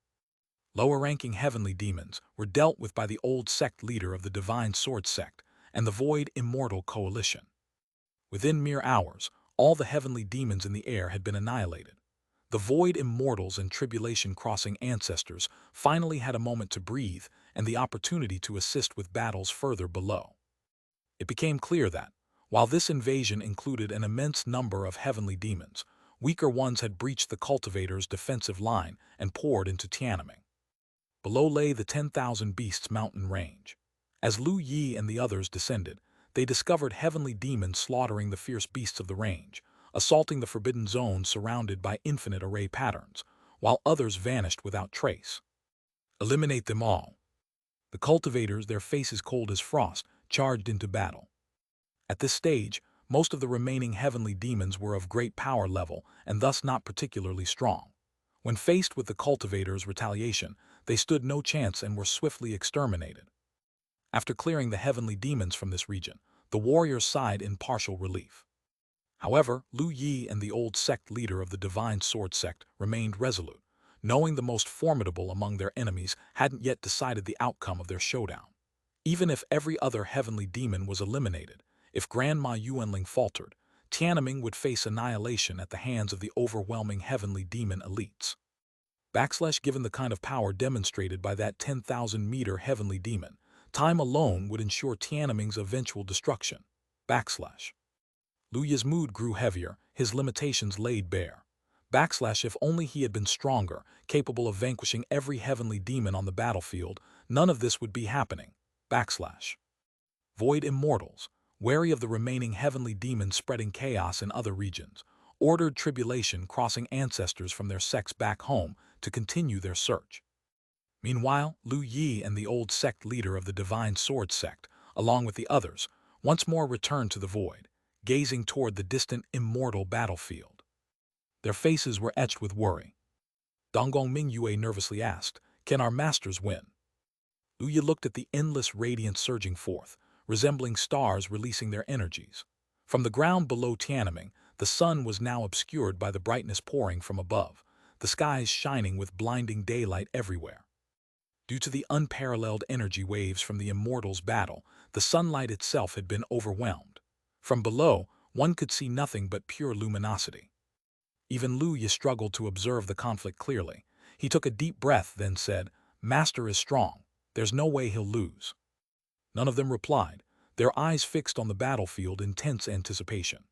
Lower-ranking heavenly demons were dealt with by the old sect leader of the Divine Sword Sect and the Void Immortal Coalition. Within mere hours, all the heavenly demons in the air had been annihilated. The Void Immortals and Tribulation-crossing ancestors finally had a moment to breathe and the opportunity to assist with battles further below. It became clear that, while this invasion included an immense number of heavenly demons, weaker ones had breached the cultivators' defensive line and poured into Tianming. Below lay the 10,000 Beasts mountain range. As Lu Yi and the others descended, they discovered heavenly demons slaughtering the fierce beasts of the range, assaulting the forbidden zone surrounded by infinite array patterns, while others vanished without trace. Eliminate them all. The cultivators, their faces cold as frost, charged into battle. At this stage, most of the remaining heavenly demons were of great power level and thus not particularly strong. When faced with the cultivators' retaliation, they stood no chance and were swiftly exterminated. After clearing the heavenly demons from this region, the warriors sighed in partial relief. However, Lu Yi and the old sect leader of the Divine Sword Sect remained resolute, knowing the most formidable among their enemies hadn't yet decided the outcome of their showdown. Even if every other heavenly demon was eliminated, if Grandma Yuanling faltered, Tianming would face annihilation at the hands of the overwhelming heavenly demon elites. Given the kind of power demonstrated by that 10,000-meter heavenly demon, time alone would ensure Tianming's eventual destruction. Luya's mood grew heavier, his limitations laid bare. If only he had been stronger, capable of vanquishing every heavenly demon on the battlefield, none of this would be happening. Void Immortals, wary of the remaining heavenly demons spreading chaos in other regions, ordered tribulation crossing ancestors from their sects back home to continue their search. Meanwhile, Lu Yi and the old sect leader of the Divine Sword sect, along with the others, once more returned to the void, gazing toward the distant immortal battlefield. Their faces were etched with worry. Donggong Mingyue nervously asked, "Can our masters win?" Lu Yi looked at the endless radiance surging forth, resembling stars releasing their energies. From the ground below Tiananmen, the sun was now obscured by the brightness pouring from above, the skies shining with blinding daylight everywhere. Due to the unparalleled energy waves from the Immortals' battle, the sunlight itself had been overwhelmed. From below, one could see nothing but pure luminosity. Even Lu Yi struggled to observe the conflict clearly. He took a deep breath, then said, "Master is strong. There's no way he'll lose." None of them replied, their eyes fixed on the battlefield in tense anticipation.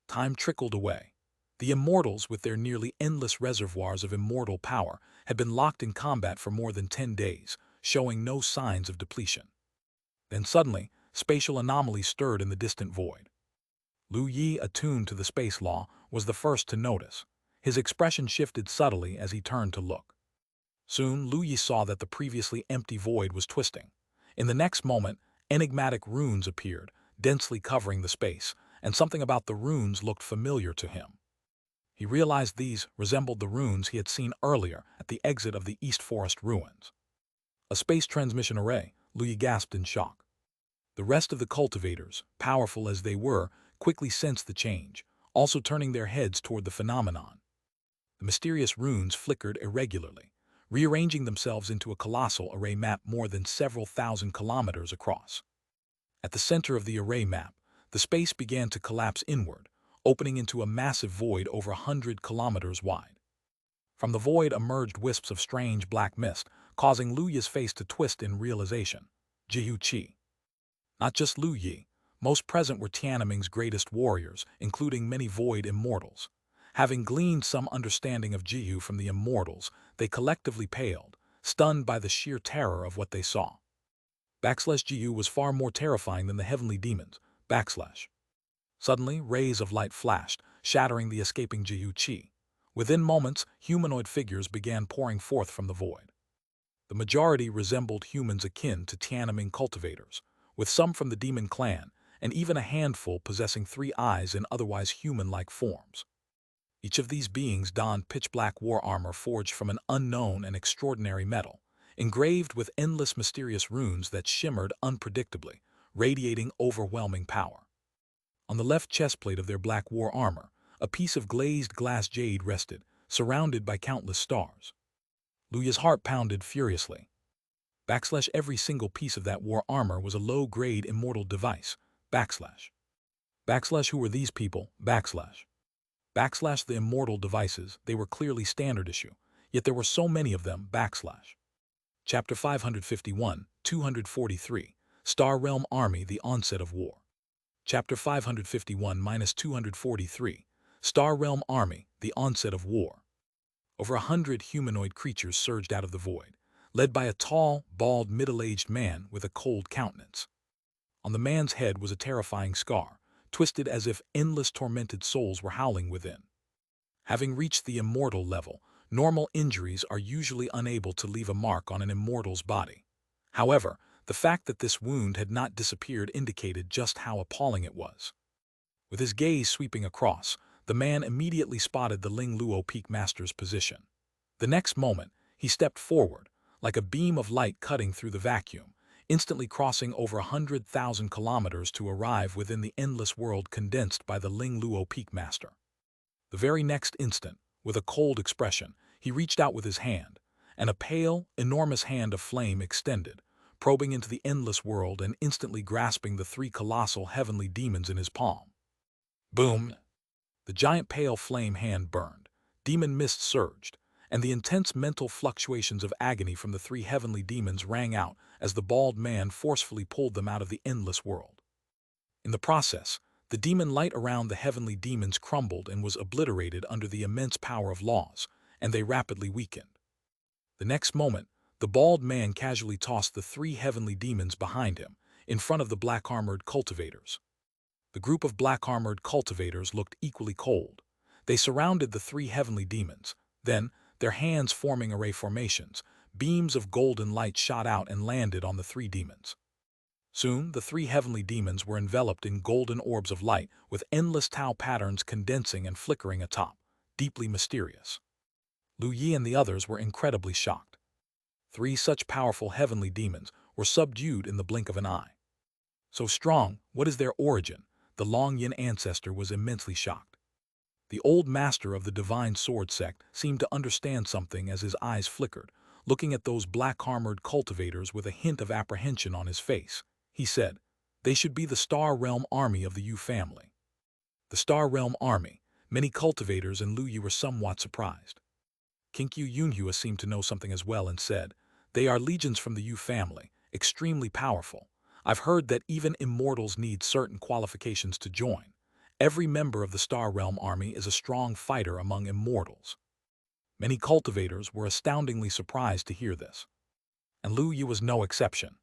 Time trickled away. The Immortals, with their nearly endless reservoirs of immortal power, had been locked in combat for more than 10 days, showing no signs of depletion. Then suddenly, spatial anomalies stirred in the distant void. Lu Yi, attuned to the space law, was the first to notice. His expression shifted subtly as he turned to look. Soon, Lu Yi saw that the previously empty void was twisting. In the next moment, enigmatic runes appeared, densely covering the space, and something about the runes looked familiar to him. He realized these resembled the runes he had seen earlier at the exit of the East Forest ruins. A space transmission array, Lu Yi gasped in shock. The rest of the cultivators, powerful as they were, quickly sensed the change, also turning their heads toward the phenomenon. The mysterious runes flickered irregularly, rearranging themselves into a colossal array map more than several thousand kilometers across. At the center of the array map, the space began to collapse inward, opening into a massive void over 100 kilometers wide. From the void emerged wisps of strange black mist, causing Lu Yi's face to twist in realization. Jihu Qi. Not just Lu Yi. Most present were Tiananmen's greatest warriors, including many void immortals. Having gleaned some understanding of Jihu from the immortals, they collectively paled, stunned by the sheer terror of what they saw. Jihu was far more terrifying than the heavenly demons. Suddenly, rays of light flashed, shattering the escaping Jihu Qi. Within moments, humanoid figures began pouring forth from the void. The majority resembled humans akin to Tiananmen cultivators, with some from the demon clan, and even a handful possessing 3 eyes in otherwise human-like forms. Each of these beings donned pitch-black war armor forged from an unknown and extraordinary metal, engraved with endless mysterious runes that shimmered unpredictably, radiating overwhelming power. On the left chestplate of their black war armor, a piece of glazed glass jade rested, surrounded by countless stars. Lu Yi's heart pounded furiously. Every single piece of that war armor was a low-grade immortal device. Who were these people? The immortal devices, they were clearly standard issue, yet there were so many of them. Chapter 551, 243, Star Realm Army, the Onset of War. Chapter 551-243, Star Realm Army, the Onset of War. Over 100 humanoid creatures surged out of the void, led by a tall, bald, middle-aged man with a cold countenance. On the man's head was a terrifying scar, twisted as if endless tormented souls were howling within. Having reached the immortal level, normal injuries are usually unable to leave a mark on an immortal's body. However, the fact that this wound had not disappeared indicated just how appalling it was. With his gaze sweeping across, the man immediately spotted the Ling Luo Peak Master's position. The next moment, he stepped forward, like a beam of light cutting through the vacuum, instantly crossing over 100,000 kilometers to arrive within the endless world condensed by the Ling Luo Peak Master. The very next instant, with a cold expression, he reached out with his hand, and a pale, enormous hand of flame extended, probing into the endless world and instantly grasping the 3 colossal heavenly demons in his palm. Boom! The giant pale flame hand burned, demon mist surged, and the intense mental fluctuations of agony from the 3 heavenly demons rang out as the bald man forcefully pulled them out of the endless world. In the process, The demon light around the heavenly demons crumbled and was obliterated under the immense power of laws, and they rapidly weakened. The next moment, the bald man casually tossed the three heavenly demons behind him, in front of the black-armored cultivators. The group of black-armored cultivators looked equally cold. They surrounded the three heavenly demons. Then, their hands forming array formations, beams of golden light shot out and landed on the three demons. Soon, the three heavenly demons were enveloped in golden orbs of light with endless tau patterns condensing and flickering atop, deeply mysterious. Lu Yi and the others were incredibly shocked. Three such powerful heavenly demons were subdued in the blink of an eye. So strong, what is their origin? The Long Yin ancestor was immensely shocked. The old master of the divine sword sect seemed to understand something as his eyes flickered, looking at those black-armored cultivators with a hint of apprehension on his face. He said, "They should be the Star Realm Army of the Yu family." The Star Realm Army. Many cultivators and Lu Yi were somewhat surprised. Kinkyu Yunhua seemed to know something as well and said, "They are legions from the Yu family, extremely powerful. I've heard that even immortals need certain qualifications to join. Every member of the Star Realm Army is a strong fighter among immortals." Many cultivators were astoundingly surprised to hear this. And Lu Yi was no exception.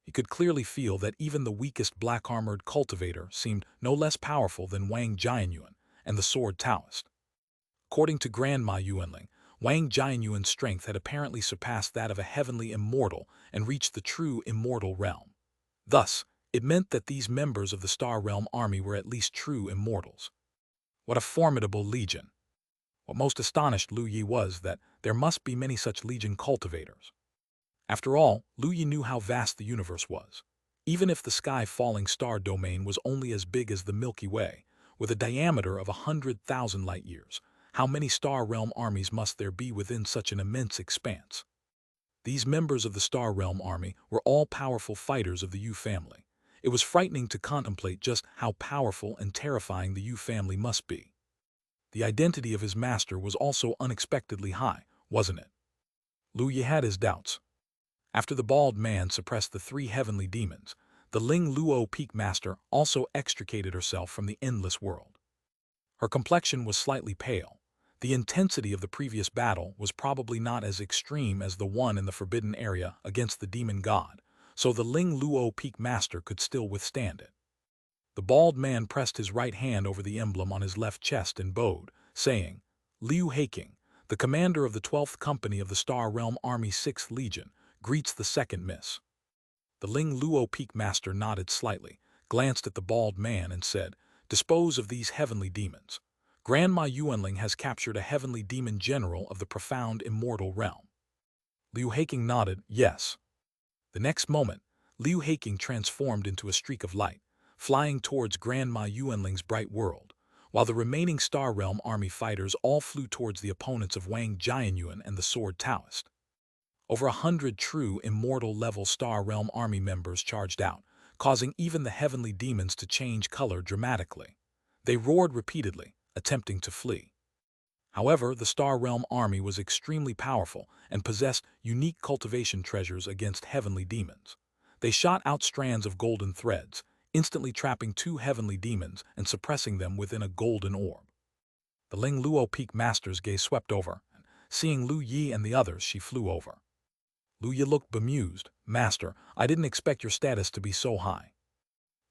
He could clearly feel that even the weakest black-armored cultivator seemed no less powerful than Wang Jianyuan and the Sword Taoist. According to Grandma Yuanling, Wang Jianyuan's strength had apparently surpassed that of a heavenly immortal and reached the true immortal realm. Thus, it meant that these members of the Star Realm Army were at least true immortals. What a formidable legion! What most astonished Lu Yi was that there must be many such legion cultivators. After all, Lu Yi knew how vast the universe was. Even if the sky-falling star domain was only as big as the Milky Way, with a diameter of 100,000 light-years, how many Star Realm armies must there be within such an immense expanse? These members of the Star Realm Army were all powerful fighters of the Yu family. It was frightening to contemplate just how powerful and terrifying the Yu family must be. The identity of his master was also unexpectedly high, wasn't it? Lu Yi had his doubts. After the bald man suppressed the three heavenly demons, the Ling Luo Peak Master also extricated herself from the endless world. Her complexion was slightly pale. The intensity of the previous battle was probably not as extreme as the one in the forbidden area against the demon god, so the Ling Luo Peak Master could still withstand it. The bald man pressed his right hand over the emblem on his left chest and bowed, saying, "Liu Heiking, the commander of the 12th Company of the Star Realm Army 6th Legion, greets the second miss." The Ling Luo Peak Master nodded slightly, glanced at the bald man and said, "Dispose of these heavenly demons. Grandma Yuanling has captured a heavenly demon general of the profound immortal realm." Liu Heiking nodded, "Yes." The next moment, Liu Heiking transformed into a streak of light, flying towards Grandma Yuanling's bright world, while the remaining Star Realm Army fighters all flew towards the opponents of Wang Jianyuan and the Sword Taoist. Over 100 true immortal-level Star Realm Army members charged out, causing even the heavenly demons to change color dramatically. They roared repeatedly, attempting to flee. However, the Star Realm Army was extremely powerful and possessed unique cultivation treasures against heavenly demons. They shot out strands of golden threads, instantly trapping two heavenly demons and suppressing them within a golden orb. The Ling Luo Peak Master's gaze swept over, and seeing Lu Yi and the others, she flew over. Lu Yi looked bemused. "Master, I didn't expect your status to be so high."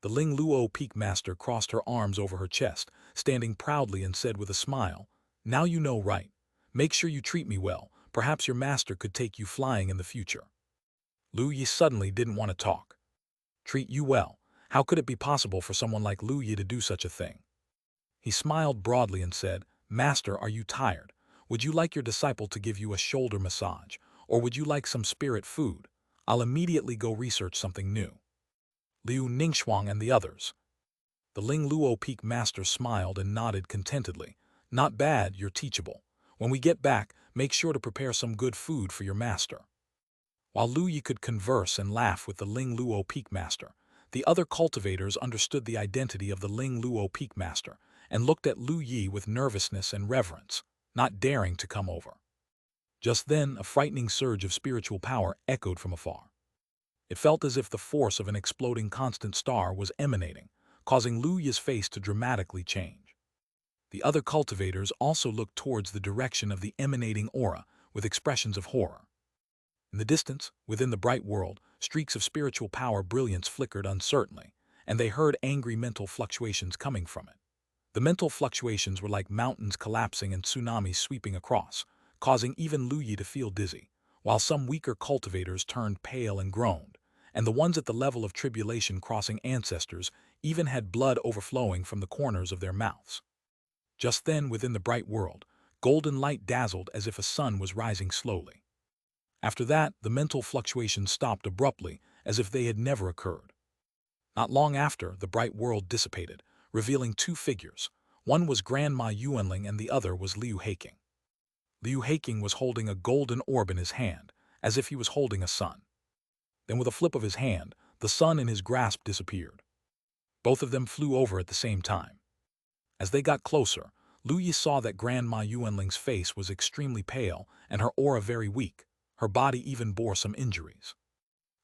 The Ling Luo Peak Master crossed her arms over her chest, standing proudly and said with a smile, "Now you know, right? Make sure you treat me well. Perhaps your master could take you flying in the future." Lu Yi suddenly didn't want to talk. Treat you well? How could it be possible for someone like Lu Yi to do such a thing? He smiled broadly and said, "Master, are you tired? Would you like your disciple to give you a shoulder massage? Or would you like some spirit food? I'll immediately go research something new." Liu Ningxuang and the others. The Ling Luo Peak Master smiled and nodded contentedly. "Not bad, you're teachable. When we get back, make sure to prepare some good food for your master." While Lu Yi could converse and laugh with the Ling Luo Peak Master, the other cultivators understood the identity of the Ling Luo Peak Master and looked at Lu Yi with nervousness and reverence, not daring to come over. Just then, a frightening surge of spiritual power echoed from afar. It felt as if the force of an exploding constant star was emanating, causing Lu Yi's face to dramatically change. The other cultivators also looked towards the direction of the emanating aura with expressions of horror. In the distance, within the bright world, streaks of spiritual power brilliance flickered uncertainly, and they heard angry mental fluctuations coming from it. The mental fluctuations were like mountains collapsing and tsunamis sweeping across, causing even Lu Yi to feel dizzy, while some weaker cultivators turned pale and groaned, and the ones at the level of tribulation crossing ancestors even had blood overflowing from the corners of their mouths. Just then, within the bright world, golden light dazzled as if a sun was rising slowly. After that, the mental fluctuations stopped abruptly, as if they had never occurred. Not long after, the bright world dissipated, revealing two figures. One was Grandma Yuanling and the other was Liu Heiking. Liu Heiking was holding a golden orb in his hand, as if he was holding a sun. Then with a flip of his hand, the sun in his grasp disappeared. Both of them flew over at the same time. As they got closer, Lu Yi saw that Grandma Yuanling's face was extremely pale and her aura very weak. Her body even bore some injuries.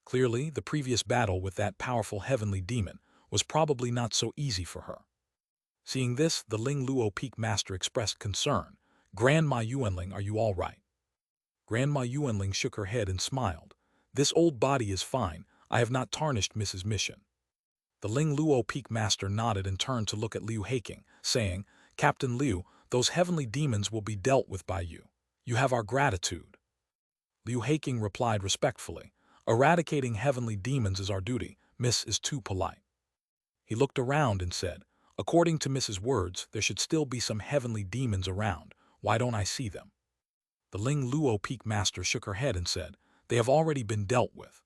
Clearly, the previous battle with that powerful heavenly demon was probably not so easy for her. Seeing this, the Ling Luo Peak Master expressed concern. "Grandma Yuanling, are you all right?" Grandma Yuanling shook her head and smiled. "This old body is fine. I have not tarnished Mrs. Mission." The Ling Luo Peak Master nodded and turned to look at Liu Heiking, saying, "Captain Liu, those heavenly demons will be dealt with by you. You have our gratitude." Liu Heiking replied respectfully, "Eradicating heavenly demons is our duty. Miss is too polite." He looked around and said, "According to Miss's words, there should still be some heavenly demons around. Why don't I see them?" The Ling Luo Peak Master shook her head and said, "They have already been dealt with."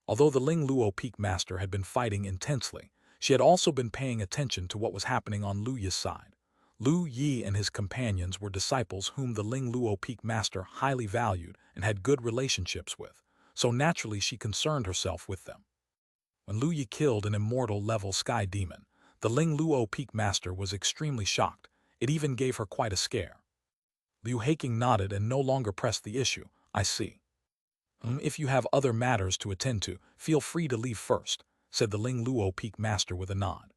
Although the Ling Luo Peak Master had been fighting intensely, she had also been paying attention to what was happening on Lu Yi's side. Lu Yi and his companions were disciples whom the Ling Luo Peak Master highly valued and had good relationships with, so naturally she concerned herself with them. When Lu Yi killed an immortal-level sky demon, the Ling Luo Peak Master was extremely shocked. It even gave her quite a scare. Liu Heiking nodded and no longer pressed the issue. "I see. If you have other matters to attend to, feel free to leave first," said the Ling Luo Peak Master with a nod.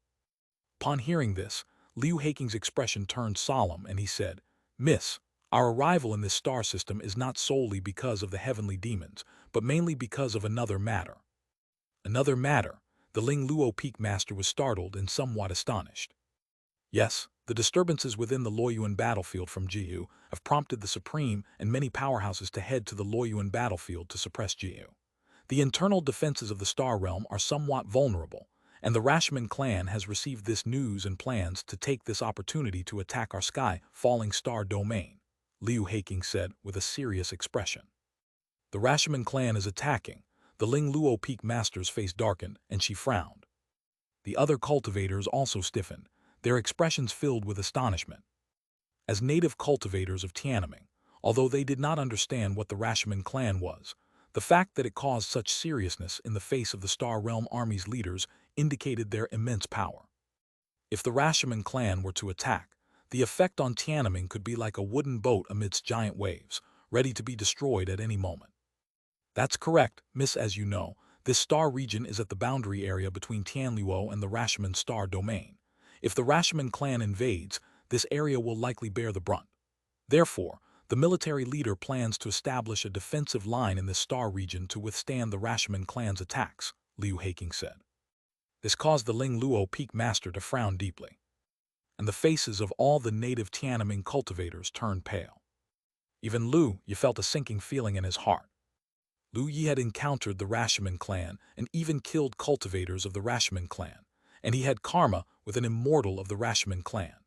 Upon hearing this, Liu Heiking's expression turned solemn and he said, "Miss, our arrival in this star system is not solely because of the heavenly demons, but mainly because of another matter." "Another matter?" The Ling Luo Peak Master was startled and somewhat astonished. "Yes, the disturbances within the Luoyuan battlefield from Jiyu have prompted the Supreme and many powerhouses to head to the Luoyuan battlefield to suppress Jiyu. The internal defenses of the Star Realm are somewhat vulnerable, and the Rashomon clan has received this news and plans to take this opportunity to attack our sky-falling star domain," Liu Heiking said with a serious expression. "The Rashomon clan is attacking." The Ling Luo Peak Master's face darkened, and she frowned. The other cultivators also stiffened, their expressions filled with astonishment. As native cultivators of Tiananmen, although they did not understand what the Rashomon clan was, the fact that it caused such seriousness in the face of the Star Realm Army's leaders indicated their immense power. If the Rashomon clan were to attack, the effect on Tiananmen could be like a wooden boat amidst giant waves, ready to be destroyed at any moment. "That's correct, Miss. As you know, this star region is at the boundary area between Tianluo and the Rashomon star domain. If the Rashomon clan invades, this area will likely bear the brunt. Therefore, the military leader plans to establish a defensive line in this star region to withstand the Rashomon clan's attacks," Liu Heiking said. This caused the Ling Luo Peak Master to frown deeply, and the faces of all the native Tiananmen cultivators turned pale. Even Liu Yi felt a sinking feeling in his heart. Lu Yi had encountered the Rashomon clan and even killed cultivators of the Rashomon clan, and he had karma with an immortal of the Rashomon clan.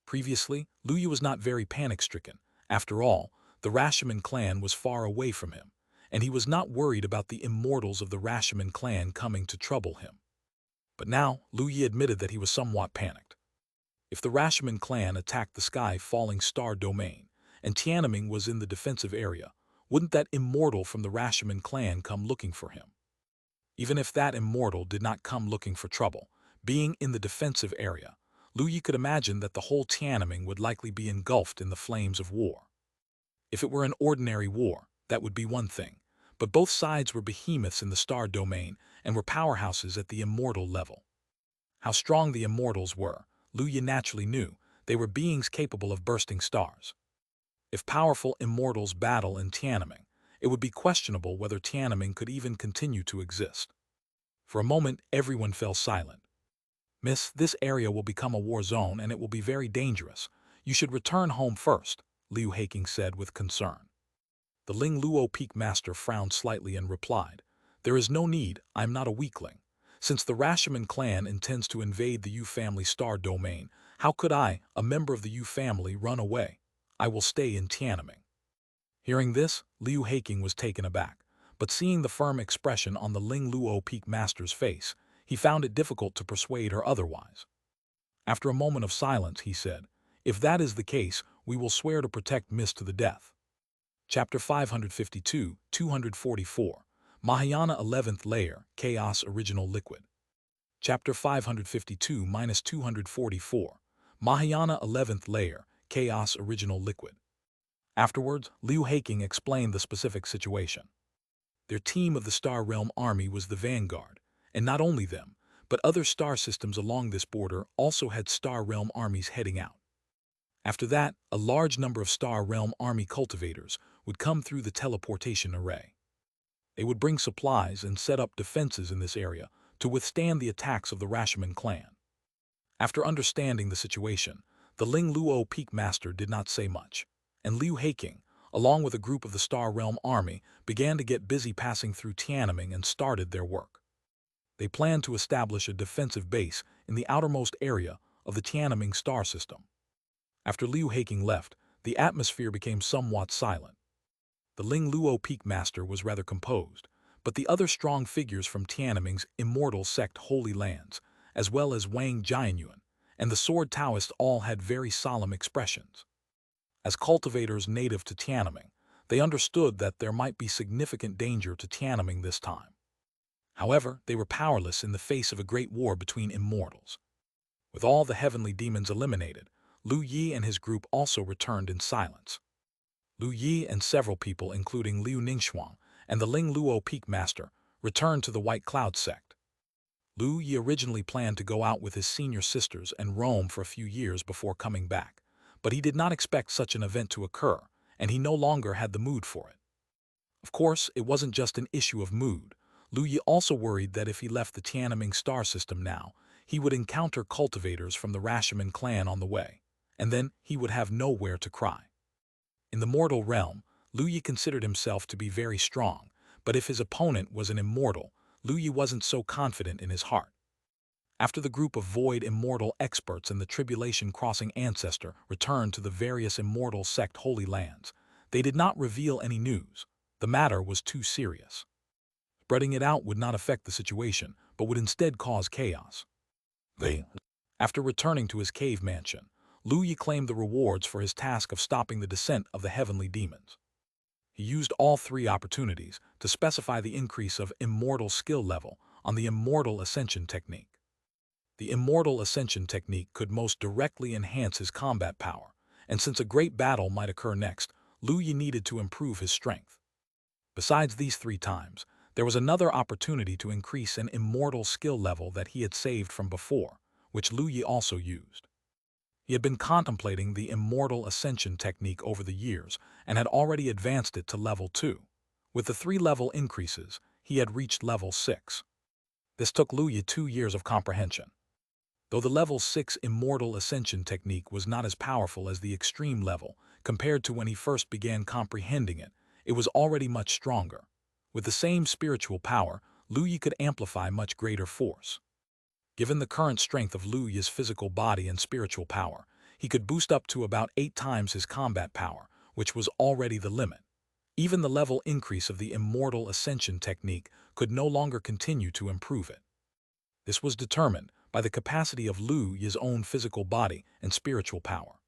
Previously, Lu Yi was not very panic-stricken. After all, the Rashomon clan was far away from him, and he was not worried about the immortals of the Rashomon clan coming to trouble him. But now, Lu Yi admitted that he was somewhat panicked. If the Rashomon clan attacked the sky-falling star domain, and Tiananmen was in the defensive area, wouldn't that immortal from the Rashomon clan come looking for him? Even if that immortal did not come looking for trouble, being in the defensive area, Lu Yi could imagine that the whole Tiananmen would likely be engulfed in the flames of war. If it were an ordinary war, that would be one thing, but both sides were behemoths in the star domain and were powerhouses at the immortal level. How strong the Immortals were, Liu Yi naturally knew. They were beings capable of bursting stars. If powerful Immortals battle in Tiananmen, it would be questionable whether Tiananmen could even continue to exist. For a moment, everyone fell silent. "Miss, this area will become a war zone and it will be very dangerous. You should return home first," Liu Haking said with concern. The Ling Luo Peak Master frowned slightly and replied, "There is no need, I am not a weakling. Since the Rashomon clan intends to invade the Yu family star domain, how could I, a member of the Yu family, run away? I will stay in Tiananmen." Hearing this, Liu Haking was taken aback, but seeing the firm expression on the Ling Luo Peak Master's face, he found it difficult to persuade her otherwise. After a moment of silence, he said, "If that is the case, we will swear to protect Miss to the death." Chapter 552, 244, Mahayana 11th Layer, Chaos Original Liquid. Chapter 552-244, Mahayana 11th Layer, Chaos Original Liquid. Afterwards, Liu Haking explained the specific situation. Their team of the Star Realm Army was the vanguard, and not only them, but other star systems along this border also had Star Realm armies heading out. After that, a large number of Star Realm Army cultivators would come through the teleportation array. They would bring supplies and set up defenses in this area to withstand the attacks of the Rashomon clan. After understanding the situation, the Ling Luo Peak Master did not say much, and Liu Haking, along with a group of the Star Realm Army, began to get busy passing through Tiananmen and started their work. They planned to establish a defensive base in the outermost area of the Tiananmen star system. After Liu Haking left, the atmosphere became somewhat silent. The Ling Luo Peak Master was rather composed, but the other strong figures from Tiananmen's Immortal sect Holy Lands, as well as Wang Jianyuan and the Sword Taoist, all had very solemn expressions. As cultivators native to Tiananmen, they understood that there might be significant danger to Tiananmen this time. However, they were powerless in the face of a great war between Immortals. With all the heavenly demons eliminated, Liu Yi and his group also returned in silence. Liu Yi and several people, including Liu Ningxuang and the Ling Luo Peak Master, returned to the White Cloud sect. Liu Yi originally planned to go out with his senior sisters and roam for a few years before coming back, but he did not expect such an event to occur, and he no longer had the mood for it. Of course, it wasn't just an issue of mood. Liu Yi also worried that if he left the Tiananmen star system now, he would encounter cultivators from the Rashomon clan on the way, and then he would have nowhere to cry. In the mortal realm, Liu Yi considered himself to be very strong, but if his opponent was an immortal, Liu Yi wasn't so confident in his heart. After the group of void immortal experts and the tribulation-crossing ancestor returned to the various immortal sect Holy Lands, they did not reveal any news. The matter was too serious. Spreading it out would not affect the situation, but would instead cause chaos. After returning to his cave mansion, Liu Yi claimed the rewards for his task of stopping the descent of the heavenly demons. He used all three opportunities to specify the increase of immortal skill level on the Immortal Ascension technique. The Immortal Ascension technique could most directly enhance his combat power, and since a great battle might occur next, Liu Yi needed to improve his strength. Besides these three times, there was another opportunity to increase an immortal skill level that he had saved from before, which Liu Yi also used. He had been contemplating the Immortal Ascension technique over the years and had already advanced it to level 2. With the 3-level increases, he had reached level 6. This took Liu Yi 2 years of comprehension. Though the level 6 Immortal Ascension technique was not as powerful as the extreme level compared to when he first began comprehending it, it was already much stronger. With the same spiritual power, Liu Yi could amplify much greater force. Given the current strength of Liu Yi's physical body and spiritual power, he could boost up to about 8 times his combat power, which was already the limit. Even the level increase of the Immortal Ascension technique could no longer continue to improve it. This was determined by the capacity of Liu Yi's own physical body and spiritual power.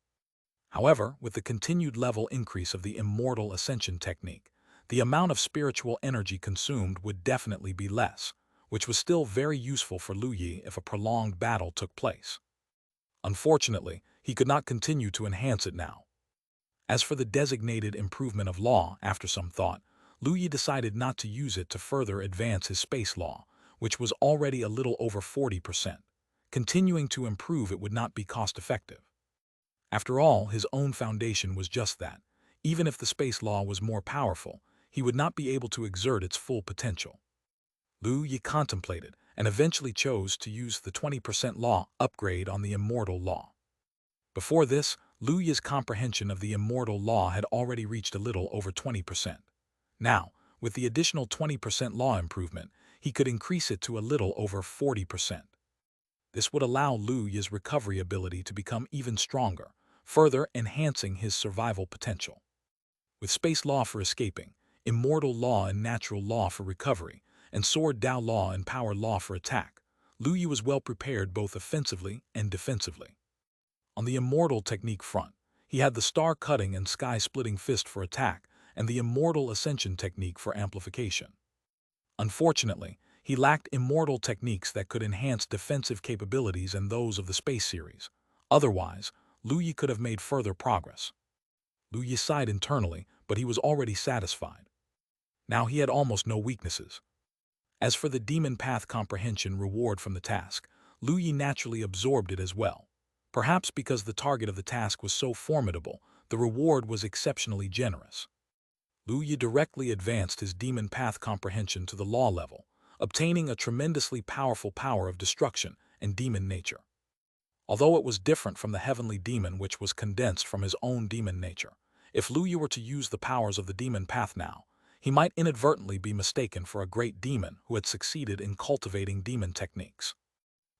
However, with the continued level increase of the Immortal Ascension technique, the amount of spiritual energy consumed would definitely be less, which was still very useful for Liu Yi if a prolonged battle took place. Unfortunately, he could not continue to enhance it now. As for the designated improvement of law, after some thought, Liu Yi decided not to use it to further advance his space law, which was already a little over 40%, continuing to improve it would not be cost-effective. After all, his own foundation was just that. Even if the space law was more powerful, he would not be able to exert its full potential. Lu Yi contemplated and eventually chose to use the 20% law upgrade on the Immortal law. Before this, Lu Yi's comprehension of the Immortal law had already reached a little over 20%. Now, with the additional 20% law improvement, he could increase it to a little over 40%. This would allow Lu Yi's recovery ability to become even stronger, further enhancing his survival potential. With space law for escaping, Immortal law and natural law for recovery, and sword Dao law and power law for attack, Lu Yi was well prepared both offensively and defensively. On the Immortal technique front, he had the star-cutting and sky-splitting fist for attack and the Immortal ascension technique for amplification. Unfortunately, he lacked Immortal techniques that could enhance defensive capabilities and those of the space series. Otherwise, Lu Yi could have made further progress. Lu Yi sighed internally, but he was already satisfied. Now he had almost no weaknesses. As for the demon path comprehension reward from the task, Lu Yi naturally absorbed it as well. Perhaps because the target of the task was so formidable, the reward was exceptionally generous. Lu Yi directly advanced his demon path comprehension to the law level, obtaining a tremendously powerful power of destruction and demon nature. Although it was different from the heavenly demon which was condensed from his own demon nature, if Lu Yi were to use the powers of the demon path now, he might inadvertently be mistaken for a great demon who had succeeded in cultivating demon techniques.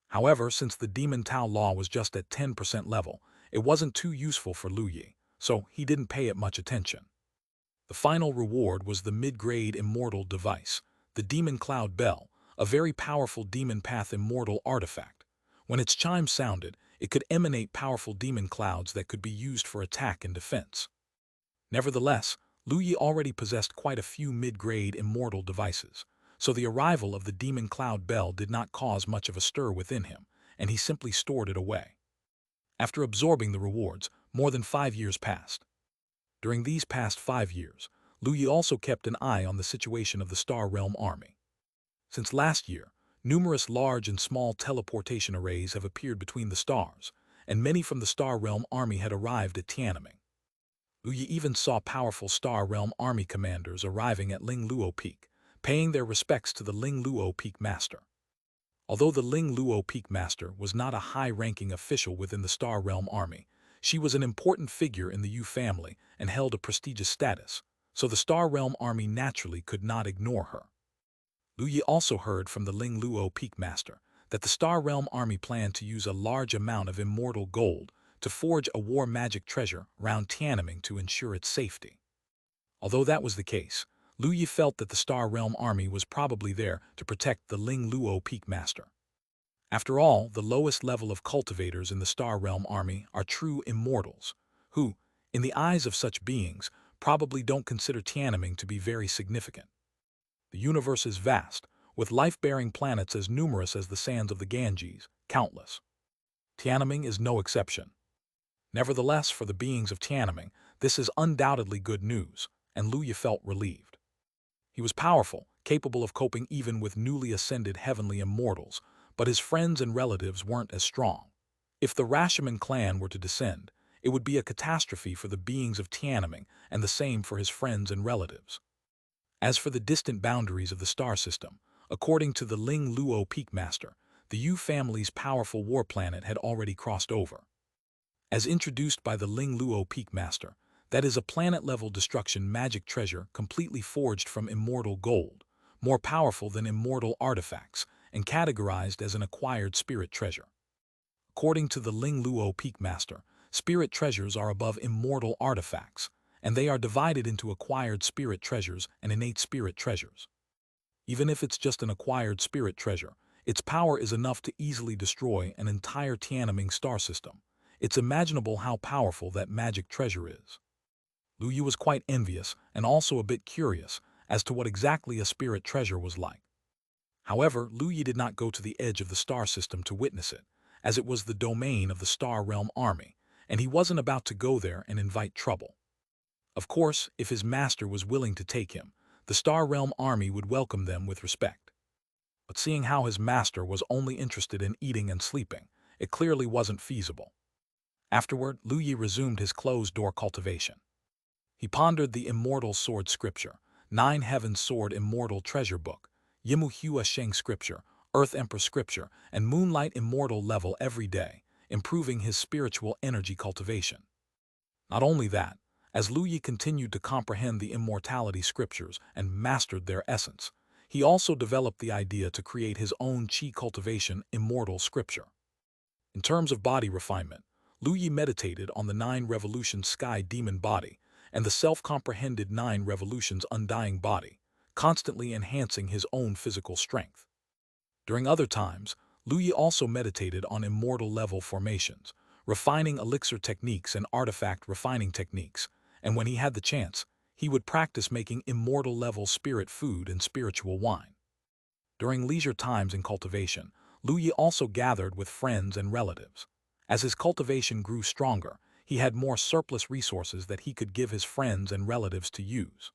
However, since the demon Tao law was just at 10% level, it wasn't too useful for Lu Yi, so he didn't pay it much attention. The final reward was the mid-grade Immortal device, the Demon Cloud Bell, a very powerful demon path Immortal artifact. When its chime sounded, it could emanate powerful demon clouds that could be used for attack and defense. Nevertheless, Lu Yi already possessed quite a few mid-grade Immortal devices, so the arrival of the Demon Cloud Bell did not cause much of a stir within him, and he simply stored it away. After absorbing the rewards, more than 5 years passed. During these past 5 years, Lu Yi also kept an eye on the situation of the Star Realm army. Since last year, numerous large and small teleportation arrays have appeared between the stars, and many from the Star Realm army had arrived at Tiananmen. Lu Yi even saw powerful Star Realm army commanders arriving at Ling Luo Peak, paying their respects to the Ling Luo Peak Master. Although the Ling Luo Peak Master was not a high-ranking official within the Star Realm army, she was an important figure in the Yu family and held a prestigious status, so the Star Realm army naturally could not ignore her. Lu Yi also heard from the Ling Luo Peak Master that the Star Realm army planned to use a large amount of Immortal gold to forge a war magic treasure around Tiananmen to ensure its safety. Although that was the case, Lu Yi felt that the Star Realm army was probably there to protect the Ling Luo Peak Master. After all, the lowest level of cultivators in the Star Realm army are true Immortals, who, in the eyes of such beings, probably don't consider Tiananmen to be very significant. The universe is vast, with life-bearing planets as numerous as the sands of the Ganges, countless. Tiananmen is no exception. Nevertheless, for the beings of Tiananmen, this is undoubtedly good news, and Lu Yi felt relieved. He was powerful, capable of coping even with newly ascended heavenly Immortals, but his friends and relatives weren't as strong. If the Rashomon clan were to descend, it would be a catastrophe for the beings of Tiananmen and the same for his friends and relatives. As for the distant boundaries of the star system, according to the Ling Luo Peak Master, the Yu family's powerful war planet had already crossed over. As introduced by the Ling Luo Peak Master, that is a planet-level destruction magic treasure completely forged from Immortal gold, more powerful than Immortal artifacts, and categorized as an acquired spirit treasure. According to the Ling Luo Peak Master, spirit treasures are above Immortal artifacts, and they are divided into acquired spirit treasures and innate spirit treasures. Even if it's just an acquired spirit treasure, its power is enough to easily destroy an entire Tiananmen star system. It's imaginable how powerful that magic treasure is. Lu Yi was quite envious and also a bit curious as to what exactly a spirit treasure was like. However, Lu Yi did not go to the edge of the star system to witness it, as it was the domain of the Star Realm army, and he wasn't about to go there and invite trouble. Of course, if his master was willing to take him, the Star Realm army would welcome them with respect. But seeing how his master was only interested in eating and sleeping, it clearly wasn't feasible. Afterward, Lu Yi resumed his closed-door cultivation. He pondered the Immortal Sword Scripture, Nine Heavens Sword Immortal Treasure Book, Yimu Hua Sheng Scripture, Earth Emperor Scripture, and Moonlight Immortal level every day, improving his spiritual energy cultivation. Not only that, as Lu Yi continued to comprehend the immortality scriptures and mastered their essence, he also developed the idea to create his own Qi cultivation immortal scripture. In terms of body refinement, Lu Yi meditated on the 9 revolutions sky demon body and the self-comprehended 9 revolutions undying body, constantly enhancing his own physical strength. During other times, Lu Yi also meditated on immortal level formations, refining elixir techniques and artifact refining techniques, and when he had the chance, he would practice making immortal level spirit food and spiritual wine. During leisure times in cultivation, Lu Yi also gathered with friends and relatives. As his cultivation grew stronger, he had more surplus resources that he could give his friends and relatives to use.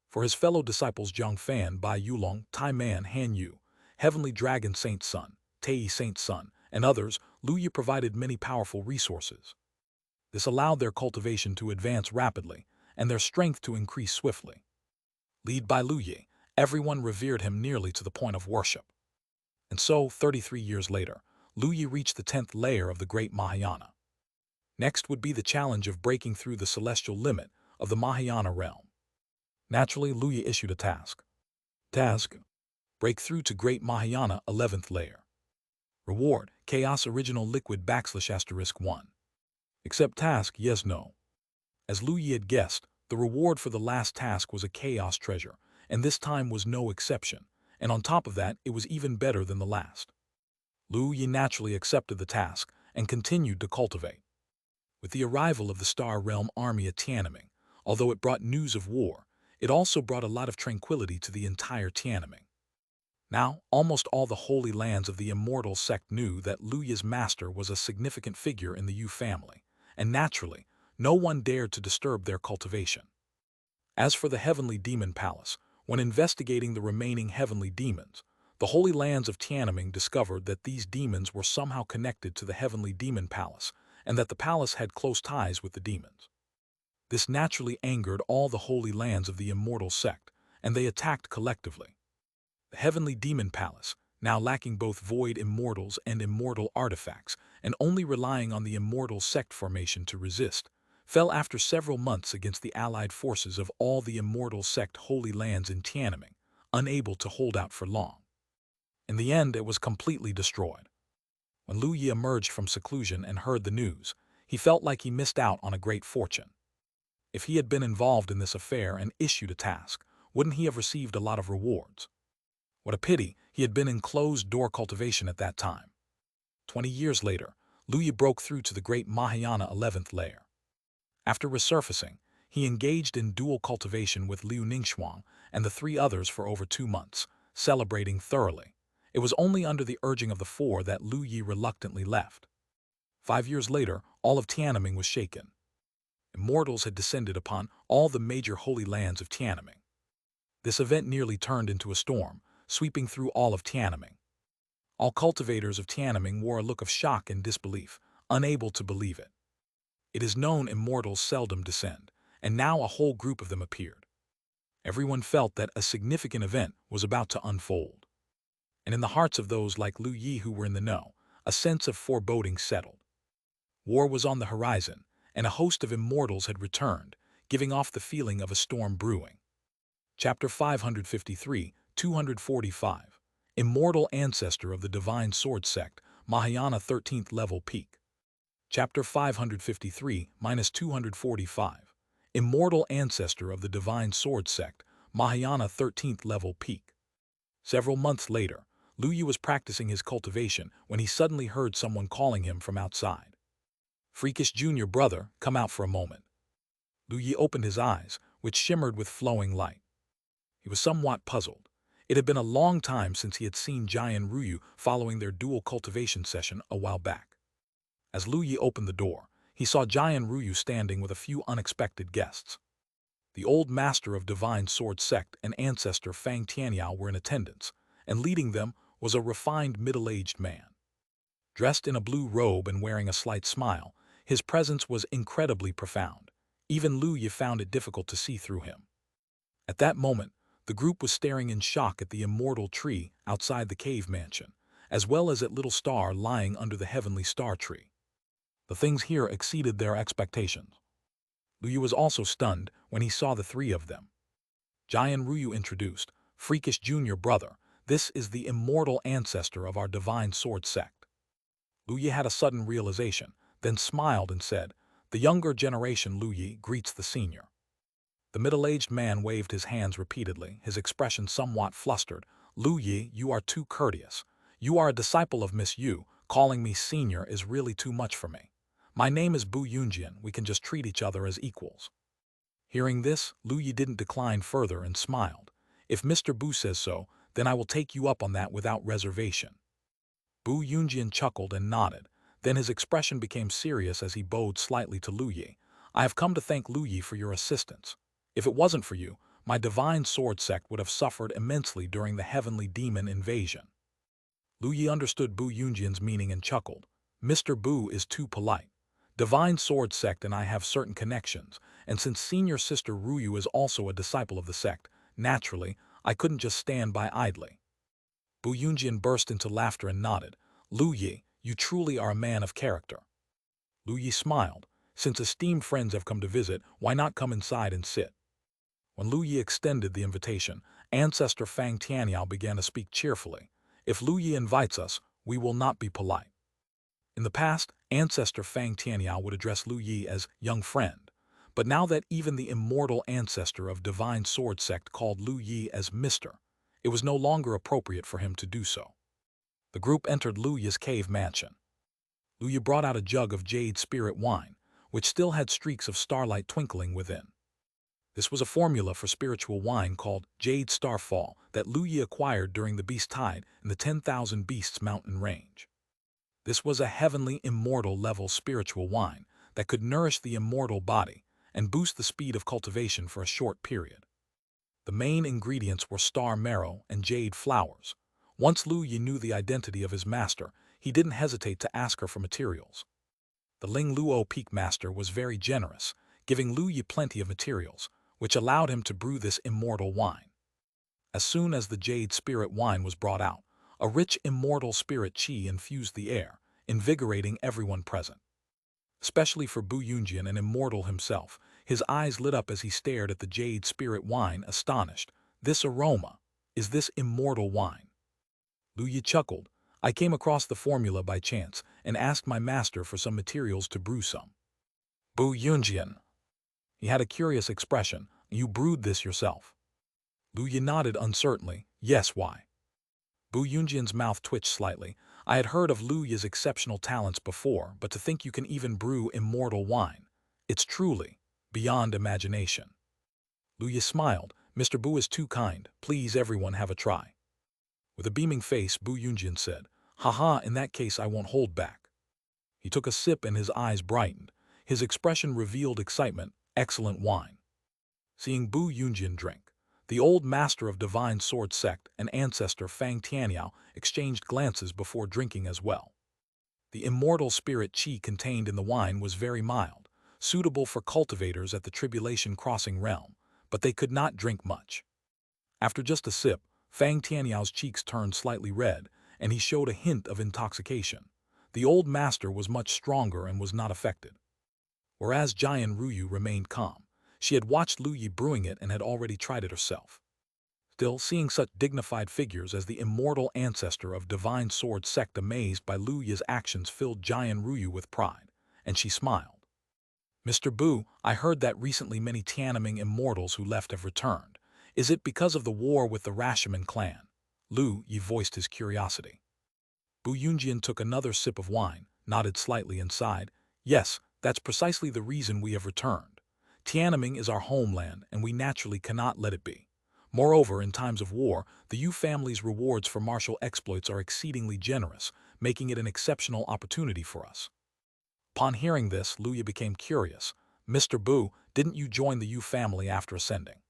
For his fellow disciples Zhang Fan, Bai Yulong, Tai Man, Han Yu, Heavenly Dragon Saint's Son, Tei Saint's Son, and others, Lu Yi provided many powerful resources. This allowed their cultivation to advance rapidly and their strength to increase swiftly. Led by Lu Yi, everyone revered him nearly to the point of worship. And so, 33 years later, Lu Yi reached the 10th layer of the Great Mahayana. Next would be the challenge of breaking through the celestial limit of the Mahayana realm. Naturally, Lu Yi issued a task. Task: break through to Great Mahayana 11th layer. Reward: Chaos Original Liquid \*1. Accept task: yes, no. As Lu Yi had guessed, the reward for the last task was a chaos treasure, and this time was no exception, and on top of that, it was even better than the last. Lu Yi naturally accepted the task and continued to cultivate. With the arrival of the Star Realm army at Tiananmen, although it brought news of war, it also brought a lot of tranquility to the entire Tiananmen. Now, almost all the holy lands of the Immortal sect knew that Lu Yi's master was a significant figure in the Yu family, and naturally, no one dared to disturb their cultivation. As for the Heavenly Demon Palace, when investigating the remaining heavenly demons, the Holy Lands of Tiananmen discovered that these demons were somehow connected to the Heavenly Demon Palace, and that the palace had close ties with the demons. This naturally angered all the Holy Lands of the Immortal sect, and they attacked collectively. The Heavenly Demon Palace, now lacking both void immortals and immortal artifacts, and only relying on the Immortal sect formation to resist, fell after several months against the allied forces of all the Immortal sect Holy Lands in Tiananmen, unable to hold out for long. In the end, it was completely destroyed. When Lu Yi emerged from seclusion and heard the news, he felt like he missed out on a great fortune. If he had been involved in this affair and issued a task, wouldn't he have received a lot of rewards? What a pity he had been in closed-door cultivation at that time. 20 years later, Lu Yi broke through to the Great Mahayana 11th layer. After resurfacing, he engaged in dual cultivation with Liu Ningxuang and the 3 others for over 2 months, celebrating thoroughly. It was only under the urging of the 4 that Lu Yi reluctantly left. 5 years later, all of Tiananmen was shaken. Immortals had descended upon all the major holy lands of Tiananmen. This event nearly turned into a storm, sweeping through all of Tiananmen. All cultivators of Tiananmen wore a look of shock and disbelief, unable to believe it. It is known immortals seldom descend, and now a whole group of them appeared. Everyone felt that a significant event was about to unfold. And in the hearts of those like Lu Yi who were in the know, a sense of foreboding settled. War was on the horizon, and a host of immortals had returned, giving off the feeling of a storm brewing. Chapter 553, 245. Immortal Ancestor of the Divine Sword Sect, Mahayana 13th Level Peak. Chapter 553-245. Immortal Ancestor of the Divine Sword Sect, Mahayana 13th Level Peak. Several months later, Lu Yi was practicing his cultivation when he suddenly heard someone calling him from outside. "Freakish junior brother, come out for a moment." Lu Yi opened his eyes, which shimmered with flowing light. He was somewhat puzzled. It had been a long time since he had seen Jai and Ruyu following their dual cultivation session a while back. As Lu Yi opened the door, he saw Jai and Ruyu standing with a few unexpected guests. The old master of Divine Sword Sect and ancestor Fang Tianyao were in attendance, and leading them was a refined middle-aged man. Dressed in a blue robe and wearing a slight smile, his presence was incredibly profound. Even Lu Yi found it difficult to see through him. At that moment, the group was staring in shock at the immortal tree outside the cave mansion, as well as at Little Star lying under the heavenly star tree. The things here exceeded their expectations. Lu Yi was also stunned when he saw the three of them. Jian Ruyu introduced, "Freakish junior brother, this is the immortal ancestor of our divine sword sect." Lu Yi had a sudden realization, then smiled and said, "The younger generation Lu Yi greets the senior." The middle-aged man waved his hands repeatedly, his expression somewhat flustered. "Lu Yi, you are too courteous. You are a disciple of Miss Yu. Calling me senior is really too much for me. My name is Bu Yunjian. We can just treat each other as equals." Hearing this, Lu Yi didn't decline further and smiled. "If Mr. Bu says so, then I will take you up on that without reservation." Bu Yunjian chuckled and nodded. Then his expression became serious as he bowed slightly to Lu Yi. "I have come to thank Lu Yi for your assistance. If it wasn't for you, my divine sword sect would have suffered immensely during the heavenly demon invasion." Lu Yi understood Bu Yunjian's meaning and chuckled. "Mr. Bu is too polite. Divine sword sect and I have certain connections, and since senior sister Ruyu is also a disciple of the sect, naturally, I couldn't just stand by idly." Bu Yunjian burst into laughter and nodded. "Lu Yi, you truly are a man of character." Lu Yi smiled. "Since esteemed friends have come to visit, why not come inside and sit?" When Lu Yi extended the invitation, Ancestor Fang Tianyao began to speak cheerfully. "If Lu Yi invites us, we will not be polite." In the past, Ancestor Fang Tianyao would address Lu Yi as young friend, but now that even the immortal ancestor of divine sword sect called Lu Yi as Mr., it was no longer appropriate for him to do so. The group entered Lu Yi's cave mansion. Lu Yi brought out a jug of Jade spirit wine, which still had streaks of starlight twinkling within. This was a formula for spiritual wine called Jade Starfall that Lu Yi acquired during the Beast Tide in the 10,000 Beasts mountain range. This was a heavenly immortal level spiritual wine that could nourish the immortal body and boost the speed of cultivation for a short period. The main ingredients were star marrow and jade flowers. Once Lu Yi knew the identity of his master, he didn't hesitate to ask her for materials. The Ling Luo Peak Master was very generous, giving Lu Yi plenty of materials, which allowed him to brew this immortal wine. As soon as the Jade Spirit wine was brought out, a rich immortal spirit qi infused the air, invigorating everyone present. Especially for Bu Yunjian and Immortal himself, his eyes lit up as he stared at the Jade Spirit wine, astonished. "This aroma, is this immortal wine?" Lu Yi chuckled. "I came across the formula by chance and asked my master for some materials to brew some." Bu Yunjian. He had a curious expression. "You brewed this yourself?" Lu Yi nodded uncertainly. "Yes, why?" Bu Yunjian's mouth twitched slightly. "I had heard of Lu Yi's exceptional talents before, but to think you can even brew immortal wine. It's truly beyond imagination." Lu Yi smiled. "Mr. Bu is too kind. Please everyone have a try." With a beaming face, Bu Yunjian said, "Haha, in that case I won't hold back." He took a sip and his eyes brightened. His expression revealed excitement. "Excellent wine." Seeing Bu Yunjian drink, the old master of divine sword sect and ancestor Fang Tianyao exchanged glances before drinking as well. The immortal spirit qi contained in the wine was very mild, suitable for cultivators at the Tribulation Crossing realm, but they could not drink much. After just a sip, Fang Tianyao cheeks turned slightly red, and he showed a hint of intoxication. The old master was much stronger and was not affected. Whereas Jian Ruyu remained calm. She had watched Lu Yi brewing it and had already tried it herself. Still, seeing such dignified figures as the immortal ancestor of divine sword sect amazed by Lu Yi's actions filled Jian Ruyu with pride, and she smiled. "Mr. Bu, I heard that recently many Tiananmen immortals who left have returned. Is it because of the war with the Rashomon clan?" Lu Yi voiced his curiosity. Bu Yunjian took another sip of wine, nodded slightly and sighed. "Yes, that's precisely the reason we have returned. Tiananmen is our homeland, and we naturally cannot let it be. Moreover, in times of war, the Yu family's rewards for martial exploits are exceedingly generous, making it an exceptional opportunity for us." Upon hearing this, Lu Yi became curious. "Mr. Bu, didn't you join the Yu family after ascending?"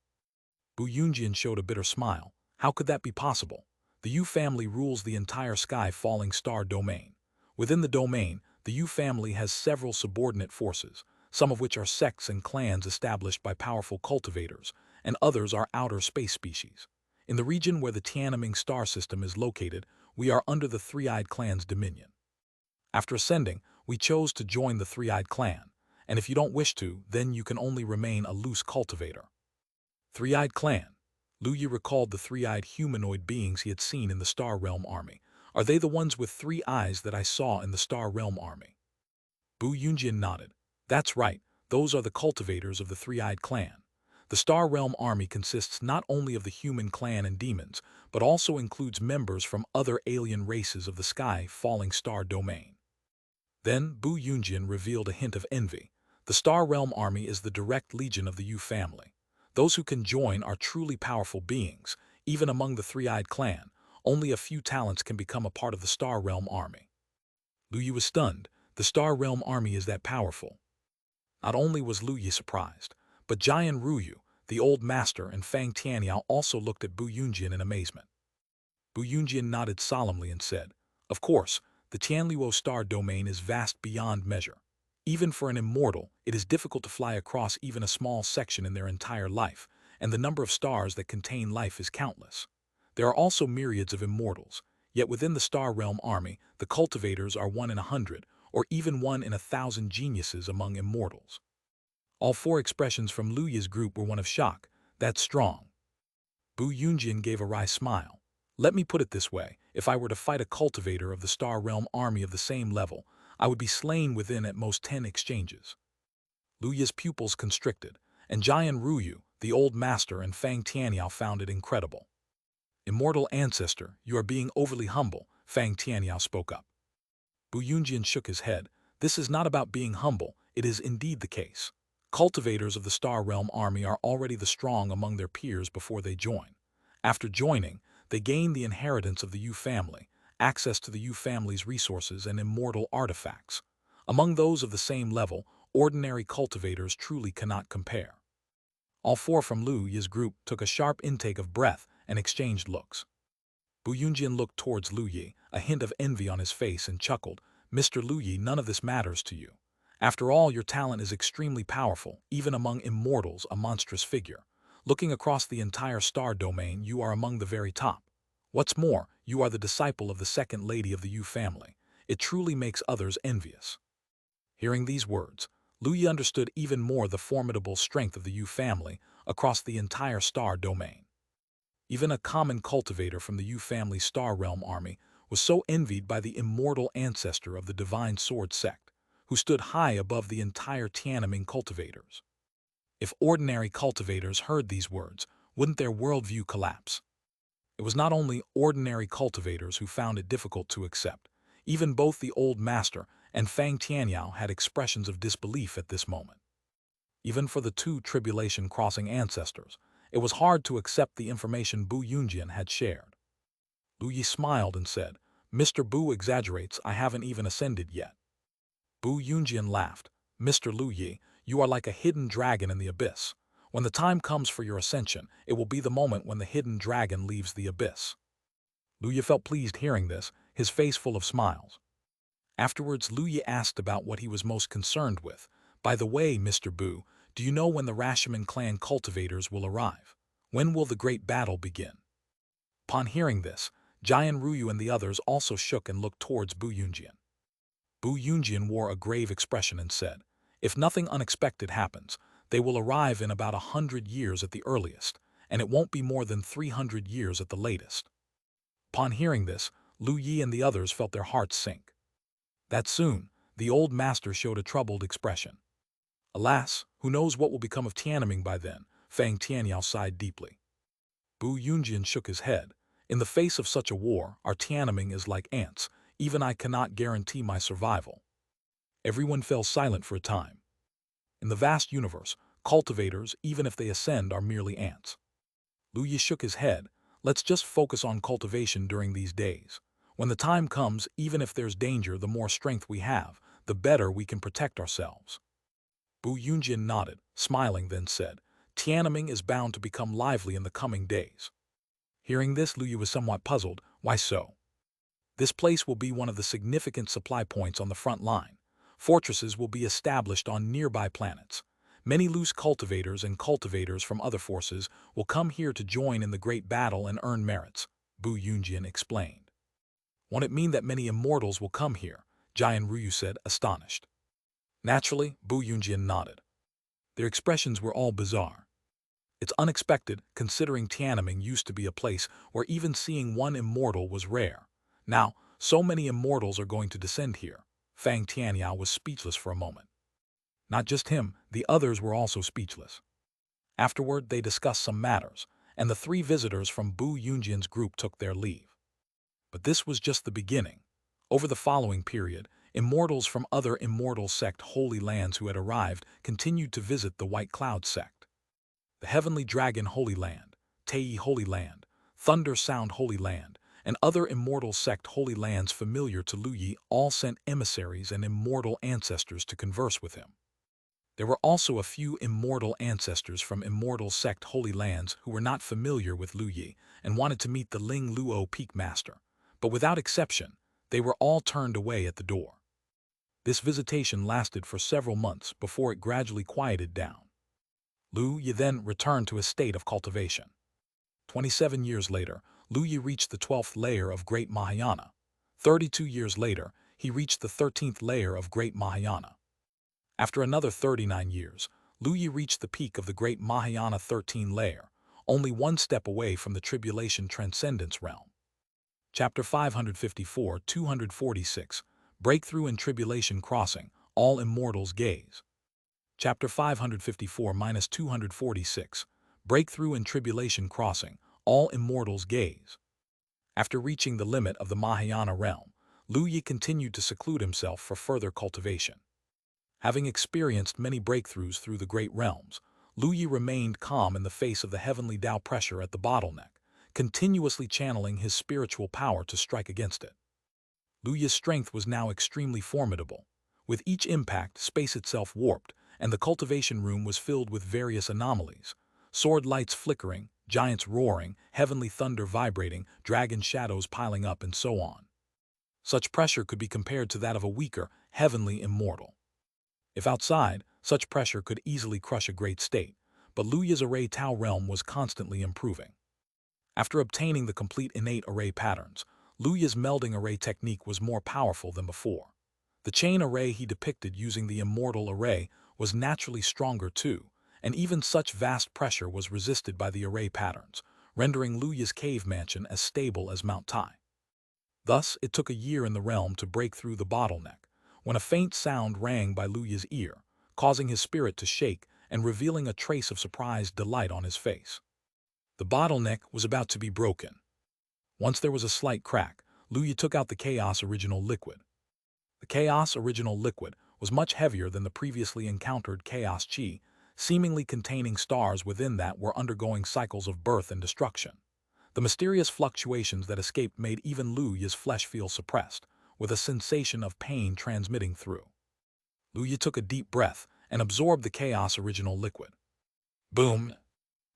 Bu Yunjian showed a bitter smile. "How could that be possible? The Yu family rules the entire sky-falling star domain. Within the domain, the Yu family has several subordinate forces, some of which are sects and clans established by powerful cultivators, and others are outer space species. In the region where the Tiananmen star system is located, we are under the Three-Eyed Clan's dominion. After ascending, we chose to join the Three-Eyed Clan, and if you don't wish to, then you can only remain a loose cultivator. Three-Eyed Clan. Lu Yi recalled the three-eyed humanoid beings he had seen in the Star Realm army. Are they the ones with 3 eyes that I saw in the Star Realm army? Bu Yunjian nodded. That's right, those are the cultivators of the Three-Eyed Clan. The Star Realm army consists not only of the human clan and demons, but also includes members from other alien races of the sky-falling star domain. Then Bu Yunjian revealed a hint of envy. The Star Realm army is the direct legion of the Yu family. Those who can join are truly powerful beings. Even among the Three-Eyed Clan, only a few talents can become a part of the Star Realm army. Lu Yi was stunned. The Star Realm army is that powerful. Not only was Lu Yi surprised, but Jian Ruyu, the old master, and Fang Tianyao also looked at Bu Yunjian in amazement. Bu Yunjian nodded solemnly and said, "Of course, the Tianluo star domain is vast beyond measure. Even for an immortal, it is difficult to fly across even a small section in their entire life, and the number of stars that contain life is countless. There are also myriads of immortals, yet within the Star Realm army, the cultivators are 1 in 100, or even 1 in 1,000 geniuses among immortals." All 4 expressions from Lu Yi's group were one of shock. That's strong. Bu Yunjian gave a wry smile. Let me put it this way, if I were to fight a cultivator of the Star Realm army of the same level, I would be slain within at most 10 exchanges. Lu Yi's pupils constricted, and Jian Ruyu, the old master, and Fang Tianyao found it incredible. Immortal ancestor, you are being overly humble, Fang Tianyao spoke up. Bu Yunjian shook his head. This is not about being humble, it is indeed the case. Cultivators of the Star Realm army are already the strong among their peers before they join. After joining, they gain the inheritance of the Yu family, access to the Yu family's resources and immortal artifacts. Among those of the same level, ordinary cultivators truly cannot compare. All 4 from Lu Yi's group took a sharp intake of breath and exchanged looks. Bu Yunjian looked towards Lu Yi, a hint of envy on his face, and chuckled. Mr. Lu Yi, none of this matters to you. After all, your talent is extremely powerful, even among immortals, a monstrous figure. Looking across the entire star domain, you are among the very top. What's more, you are the disciple of the second lady of the Yu family. It truly makes others envious. Hearing these words, Lu Yi understood even more the formidable strength of the Yu family across the entire star domain. Even a common cultivator from the Yu family Star Realm army was so envied by the immortal ancestor of the Divine Sword sect, who stood high above the entire Tiananmen cultivators. If ordinary cultivators heard these words, wouldn't their worldview collapse? It was not only ordinary cultivators who found it difficult to accept. Even both the old master and Fang Tianyao had expressions of disbelief at this moment. Even for the 2 tribulation-crossing ancestors, it was hard to accept the information Bu Yunjian had shared. Lu Yi smiled and said, "Mr. Bu exaggerates, I haven't even ascended yet." Bu Yunjian laughed. "Mr. Lu Yi, you are like a hidden dragon in the abyss. When the time comes for your ascension, it will be the moment when the hidden dragon leaves the abyss." Lu Yi felt pleased hearing this, his face full of smiles. Afterwards, Lu Yi asked about what he was most concerned with. "By the way, Mr. Bu, do you know when the Rashomon clan cultivators will arrive? When will the great battle begin?" Upon hearing this, Jian Ruyu and the others also shook and looked towards Bu Yunjian. Bu Yunjian wore a grave expression and said, "If nothing unexpected happens, they will arrive in about 100 years at the earliest, and it won't be more than 300 years at the latest." Upon hearing this, Lu Yi and the others felt their hearts sink. That soon, the old master showed a troubled expression. "Alas, who knows what will become of Tiananmen by then?" Fang Tianyao sighed deeply. Bu Yunjian shook his head. "In the face of such a war, our Tiananmen is like ants. Even I cannot guarantee my survival." Everyone fell silent for a time. In the vast universe, cultivators, even if they ascend, are merely ants. Lu Yi shook his head. "Let's just focus on cultivation during these days. When the time comes, even if there's danger, the more strength we have, the better we can protect ourselves." Bu Yunjian nodded, smiling, then said, "Tiananmen is bound to become lively in the coming days." Hearing this, Lu Yi was somewhat puzzled. Why so? This place will be one of the significant supply points on the front line. Fortresses will be established on nearby planets. Many loose cultivators and cultivators from other forces will come here to join in the great battle and earn merits, Bu Yunjian explained. Won't it mean that many immortals will come here? Jian Ryu said, astonished. Naturally, Bu Yunjian nodded. Their expressions were all bizarre. It's unexpected, considering Tiananmen used to be a place where even seeing one immortal was rare. Now, so many immortals are going to descend here. Fang Tianyao was speechless for a moment. Not just him, the others were also speechless. Afterward, they discussed some matters, and the three visitors from Bu Yunjian's group took their leave. But this was just the beginning. Over the following period, immortals from other immortal sect Holy Lands who had arrived continued to visit the White Cloud sect. The Heavenly Dragon Holy Land, Tei Holy Land, Thunder Sound Holy Land, and other immortal sect Holy Lands familiar to Lu Yi all sent emissaries and immortal ancestors to converse with him. There were also a few immortal ancestors from immortal sect Holy Lands who were not familiar with Lu Yi and wanted to meet the Ling Luo Peak Master, but without exception, they were all turned away at the door. This visitation lasted for several months before it gradually quieted down. Lu Yi then returned to his state of cultivation. 27 years later, Lu Yi reached the 12th layer of Great Mahayana. 32 years later, he reached the 13th layer of Great Mahayana. After another 39 years, Lu Yi reached the peak of the Great Mahayana 13 layer, only one step away from the Tribulation Transcendence realm. Chapter 554, 246, Breakthrough in Tribulation Crossing, All Immortals Gaze. Chapter 554-246, Breakthrough in Tribulation Crossing, All Immortals Gaze. After reaching the limit of the Mahayana realm, Lu Yi continued to seclude himself for further cultivation. Having experienced many breakthroughs through the great realms, Lu Yi remained calm in the face of the heavenly Tao pressure at the bottleneck, continuously channeling his spiritual power to strike against it. Lu Yi's strength was now extremely formidable. With each impact, space itself warped, and the cultivation room was filled with various anomalies. Sword lights flickering, giants roaring, heavenly thunder vibrating, dragon shadows piling up, and so on. Such pressure could be compared to that of a weaker, heavenly immortal. If outside, such pressure could easily crush a great state, but Lu Yi's array Tao realm was constantly improving. After obtaining the complete innate array patterns, Lu Yi's melding array technique was more powerful than before. The chain array he depicted using the immortal array was naturally stronger too, and even such vast pressure was resisted by the array patterns, rendering Lu Yi's cave mansion as stable as Mount Tai. Thus, it took a year in the realm to break through the bottleneck, when a faint sound rang by Lu Yi's ear, causing his spirit to shake and revealing a trace of surprised delight on his face. The bottleneck was about to be broken. Once there was a slight crack, Lu Yi took out the Chaos Original Liquid. The Chaos Original Liquid was much heavier than the previously encountered Chaos Qi, seemingly containing stars within that were undergoing cycles of birth and destruction. The mysterious fluctuations that escaped made even Lu Yi's flesh feel suppressed, with a sensation of pain transmitting through. Lu Yi took a deep breath and absorbed the Chaos Original Liquid. Boom!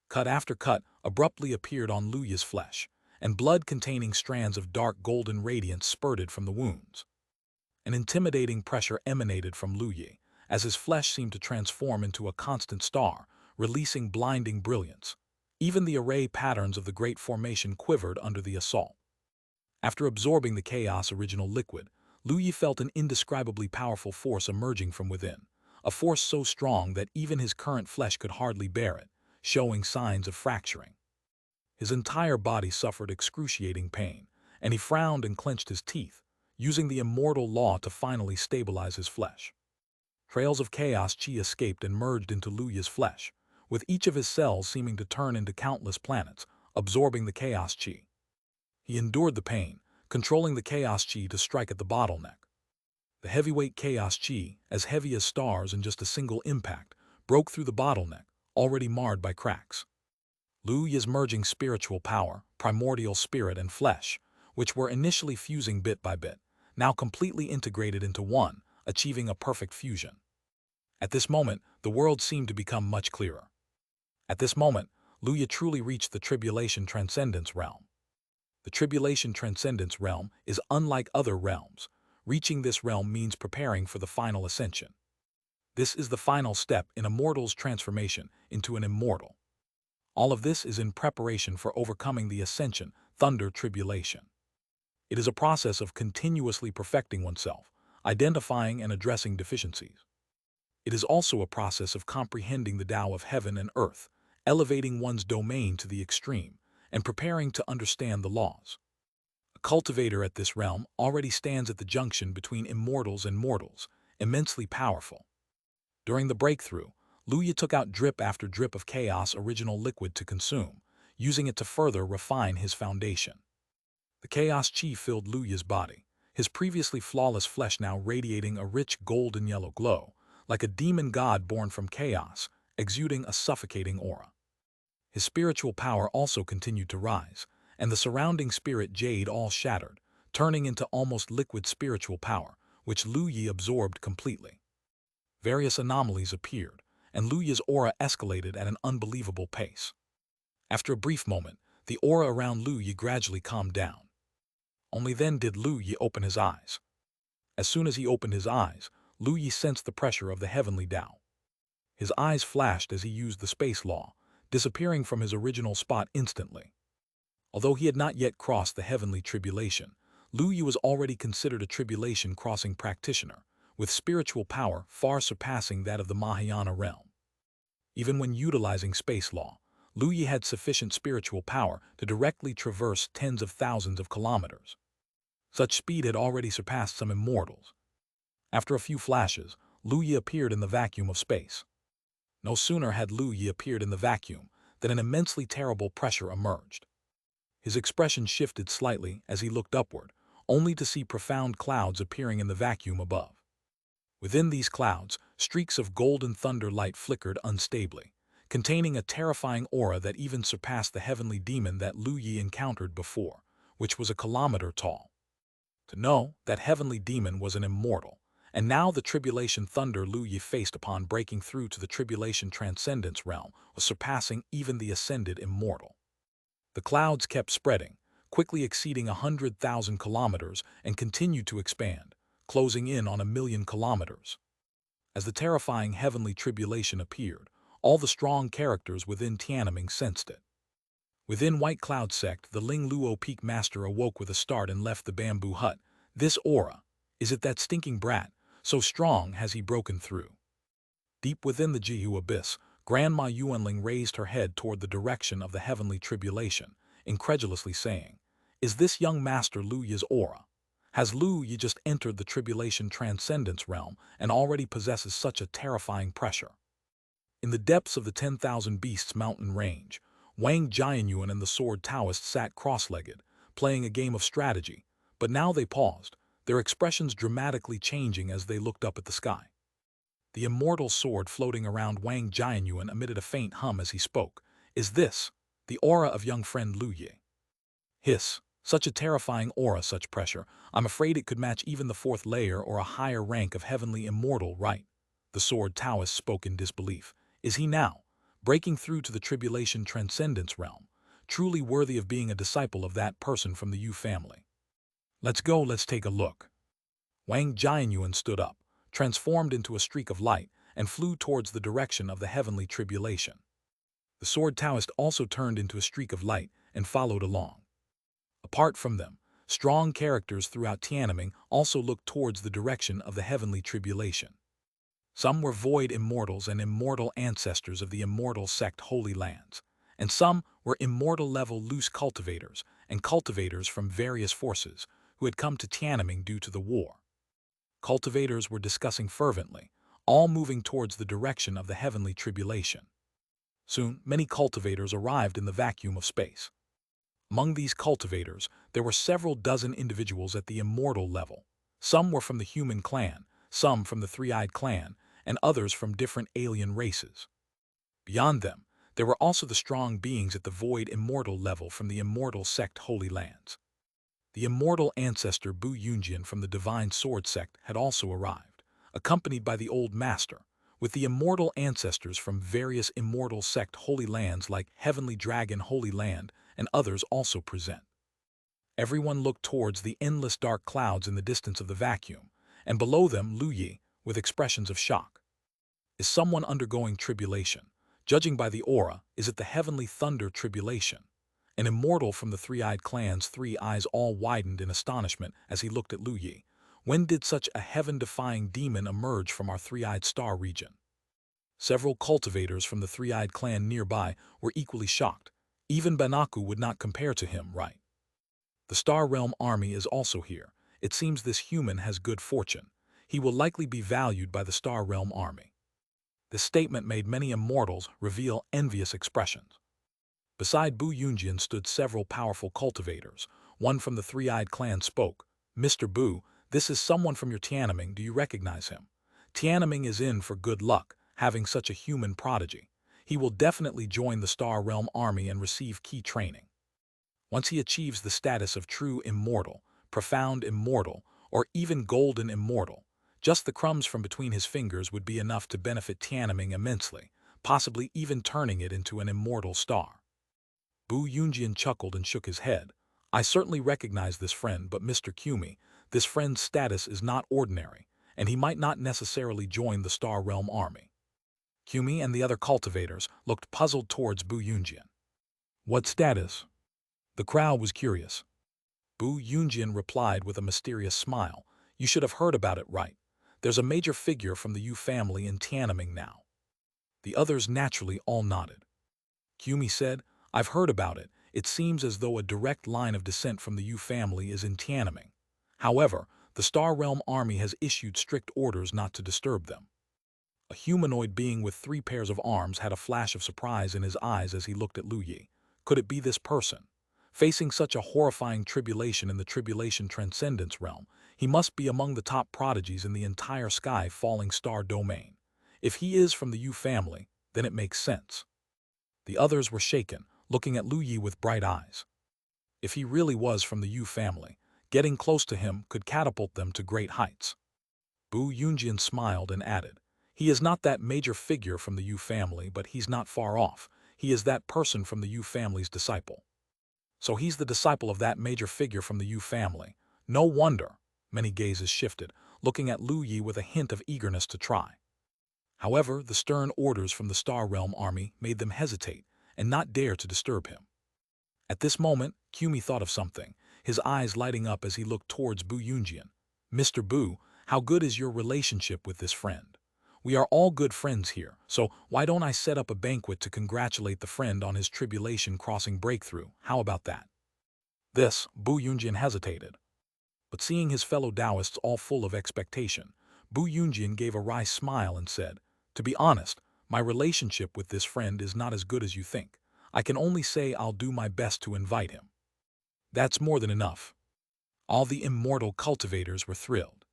Cut after cut abruptly appeared on Lu Yi's flesh, and blood-containing strands of dark golden radiance spurted from the wounds. An intimidating pressure emanated from Lu Yi, as his flesh seemed to transform into a constant star, releasing blinding brilliance. Even the array patterns of the Great Formation quivered under the assault. After absorbing the Chaos Original Liquid, Lu Yi felt an indescribably powerful force emerging from within, a force so strong that even his current flesh could hardly bear it, showing signs of fracturing. His entire body suffered excruciating pain, and he frowned and clenched his teeth, using the immortal law to finally stabilize his flesh. Trails of Chaos Qi escaped and merged into Lu Yi's flesh, with each of his cells seeming to turn into countless planets, absorbing the Chaos Qi. He endured the pain, controlling the Chaos Qi to strike at the bottleneck. The heavyweight Chaos Qi, as heavy as stars in just a single impact, broke through the bottleneck, already marred by cracks. Lu Yi's merging spiritual power, primordial spirit and flesh, which were initially fusing bit by bit, now completely integrated into one, achieving a perfect fusion. At this moment, the world seemed to become much clearer. At this moment, Lu Yi truly reached the Tribulation Transcendence realm. The Tribulation Transcendence realm is unlike other realms. Reaching this realm means preparing for the final ascension. This is the final step in a mortal's transformation into an immortal. All of this is in preparation for overcoming the ascension, thunder tribulation. It is a process of continuously perfecting oneself, identifying and addressing deficiencies. It is also a process of comprehending the Tao of heaven and earth, elevating one's domain to the extreme, and preparing to understand the laws. A cultivator at this realm already stands at the junction between immortals and mortals, immensely powerful. During the breakthrough, Luya took out drip after drip of chaos original liquid to consume, using it to further refine his foundation. The chaos chi filled Luya's body, his previously flawless flesh now radiating a rich golden yellow glow, like a demon god born from chaos, exuding a suffocating aura. His spiritual power also continued to rise, and the surrounding spirit Jade all shattered, turning into almost liquid spiritual power, which Luya absorbed completely. Various anomalies appeared, and Luya's aura escalated at an unbelievable pace. After a brief moment, the aura around Luya gradually calmed down. Only then did Luya open his eyes. As soon as he opened his eyes, Luya sensed the pressure of the heavenly Tao. His eyes flashed as he used the space law, disappearing from his original spot instantly. Although he had not yet crossed the heavenly tribulation, Luya was already considered a tribulation-crossing practitioner, with spiritual power far surpassing that of the Mahayana realm. Even when utilizing space law, Luya had sufficient spiritual power to directly traverse tens of thousands of kilometers. Such speed had already surpassed some immortals. After a few flashes, Luya appeared in the vacuum of space. No sooner had Luya appeared in the vacuum than an immensely terrible pressure emerged. His expression shifted slightly as he looked upward, only to see profound clouds appearing in the vacuum above. Within these clouds, streaks of golden thunder light flickered unstably, containing a terrifying aura that even surpassed the heavenly demon that Luya encountered before, which was a kilometer tall. To know that heavenly demon was an immortal, and now the tribulation thunder Luya faced upon breaking through to the tribulation transcendence realm was surpassing even the ascended immortal. The clouds kept spreading, quickly exceeding 100,000 kilometers and continued to expand, closing in on 1,000,000 kilometers. As the terrifying heavenly tribulation appeared, all the strong characters within Tiananmen sensed it. Within White Cloud Sect, the Ling Luo Peak Master awoke with a start and left the bamboo hut. This aura, is it that stinking brat? So strong has he broken through. Deep within the Jihu abyss, Grandma Yuanling raised her head toward the direction of the heavenly tribulation, incredulously saying, "Is this young Master Luya's aura? Has Luya just entered the tribulation transcendence realm and already possesses such a terrifying pressure?" In the depths of the 10,000 Beasts mountain range, Wang Jianyuan and the Sword Taoist sat cross-legged, playing a game of strategy, but now they paused, their expressions dramatically changing as they looked up at the sky. The immortal sword floating around Wang Jianyuan emitted a faint hum as he spoke. "Is this the aura of young friend Luya?" Hiss, such a terrifying aura, such pressure, I'm afraid it could match even the fourth layer or a higher rank of heavenly immortal, right? The Sword Taoist spoke in disbelief. Is he now, breaking through to the tribulation transcendence realm, truly worthy of being a disciple of that person from the Yu family? Let's go, let's take a look. Wang Jianyuan stood up, transformed into a streak of light, and flew towards the direction of the heavenly tribulation. The Sword Taoist also turned into a streak of light and followed along. Apart from them, strong characters throughout Tiananmen also looked towards the direction of the heavenly tribulation. Some were void immortals and immortal ancestors of the immortal sect Holy Lands, and some were immortal-level loose cultivators and cultivators from various forces who had come to Tiananmen due to the war. Cultivators were discussing fervently, all moving towards the direction of the heavenly tribulation. Soon, many cultivators arrived in the vacuum of space. Among these cultivators, there were several dozen individuals at the immortal level. Some were from the human clan, some from the three-eyed clan, and others from different alien races. Beyond them, there were also the strong beings at the void immortal level from the immortal sect Holy Lands. The immortal ancestor Bu Yunjian from the Divine Sword sect had also arrived, accompanied by the Old Master, with the immortal ancestors from various immortal sect Holy Lands like Heavenly Dragon Holy Land and others also present. Everyone looked towards the endless dark clouds in the distance of the vacuum, and below them Lu Yi, with expressions of shock. Is someone undergoing tribulation? Judging by the aura, is it the heavenly thunder tribulation? An immortal from the three-eyed clan's three eyes all widened in astonishment as he looked at Lu Yi. When did such a heaven-defying demon emerge from our three-eyed star region? Several cultivators from the three-eyed clan nearby were equally shocked. Even Banaku would not compare to him, right? The Star Realm army is also here. It seems this human has good fortune. He will likely be valued by the Star Realm army. This statement made many immortals reveal envious expressions. Beside Bu Yunjian stood several powerful cultivators. One from the three-eyed clan spoke. "Mr. Bu, this is someone from your Tianming. Do you recognize him? Tianming is in for good luck, having such a human prodigy. He will definitely join the Star Realm army and receive key training. Once he achieves the status of true immortal, profound immortal, or even golden immortal, just the crumbs from between his fingers would be enough to benefit Tianming immensely, possibly even turning it into an immortal star." Bu Yunjian chuckled and shook his head. "I certainly recognize this friend, but Mr. Qi, this friend's status is not ordinary, and he might not necessarily join the Star Realm army." Qi and the other cultivators looked puzzled towards Bu Yunjian. "What status?" The crowd was curious. Bu Yunjian replied with a mysterious smile. "You should have heard about it, right? There's a major figure from the Yu family in Tianming now." The others naturally all nodded. Qi said, "I've heard about it. It seems as though a direct line of descent from the Yu family is in Tianming. However, the Star Realm army has issued strict orders not to disturb them." A humanoid being with 3 pairs of arms had a flash of surprise in his eyes as he looked at Lu Yi. Could it be this person? Facing such a horrifying tribulation in the tribulation transcendence realm, he must be among the top prodigies in the entire sky falling star domain. If he is from the Yu family, then it makes sense. The others were shaken, looking at Lu Yi with bright eyes. If he really was from the Yu family, getting close to him could catapult them to great heights. Bu Yunjian smiled and added, "He is not that major figure from the Yu family, but he's not far off. He is that person from the Yu family's disciple." So he's the disciple of that major figure from the Yu family. No wonder. Many gazes shifted, looking at Lu Yi with a hint of eagerness to try. However, the stern orders from the Star Realm army made them hesitate and not dare to disturb him. At this moment, Qi thought of something, his eyes lighting up as he looked towards Bu Yunjian. "Mr. Bu, how good is your relationship with this friend? We are all good friends here, so why don't I set up a banquet to congratulate the friend on his tribulation crossing breakthrough? How about that?" This, Bu Yunjian hesitated. But seeing his fellow Taoists all full of expectation, Bu Yunjian gave a wry smile and said, "To be honest, my relationship with this friend is not as good as you think. I can only say I'll do my best to invite him." That's more than enough. All the immortal cultivators were thrilled.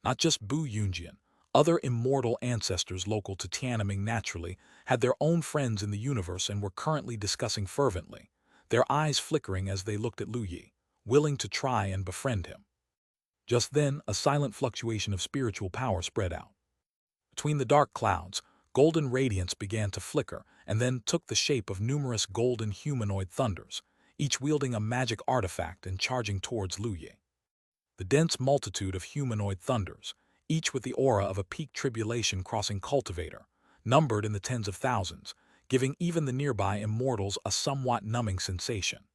Not just Bu Yunjian, other immortal ancestors local to Tianming naturally had their own friends in the universe and were currently discussing fervently, their eyes flickering as they looked at Lu Yi, willing to try and befriend him. Just then, a silent fluctuation of spiritual power spread out. Between the dark clouds, golden radiance began to flicker and then took the shape of numerous golden humanoid thunders, each wielding a magic artifact and charging towards Lu Yi. The dense multitude of humanoid thunders, each with the aura of a peak tribulation crossing cultivator, numbered in the tens of thousands, giving even the nearby immortals a somewhat numbing sensation.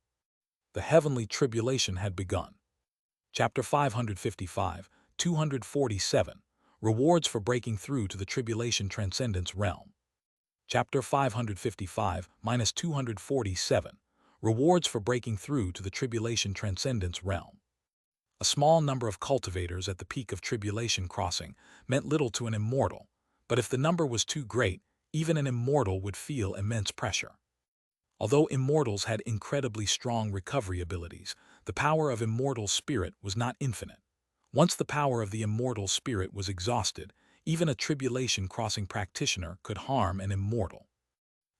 The heavenly tribulation had begun. Chapter 555, 247, Rewards for Breaking Through to the Tribulation Transcendence Realm. Chapter 555-247, Rewards for Breaking Through to the Tribulation Transcendence Realm. A small number of cultivators at the peak of tribulation crossing meant little to an immortal, but if the number was too great, even an immortal would feel immense pressure. Although immortals had incredibly strong recovery abilities, the power of immortal spirit was not infinite. Once the power of the immortal spirit was exhausted, even a tribulation crossing practitioner could harm an immortal.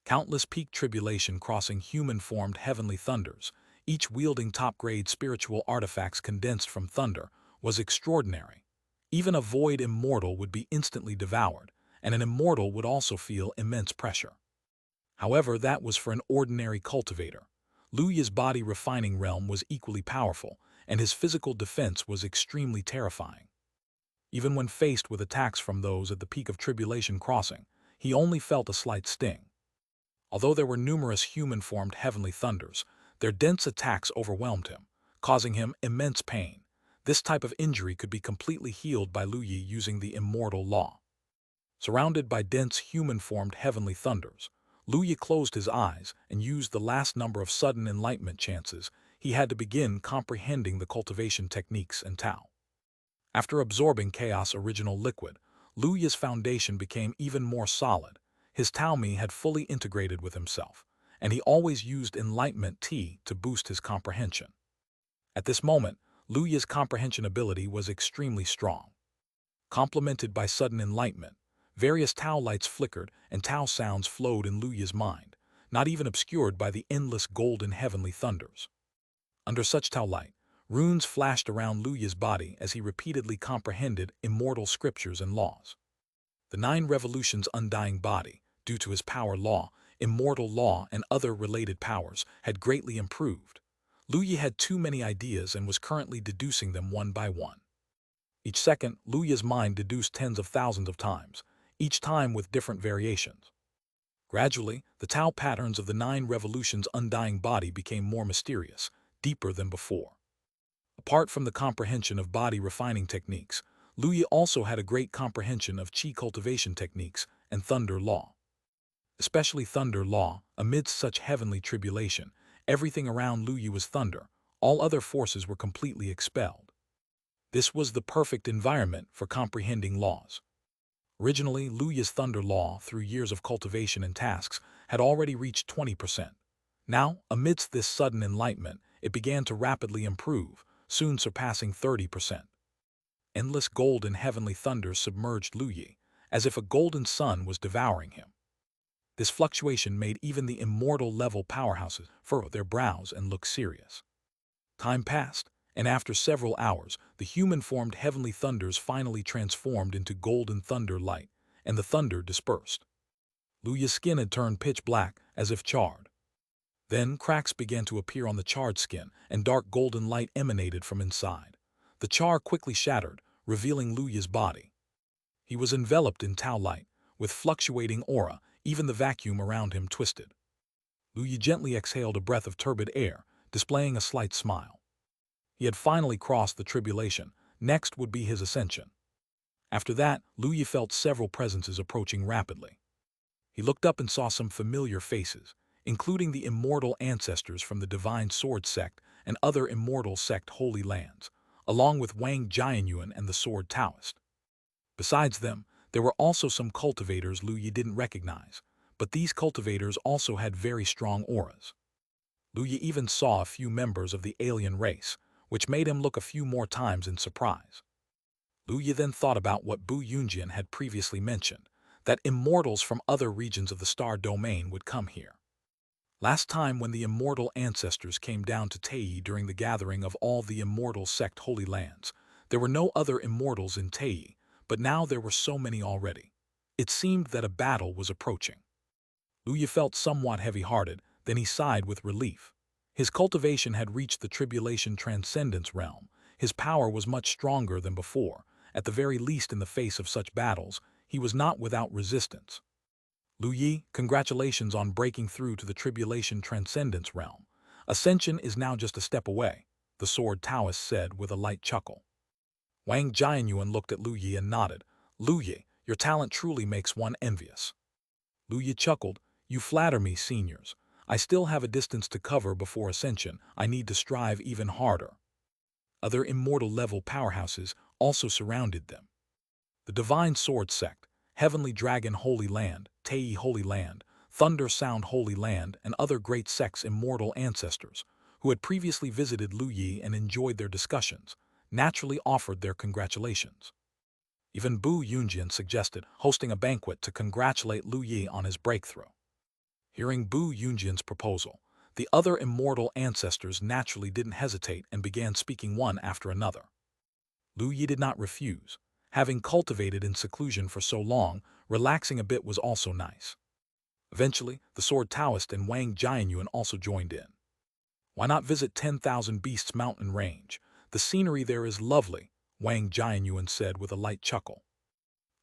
Countless peak tribulation crossing human-formed heavenly thunders, each wielding top-grade spiritual artifacts condensed from thunder, was extraordinary. Even a void immortal would be instantly devoured, and an immortal would also feel immense pressure. However, that was for an ordinary cultivator. Lu Yi's body refining realm was equally powerful, and his physical defense was extremely terrifying. Even when faced with attacks from those at the peak of Tribulation Crossing, he only felt a slight sting. Although there were numerous human-formed heavenly thunders, their dense attacks overwhelmed him, causing him immense pain. This type of injury could be completely healed by Lu Yi using the Immortal Law. Surrounded by dense human-formed heavenly thunders, Lu Yi closed his eyes and used the last number of sudden enlightenment chances he had to begin comprehending the cultivation techniques and Tao. After absorbing Chaos Original Liquid, Lu Yi's foundation became even more solid. His Tao Mi had fully integrated with himself, and he always used Enlightenment Tea to boost his comprehension. At this moment, Lu Yi's comprehension ability was extremely strong. Complemented by sudden enlightenment, various Tao lights flickered and Tao sounds flowed in Lu Yi's mind, not even obscured by the endless golden heavenly thunders. Under such Tao light, runes flashed around Lu Yi's body as he repeatedly comprehended immortal scriptures and laws. The 9 revolutions' undying body, due to his power law, immortal law, and other related powers, had greatly improved. Lu Yi had too many ideas and was currently deducing them one by one. Each second, Lu Yi's mind deduced tens of thousands of times, each time with different variations. Gradually, the Tao patterns of the 9 revolutions' undying body became more mysterious, deeper than before. Apart from the comprehension of body refining techniques, Lu Yi also had a great comprehension of Qi cultivation techniques and Thunder Law. Especially Thunder Law, amidst such heavenly tribulation, everything around Lu Yi was thunder, all other forces were completely expelled. This was the perfect environment for comprehending laws. Originally, Lu Yi's Thunder Law, through years of cultivation and tasks, had already reached 20%. Now, amidst this sudden enlightenment, it began to rapidly improve, soon surpassing 30%. Endless golden heavenly thunders submerged Lu Yi, as if a golden sun was devouring him. This fluctuation made even the immortal-level powerhouses furrow their brows and look serious. Time passed, and after several hours, the human-formed heavenly thunders finally transformed into golden thunder light, and the thunder dispersed. Lu Yi's skin had turned pitch black, as if charred. Then cracks began to appear on the charred skin, and dark golden light emanated from inside. The char quickly shattered, revealing Lu Yi's body. He was enveloped in Tao light, with fluctuating aura, even the vacuum around him twisted. Lu Yi gently exhaled a breath of turbid air, displaying a slight smile. He had finally crossed the tribulation. Next would be his ascension. After that, Lu Yi felt several presences approaching rapidly. He looked up and saw some familiar faces, including the immortal ancestors from the Divine Sword Sect and other immortal sect holy lands, along with Wang Jianyuan and the Sword Taoist. Besides them, there were also some cultivators Lu Yi didn't recognize, but these cultivators also had very strong auras. Lu Yi even saw a few members of the alien race, which made him look a few more times in surprise. Lu Yi then thought about what Bu Yunjian had previously mentioned, that immortals from other regions of the star domain would come here. Last time when the immortal ancestors came down to Tei during the gathering of all the immortal sect holy lands, there were no other immortals in Tei, but now there were so many already. It seemed that a battle was approaching. Lu Yi felt somewhat heavy-hearted, then he sighed with relief. His cultivation had reached the tribulation transcendence realm. His power was much stronger than before. At the very least, in the face of such battles, he was not without resistance. Lu Yi, congratulations on breaking through to the tribulation transcendence realm. Ascension is now just a step away, the Sword Taoist said with a light chuckle. Wang Jianyuan looked at Lu Yi and nodded. Lu Yi, your talent truly makes one envious. Lu Yi chuckled. You flatter me, seniors. I still have a distance to cover before ascension. I need to strive even harder. Other immortal-level powerhouses also surrounded them. The Divine Sword Sect, Heavenly Dragon Holy Land, Tei Holy Land, Thunder Sound Holy Land, and other great sects' immortal ancestors, who had previously visited Lu Yi and enjoyed their discussions, naturally offered their congratulations. Even Bu Yunjian suggested hosting a banquet to congratulate Lu Yi on his breakthrough. Hearing Bu Yunjian's proposal, the other immortal ancestors naturally didn't hesitate and began speaking one after another. Lu Yi did not refuse. Having cultivated in seclusion for so long, relaxing a bit was also nice. Eventually, the Sword Taoist and Wang Jianyuan also joined in. Why not visit 10,000 Beasts mountain range? The scenery there is lovely, Wang Jianyuan said with a light chuckle.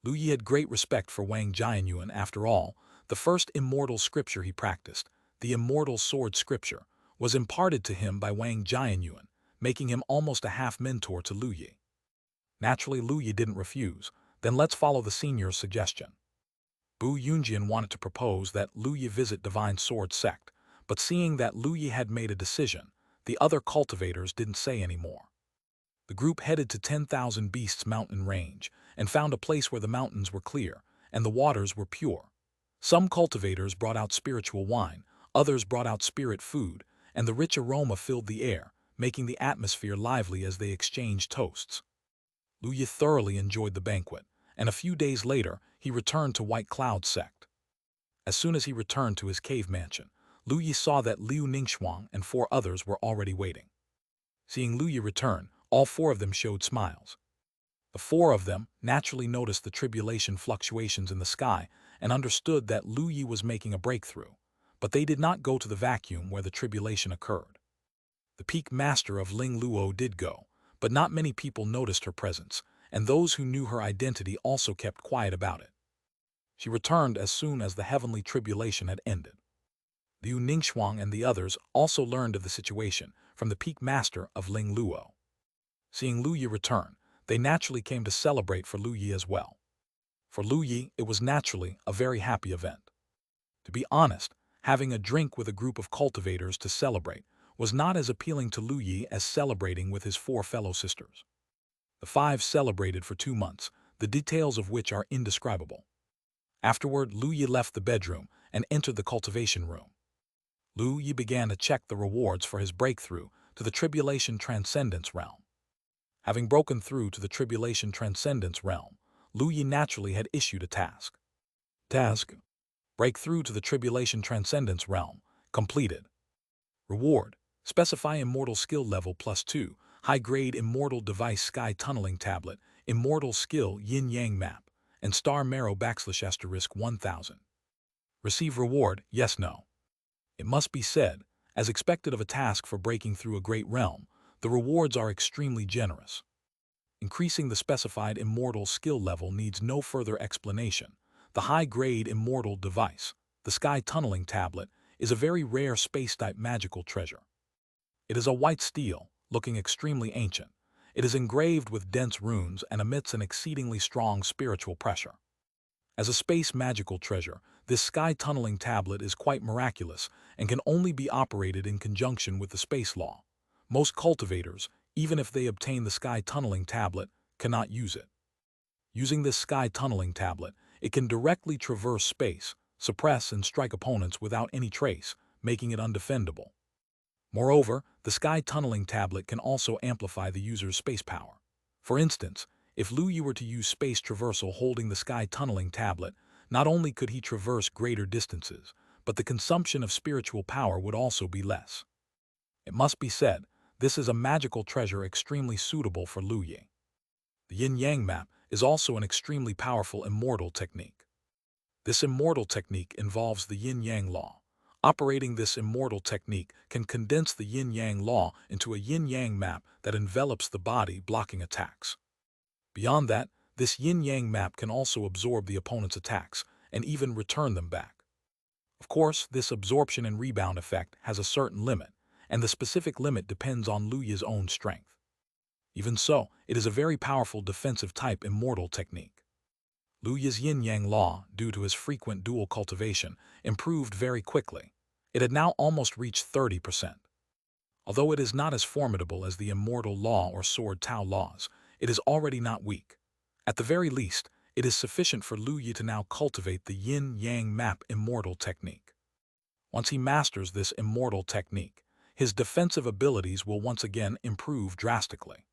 Lu Yi had great respect for Wang Jianyuan. After all, the first immortal scripture he practiced, the immortal sword scripture, was imparted to him by Wang Jianyuan, making him almost a half-mentor to Lu Yi. Naturally, Lu Yi didn't refuse. Then let's follow the senior's suggestion. Bu Yunjian wanted to propose that Lu Yi visit Divine Sword Sect, but seeing that Lu Yi had made a decision, the other cultivators didn't say any more. The group headed to 10,000 Beasts mountain range and found a place where the mountains were clear and the waters were pure. Some cultivators brought out spiritual wine, others brought out spirit food, and the rich aroma filled the air, making the atmosphere lively as they exchanged toasts. Lu Yi thoroughly enjoyed the banquet, and a few days later he returned to White Cloud Sect. As soon as he returned to his cave mansion, Lu Yi saw that Liu Ningxuang and 4 others were already waiting. Seeing Lu Yi return, all 4 of them showed smiles. The 4 of them naturally noticed the tribulation fluctuations in the sky and understood that Lu Yi was making a breakthrough, but they did not go to the vacuum where the tribulation occurred. The peak master of Ling Luo did go, but not many people noticed her presence, and those who knew her identity also kept quiet about it. She returned as soon as the heavenly tribulation had ended. Liu Ningxuang and the others also learned of the situation from the peak master of Ling Luo. Seeing Lu Yi return, they naturally came to celebrate for Lu Yi as well. For Lu Yi, it was naturally a very happy event. To be honest, having a drink with a group of cultivators to celebrate was not as appealing to Lu Yi as celebrating with his 4 fellow sisters. The 5 celebrated for 2 months, the details of which are indescribable. Afterward, Lu Yi left the bedroom and entered the cultivation room. Lu Yi began to check the rewards for his breakthrough to the Tribulation Transcendence realm. Having broken through to the Tribulation Transcendence realm, Lu Yi naturally had issued a task. Task: break through to the Tribulation Transcendence realm, completed. Reward: specify Immortal skill level +2, high-grade Immortal device sky tunneling tablet, Immortal skill yin-yang map, and star marrow **1000. Receive reward: yes, no. It must be said, as expected of a task for breaking through a great realm, the rewards are extremely generous. Increasing the specified Immortal skill level needs no further explanation. The high-grade Immortal device, the sky tunneling tablet, is a very rare space-type magical treasure. It is a white steel, looking extremely ancient. It is engraved with dense runes and emits an exceedingly strong spiritual pressure. As a space magical treasure, this sky tunneling tablet is quite miraculous and can only be operated in conjunction with the space law. Most cultivators, even if they obtain the sky tunneling tablet, cannot use it. Using this sky tunneling tablet, it can directly traverse space, suppress and strike opponents without any trace, making it undefendable. Moreover, the sky tunneling tablet can also amplify the user's space power. For instance, if Lu Yi were to use space traversal holding the sky tunneling tablet, not only could he traverse greater distances, but the consumption of spiritual power would also be less. It must be said, this is a magical treasure extremely suitable for Lu Yi. The yin-yang map is also an extremely powerful immortal technique. This immortal technique involves the yin-yang law. Operating this immortal technique can condense the yin-yang law into a yin-yang map that envelops the body, blocking attacks. Beyond that, this yin-yang map can also absorb the opponent's attacks and even return them back. Of course, this absorption and rebound effect has a certain limit, and the specific limit depends on Lu Yi's own strength. Even so, it is a very powerful defensive type immortal technique. Lu Yi's yin-yang law, due to his frequent dual cultivation, improved very quickly. It had now almost reached 30%. Although it is not as formidable as the immortal law or sword Tao laws, it is already not weak. At the very least, it is sufficient for Lu Yi to now cultivate the yin-yang map immortal technique. Once he masters this immortal technique, his defensive abilities will once again improve drastically.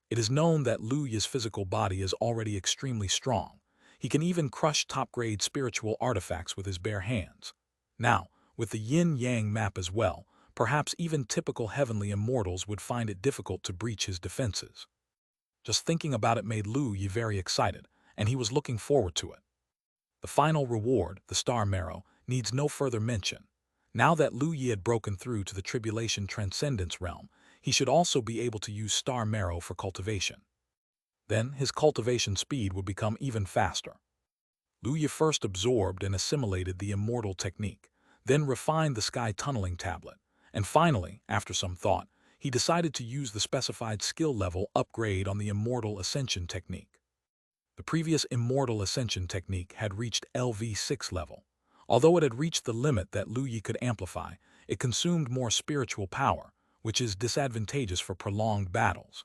It is known that Lu Yi's physical body is already extremely strong. He can even crush top-grade spiritual artifacts with his bare hands. Now, with the yin-yang map as well, perhaps even typical heavenly immortals would find it difficult to breach his defenses. Just thinking about it made Lu Yi very excited, and he was looking forward to it. The final reward, the star marrow, needs no further mention. Now that Lu Yi had broken through to the tribulation transcendence realm, he should also be able to use star marrow for cultivation. Then his cultivation speed would become even faster. Lu Yi first absorbed and assimilated the Immortal technique, then refined the sky tunneling tablet, and finally, after some thought, he decided to use the specified skill level upgrade on the Immortal Ascension technique. The previous Immortal Ascension technique had reached LV6 level. Although it had reached the limit that Lu Yi could amplify, it consumed more spiritual power, which is disadvantageous for prolonged battles.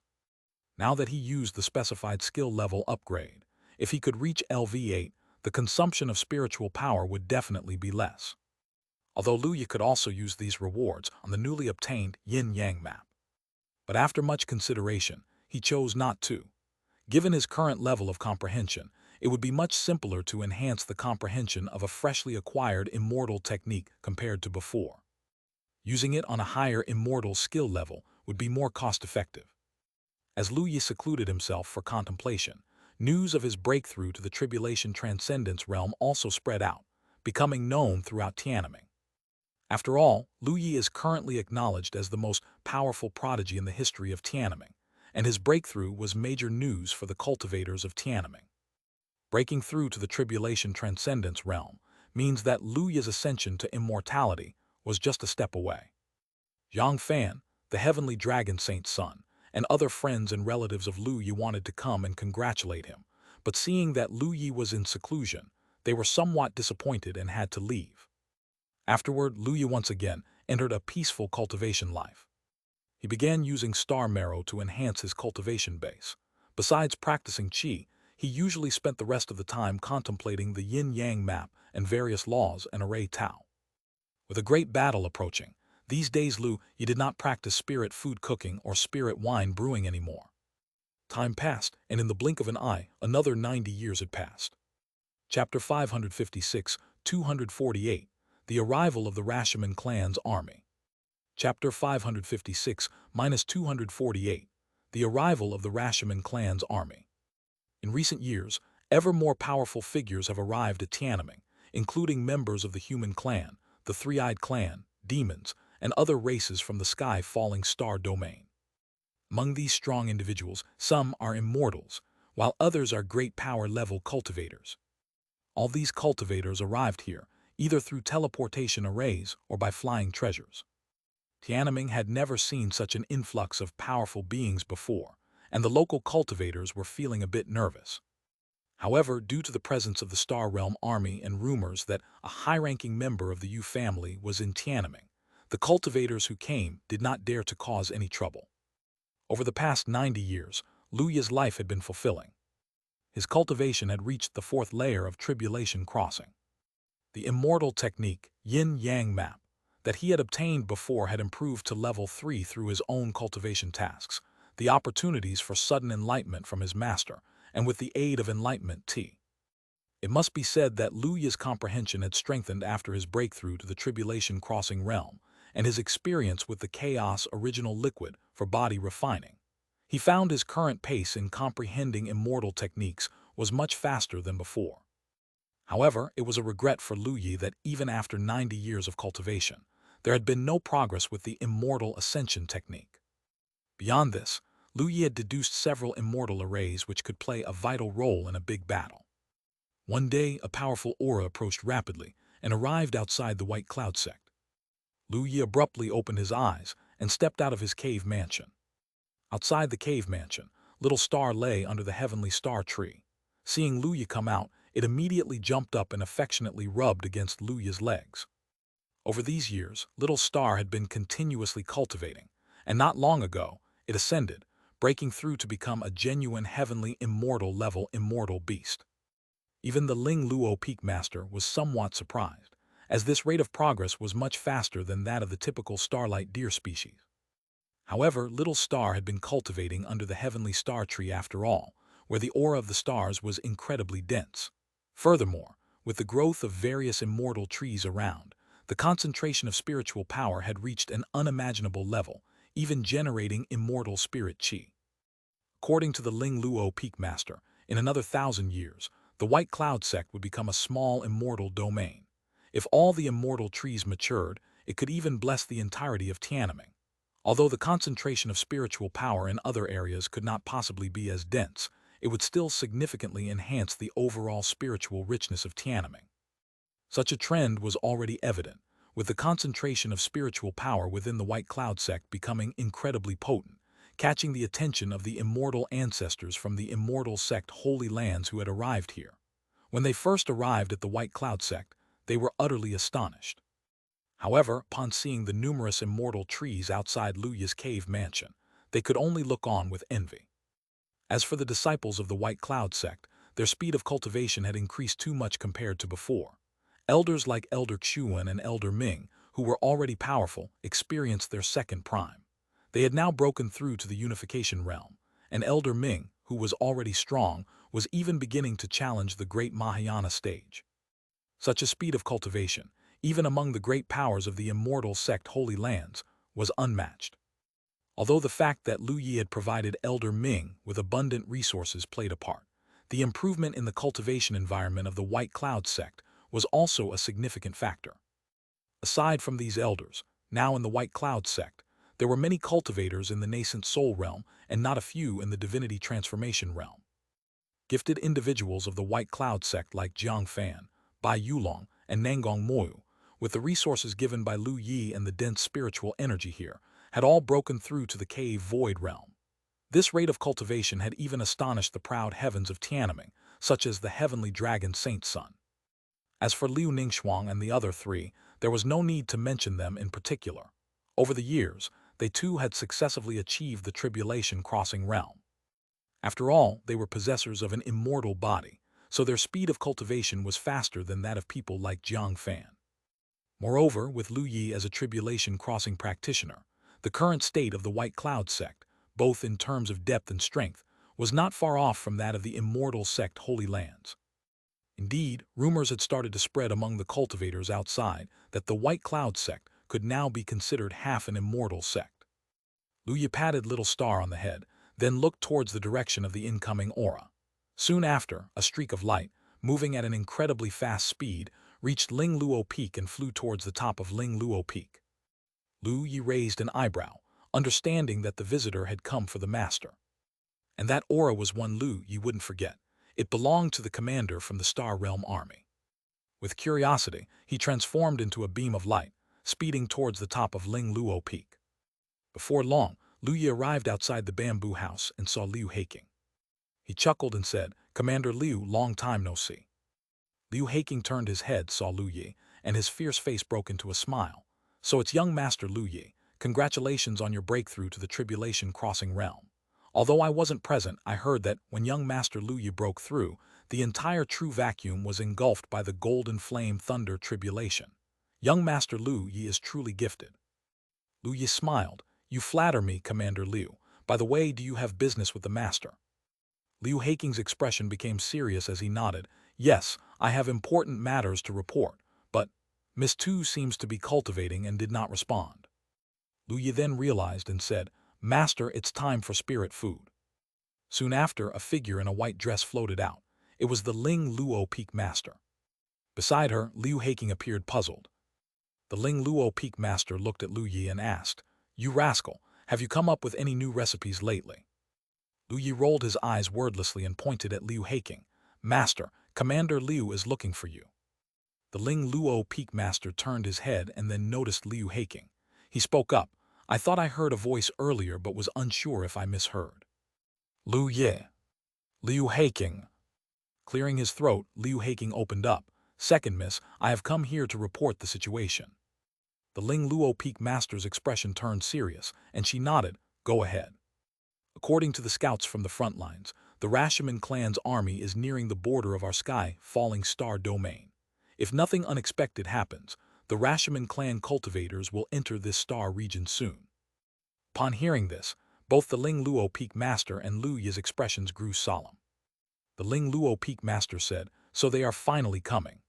Now that he used the specified skill level upgrade, if he could reach LV8, the consumption of spiritual power would definitely be less. Although Lu Yi could also use these rewards on the newly obtained Yin-Yang map. But after much consideration, he chose not to. Given his current level of comprehension, it would be much simpler to enhance the comprehension of a freshly acquired Immortal technique compared to before. Using it on a higher Immortal skill level would be more cost-effective. As Lu Yi secluded himself for contemplation, news of his breakthrough to the Tribulation Transcendence realm also spread out, becoming known throughout Tiananmen. After all, Lu Yi is currently acknowledged as the most powerful prodigy in the history of Tiananmen, and his breakthrough was major news for the cultivators of Tiananmen. Breaking through to the Tribulation Transcendence realm means that Lu Yi's ascension to immortality was just a step away. Yang Fan, the heavenly dragon saint's son, and other friends and relatives of Lu Yi wanted to come and congratulate him, but seeing that Lu Yi was in seclusion, they were somewhat disappointed and had to leave. Afterward, Lu Yi once again entered a peaceful cultivation life. He began using star marrow to enhance his cultivation base. Besides practicing qi, he usually spent the rest of the time contemplating the yin-yang map and various laws and array Tao. With a great battle approaching, these days Lu Yi did not practice spirit food cooking or spirit wine brewing anymore. Time passed, and in the blink of an eye, another 90 years had passed. Chapter 556, 248, The Arrival of the Rashomon Clan's Army. Chapter 556-248, The Arrival of the Rashomon Clan's Army. In recent years, ever more powerful figures have arrived at Tiananmen, including members of the human clan, the three-eyed clan, demons, and other races from the sky-falling star domain. Among these strong individuals, some are immortals, while others are great power-level cultivators. All these cultivators arrived here, either through teleportation arrays or by flying treasures. Tiananmen had never seen such an influx of powerful beings before, and the local cultivators were feeling a bit nervous. However, due to the presence of the Star Realm army and rumors that a high-ranking member of the Yu family was in Tiananmen, the cultivators who came did not dare to cause any trouble. Over the past 90 years, Lu Yi's life had been fulfilling. His cultivation had reached the fourth layer of tribulation crossing. The Immortal technique, Yin-Yang map, that he had obtained before had improved to level 3 through his own cultivation tasks, the opportunities for sudden enlightenment from his master, and with the aid of enlightenment T. It must be said that Lu Yi's comprehension had strengthened after his breakthrough to the tribulation crossing realm, and his experience with the chaos original liquid for body refining. He found his current pace in comprehending immortal techniques was much faster than before. However, it was a regret for Lu Yi that even after 90 years of cultivation, there had been no progress with the Immortal Ascension technique. Beyond this, Lu Yi had deduced several immortal arrays which could play a vital role in a big battle. One day, a powerful aura approached rapidly and arrived outside the White Cloud sect. Lu Yi abruptly opened his eyes and stepped out of his cave mansion. Outside the cave mansion, Little Star lay under the heavenly star tree. Seeing Lu Yi come out, it immediately jumped up and affectionately rubbed against Lu Yi's legs. Over these years, Little Star had been continuously cultivating, and not long ago, it ascended, breaking through to become a genuine heavenly immortal level immortal beast. Even the Ling Luo Peak Master was somewhat surprised, as this rate of progress was much faster than that of the typical starlight deer species. However, Little Star had been cultivating under the heavenly star tree after all, where the aura of the stars was incredibly dense. Furthermore, with the growth of various immortal trees around, the concentration of spiritual power had reached an unimaginable level, even generating immortal spirit qi. According to the Ling Luo Peak Master, in another 1,000 years, the White Cloud sect would become a small immortal domain. If all the immortal trees matured, it could even bless the entirety of Tiananmen. Although the concentration of spiritual power in other areas could not possibly be as dense, it would still significantly enhance the overall spiritual richness of Tiananmen. Such a trend was already evident, with the concentration of spiritual power within the White Cloud sect becoming incredibly potent, catching the attention of the immortal ancestors from the Immortal sect Holy Lands who had arrived here. When they first arrived at the White Cloud sect, they were utterly astonished. However, upon seeing the numerous immortal trees outside Luya's cave mansion, they could only look on with envy. As for the disciples of the White Cloud sect, their speed of cultivation had increased too much compared to before. Elders like Elder Xuan and Elder Ming, who were already powerful, experienced their second prime. They had now broken through to the unification realm, and Elder Ming, who was already strong, was even beginning to challenge the great Mahayana stage. Such a speed of cultivation, even among the great powers of the Immortal sect Holy Lands, was unmatched. Although the fact that Lu Yi had provided Elder Ming with abundant resources played a part, the improvement in the cultivation environment of the White Cloud sect was also a significant factor. Aside from these elders, now in the White Cloud sect, there were many cultivators in the nascent soul realm and not a few in the divinity transformation realm. Gifted individuals of the White Cloud sect like Jiang Fan, Bai Yulong, and Nangong Moyu, with the resources given by Lu Yi and the dense spiritual energy here, had all broken through to the cave void realm. This rate of cultivation had even astonished the proud heavens of Tiananmen, such as the heavenly dragon Saint Sun. As for Liu Ningxuang and the other three, there was no need to mention them in particular. Over the years, they too had successively achieved the tribulation crossing realm. After all, they were possessors of an immortal body, so their speed of cultivation was faster than that of people like Jiang Fan. Moreover, with Lu Yi as a tribulation crossing practitioner, the current state of the White Cloud sect, both in terms of depth and strength, was not far off from that of the Immortal sect Holy Lands. Indeed, rumors had started to spread among the cultivators outside that the White Cloud sect could now be considered half an immortal sect. Lu Yi patted Little Star on the head, then looked towards the direction of the incoming aura. Soon after, a streak of light, moving at an incredibly fast speed, reached Ling Luo Peak and flew towards the top of Ling Luo Peak. Lu Yi raised an eyebrow, understanding that the visitor had come for the master. And that aura was one Lu Yi wouldn't forget. It belonged to the commander from the Star Realm Army. With curiosity, he transformed into a beam of light, speeding towards the top of Ling Luo Peak. Before long, Lu Yi arrived outside the bamboo house and saw Liu Haking. He chuckled and said, "Commander Liu, long time no see." Liu Haking turned his head, saw Lu Yi, and his fierce face broke into a smile. "So it's young Master Lu Yi. Congratulations on your breakthrough to the tribulation crossing realm. Although I wasn't present, I heard that when young Master Lu Yi broke through, the entire true vacuum was engulfed by the golden flame thunder tribulation. Young Master Lu Yi is truly gifted." Lu Yi smiled. "You flatter me, Commander Liu. By the way, do you have business with the master?" Liu Haking's expression became serious as he nodded. "Yes, I have important matters to report, but Miss Tu seems to be cultivating and did not respond." Lu Yi then realized and said, "Master, it's time for spirit food." Soon after, a figure in a white dress floated out. It was the Ling Luo Peak Master. Beside her, Liu Haking appeared puzzled. The Ling Luo Peak Master looked at Lu Yi and asked, "You rascal, have you come up with any new recipes lately?" Lu Yi rolled his eyes wordlessly and pointed at Liu Haking. "Master, Commander Liu is looking for you." The Ling Luo Peak Master turned his head and then noticed Liu Haking. He spoke up. "I thought I heard a voice earlier but was unsure if I misheard." "Lu Yi." "Liu Haking." Clearing his throat, Liu Haking opened up. "Second Miss, I have come here to report the situation." The Ling Luo Peak Master's expression turned serious, and she nodded. "Go ahead." According to the scouts from the front lines, the Rashomon clan's army is nearing the border of our sky, falling star domain. If nothing unexpected happens, the Rashomon clan cultivators will enter this star region soon. Upon hearing this, both the Ling Luo Peak Master and Lu Yi's expressions grew solemn. The Ling Luo Peak Master said, "So they are finally coming."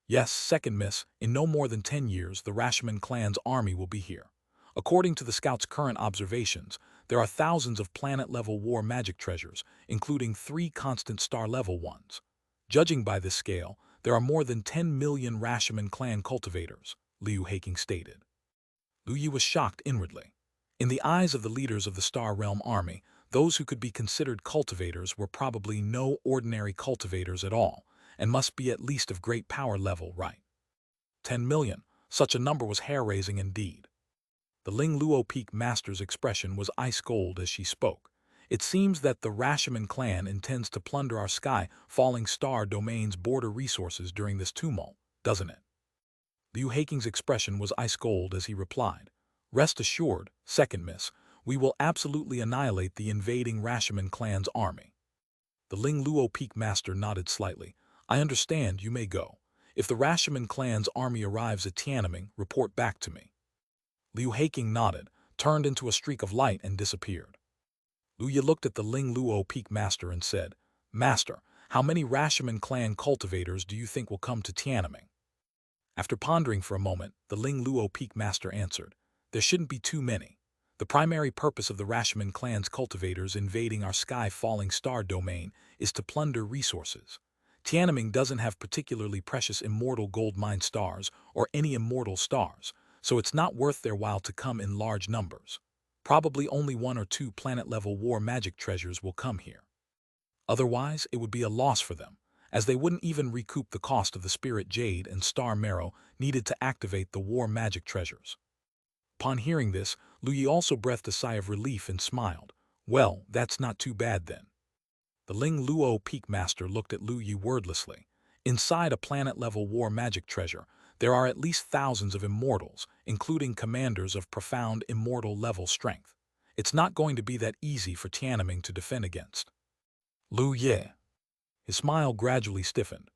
"Yes, second Miss, in no more than 10 years the Rashomon clan's army will be here. According to the scouts' current observations, there are thousands of planet-level war magic treasures, including 3 constant star-level ones. Judging by this scale, there are more than 10 million Rashomon clan cultivators," Liu Haking stated. Lu Yi was shocked inwardly. In the eyes of the leaders of the Star Realm army, those who could be considered cultivators were probably no ordinary cultivators at all, and must be at least of great power level, right? 10 million. Such a number was hair-raising indeed. The Ling Luo Peak Master's expression was ice-cold as she spoke. It seems that the Rashomon clan intends to plunder our sky-falling star domain's border resources during this tumult, doesn't it? Liu Haking's expression was ice-cold as he replied, "Rest assured, Second Miss, we will absolutely annihilate the invading Rashomon clan's army." The Ling Luo Peak Master nodded slightly. "I understand, you may go. If the Rashomon clan's army arrives at Tiananmen, report back to me." Liu Haking nodded, turned into a streak of light and disappeared. Lu Yi looked at the Ling Luo Peak Master and said, "Master, how many Rashomon clan cultivators do you think will come to Tiananmen?" After pondering for a moment, the Ling Luo Peak Master answered, "There shouldn't be too many. The primary purpose of the Rashomon clan's cultivators invading our sky-falling star domain is to plunder resources. Tiananmen doesn't have particularly precious immortal gold mine stars or any immortal stars, so it's not worth their while to come in large numbers. Probably only 1 or 2 planet-level war magic treasures will come here. Otherwise, it would be a loss for them, as they wouldn't even recoup the cost of the spirit Jade and star marrow needed to activate the war magic treasures." Upon hearing this, Lu Yi also breathed a sigh of relief and smiled. "Well, that's not too bad then." The Ling Luo Peak Master looked at Lu Yi wordlessly. Inside a planet-level war magic treasure, there are at least thousands of immortals, including commanders of profound immortal-level strength. It's not going to be that easy for Tiananmen to defend against. Lu Yi. His smile gradually stiffened.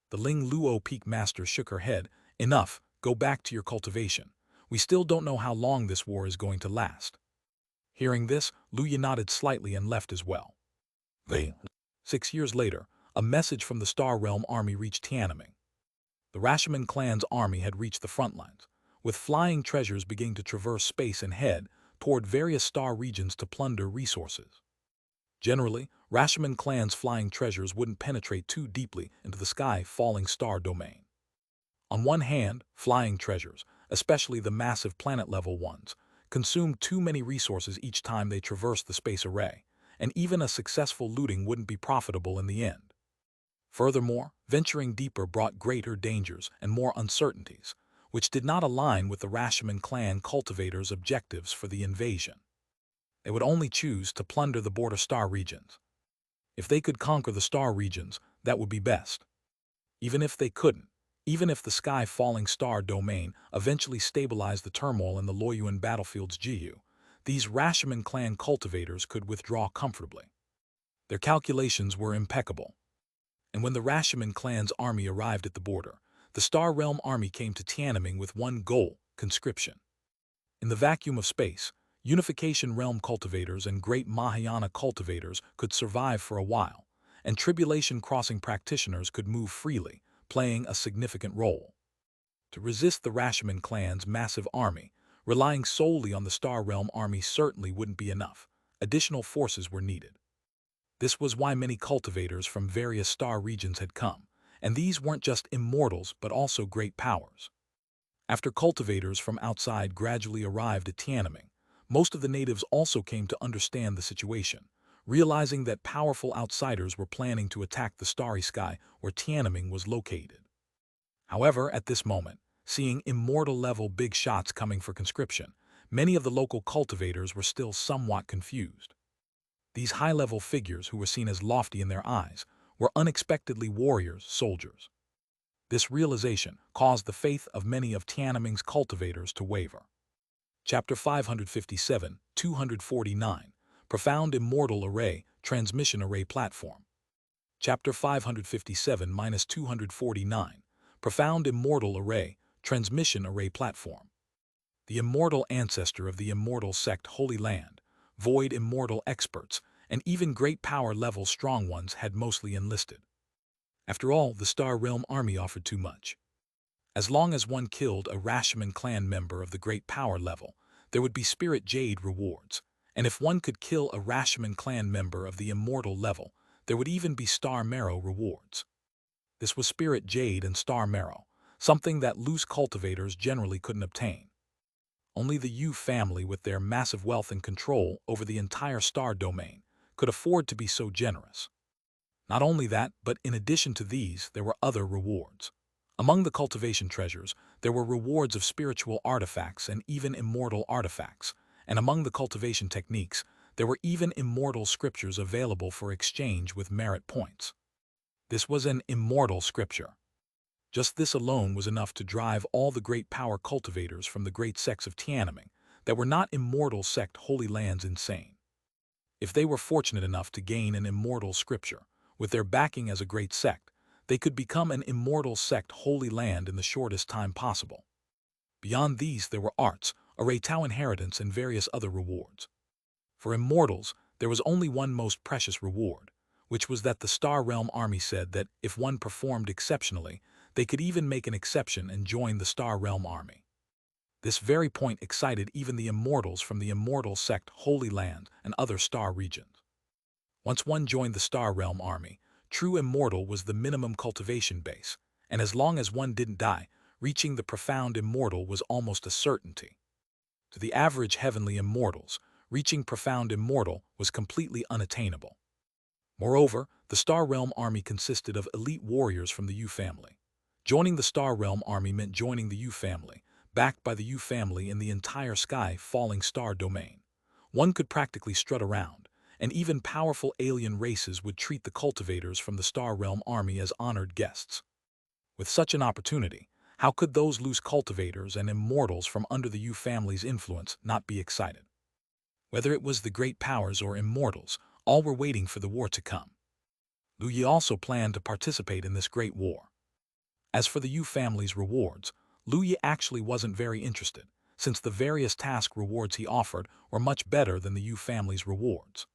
The Ling Luo Peak Master shook her head. "Enough, go back to your cultivation. We still don't know how long this war is going to last." Hearing this, Lu Yi nodded slightly and left as well. 6 years later, a message from the Star Realm army reached Tiananmen. The Rashomon clan's army had reached the front lines, with flying treasures beginning to traverse space and head toward various star regions to plunder resources. Generally, Rashomon clan's flying treasures wouldn't penetrate too deeply into the sky-falling star domain. On one hand, flying treasures, especially the massive planet-level ones, consumed too many resources each time they traversed the space array, and even a successful looting wouldn't be profitable in the end. Furthermore, venturing deeper brought greater dangers and more uncertainties, which did not align with the Rashomon clan cultivators' objectives for the invasion. They would only choose to plunder the border star regions. If they could conquer the star regions, that would be best. Even if they couldn't, even if the sky-falling star domain eventually stabilized the turmoil in the Luoyuan battlefield's Jiyu, these Rashomon clan cultivators could withdraw comfortably. Their calculations were impeccable. And when the Rashomon clan's army arrived at the border, the Star Realm army came to Tiananmen with one goal: conscription. In the vacuum of space, Unification Realm cultivators and Great Mahayana cultivators could survive for a while, and Tribulation Crossing practitioners could move freely, playing a significant role. To resist the Rashomon clan's massive army, relying solely on the Star Realm army certainly wouldn't be enough. Additional forces were needed. This was why many cultivators from various star regions had come, and these weren't just immortals but also great powers. After cultivators from outside gradually arrived at Tiananmen, most of the natives also came to understand the situation, realizing that powerful outsiders were planning to attack the starry sky where Tiananmen was located. However, at this moment, seeing immortal-level big shots coming for conscription, many of the local cultivators were still somewhat confused. These high-level figures, who were seen as lofty in their eyes, were unexpectedly warriors, soldiers. This realization caused the faith of many of Tiananmen's cultivators to waver. Chapter 557, 249, Profound Immortal Array, Transmission Array Platform. Chapter 557-249, Profound Immortal Array, Transmission Array Platform. The immortal ancestor of the immortal sect Holy Land, void immortal experts, and even great power-level strong ones had mostly enlisted. After all, the Star Realm army offered too much. As long as one killed a Rashomon clan member of the great power level, there would be Spirit Jade rewards, and if one could kill a Rashomon clan member of the immortal level, there would even be Star Marrow rewards. This was Spirit Jade and Star Marrow, something that loose cultivators generally couldn't obtain. Only the Yu family, with their massive wealth and control over the entire star domain, could afford to be so generous. Not only that, but in addition to these, there were other rewards. Among the cultivation treasures, there were rewards of spiritual artifacts and even immortal artifacts, and among the cultivation techniques, there were even immortal scriptures available for exchange with merit points. This was an immortal scripture. Just this alone was enough to drive all the great power cultivators from the great sects of Tiananmen that were not immortal sect Holy Lands insane. If they were fortunate enough to gain an immortal scripture, with their backing as a great sect, they could become an immortal sect Holy Land in the shortest time possible. Beyond these, there were arts, a Reitao inheritance, and various other rewards. For immortals, there was only one most precious reward, which was that the Star Realm Army said that if one performed exceptionally, they could even make an exception and join the Star Realm Army. This very point excited even the immortals from the immortal sect Holy Land and other star regions. Once one joined the Star Realm Army, true immortal was the minimum cultivation base, and as long as one didn't die, reaching the profound immortal was almost a certainty. To the average heavenly immortals, reaching profound immortal was completely unattainable. Moreover, the Star Realm Army consisted of elite warriors from the Yu family. Joining the Star Realm Army meant joining the Yu family, backed by the Yu family in the entire sky-falling star domain. One could practically strut around, and even powerful alien races would treat the cultivators from the Star Realm Army as honored guests. With such an opportunity, how could those loose cultivators and immortals from under the Yu family's influence not be excited? Whether it was the great powers or immortals, all were waiting for the war to come. Lu Yi also planned to participate in this great war. As for the Yu family's rewards, Lu Yi actually wasn't very interested, since the various task rewards he offered were much better than the Yu family's rewards.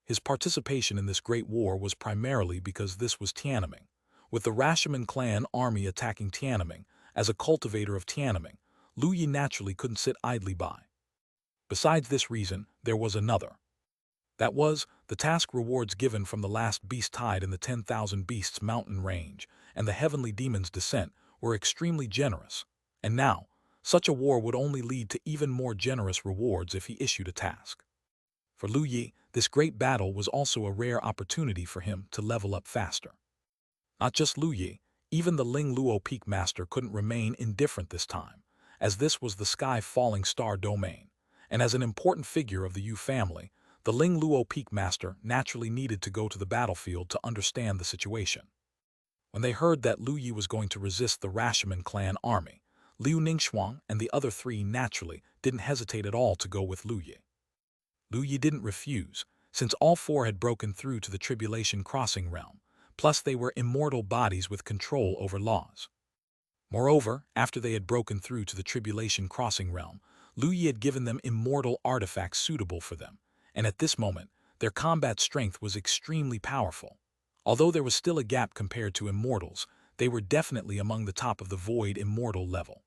His participation in this great war was primarily because this was Tiananmen. With the Rashomon clan army attacking Tiananmen, as a cultivator of Tiananmen, Lu Yi naturally couldn't sit idly by. Besides this reason, there was another. That was, the task rewards given from the last beast tide in the 10,000 Beasts mountain range and the heavenly demon's descent were extremely generous, and now, such a war would only lead to even more generous rewards if he issued a task. For Lu Yi, this great battle was also a rare opportunity for him to level up faster. Not just Lu Yi, even the Ling Luo Peak Master couldn't remain indifferent this time, as this was the sky-falling star domain, and as an important figure of the Yu family, the Ling Luo Peak Master naturally needed to go to the battlefield to understand the situation. When they heard that Lu Yi was going to resist the Rashomon clan army, Liu Ningxuang and the other three naturally didn't hesitate at all to go with Lu Yi. Lu Yi didn't refuse, since all four had broken through to the Tribulation Crossing realm, plus they were immortal bodies with control over laws. Moreover, after they had broken through to the Tribulation Crossing realm, Lu Yi had given them immortal artifacts suitable for them, and at this moment, their combat strength was extremely powerful. Although there was still a gap compared to immortals, they were definitely among the top of the void immortal level.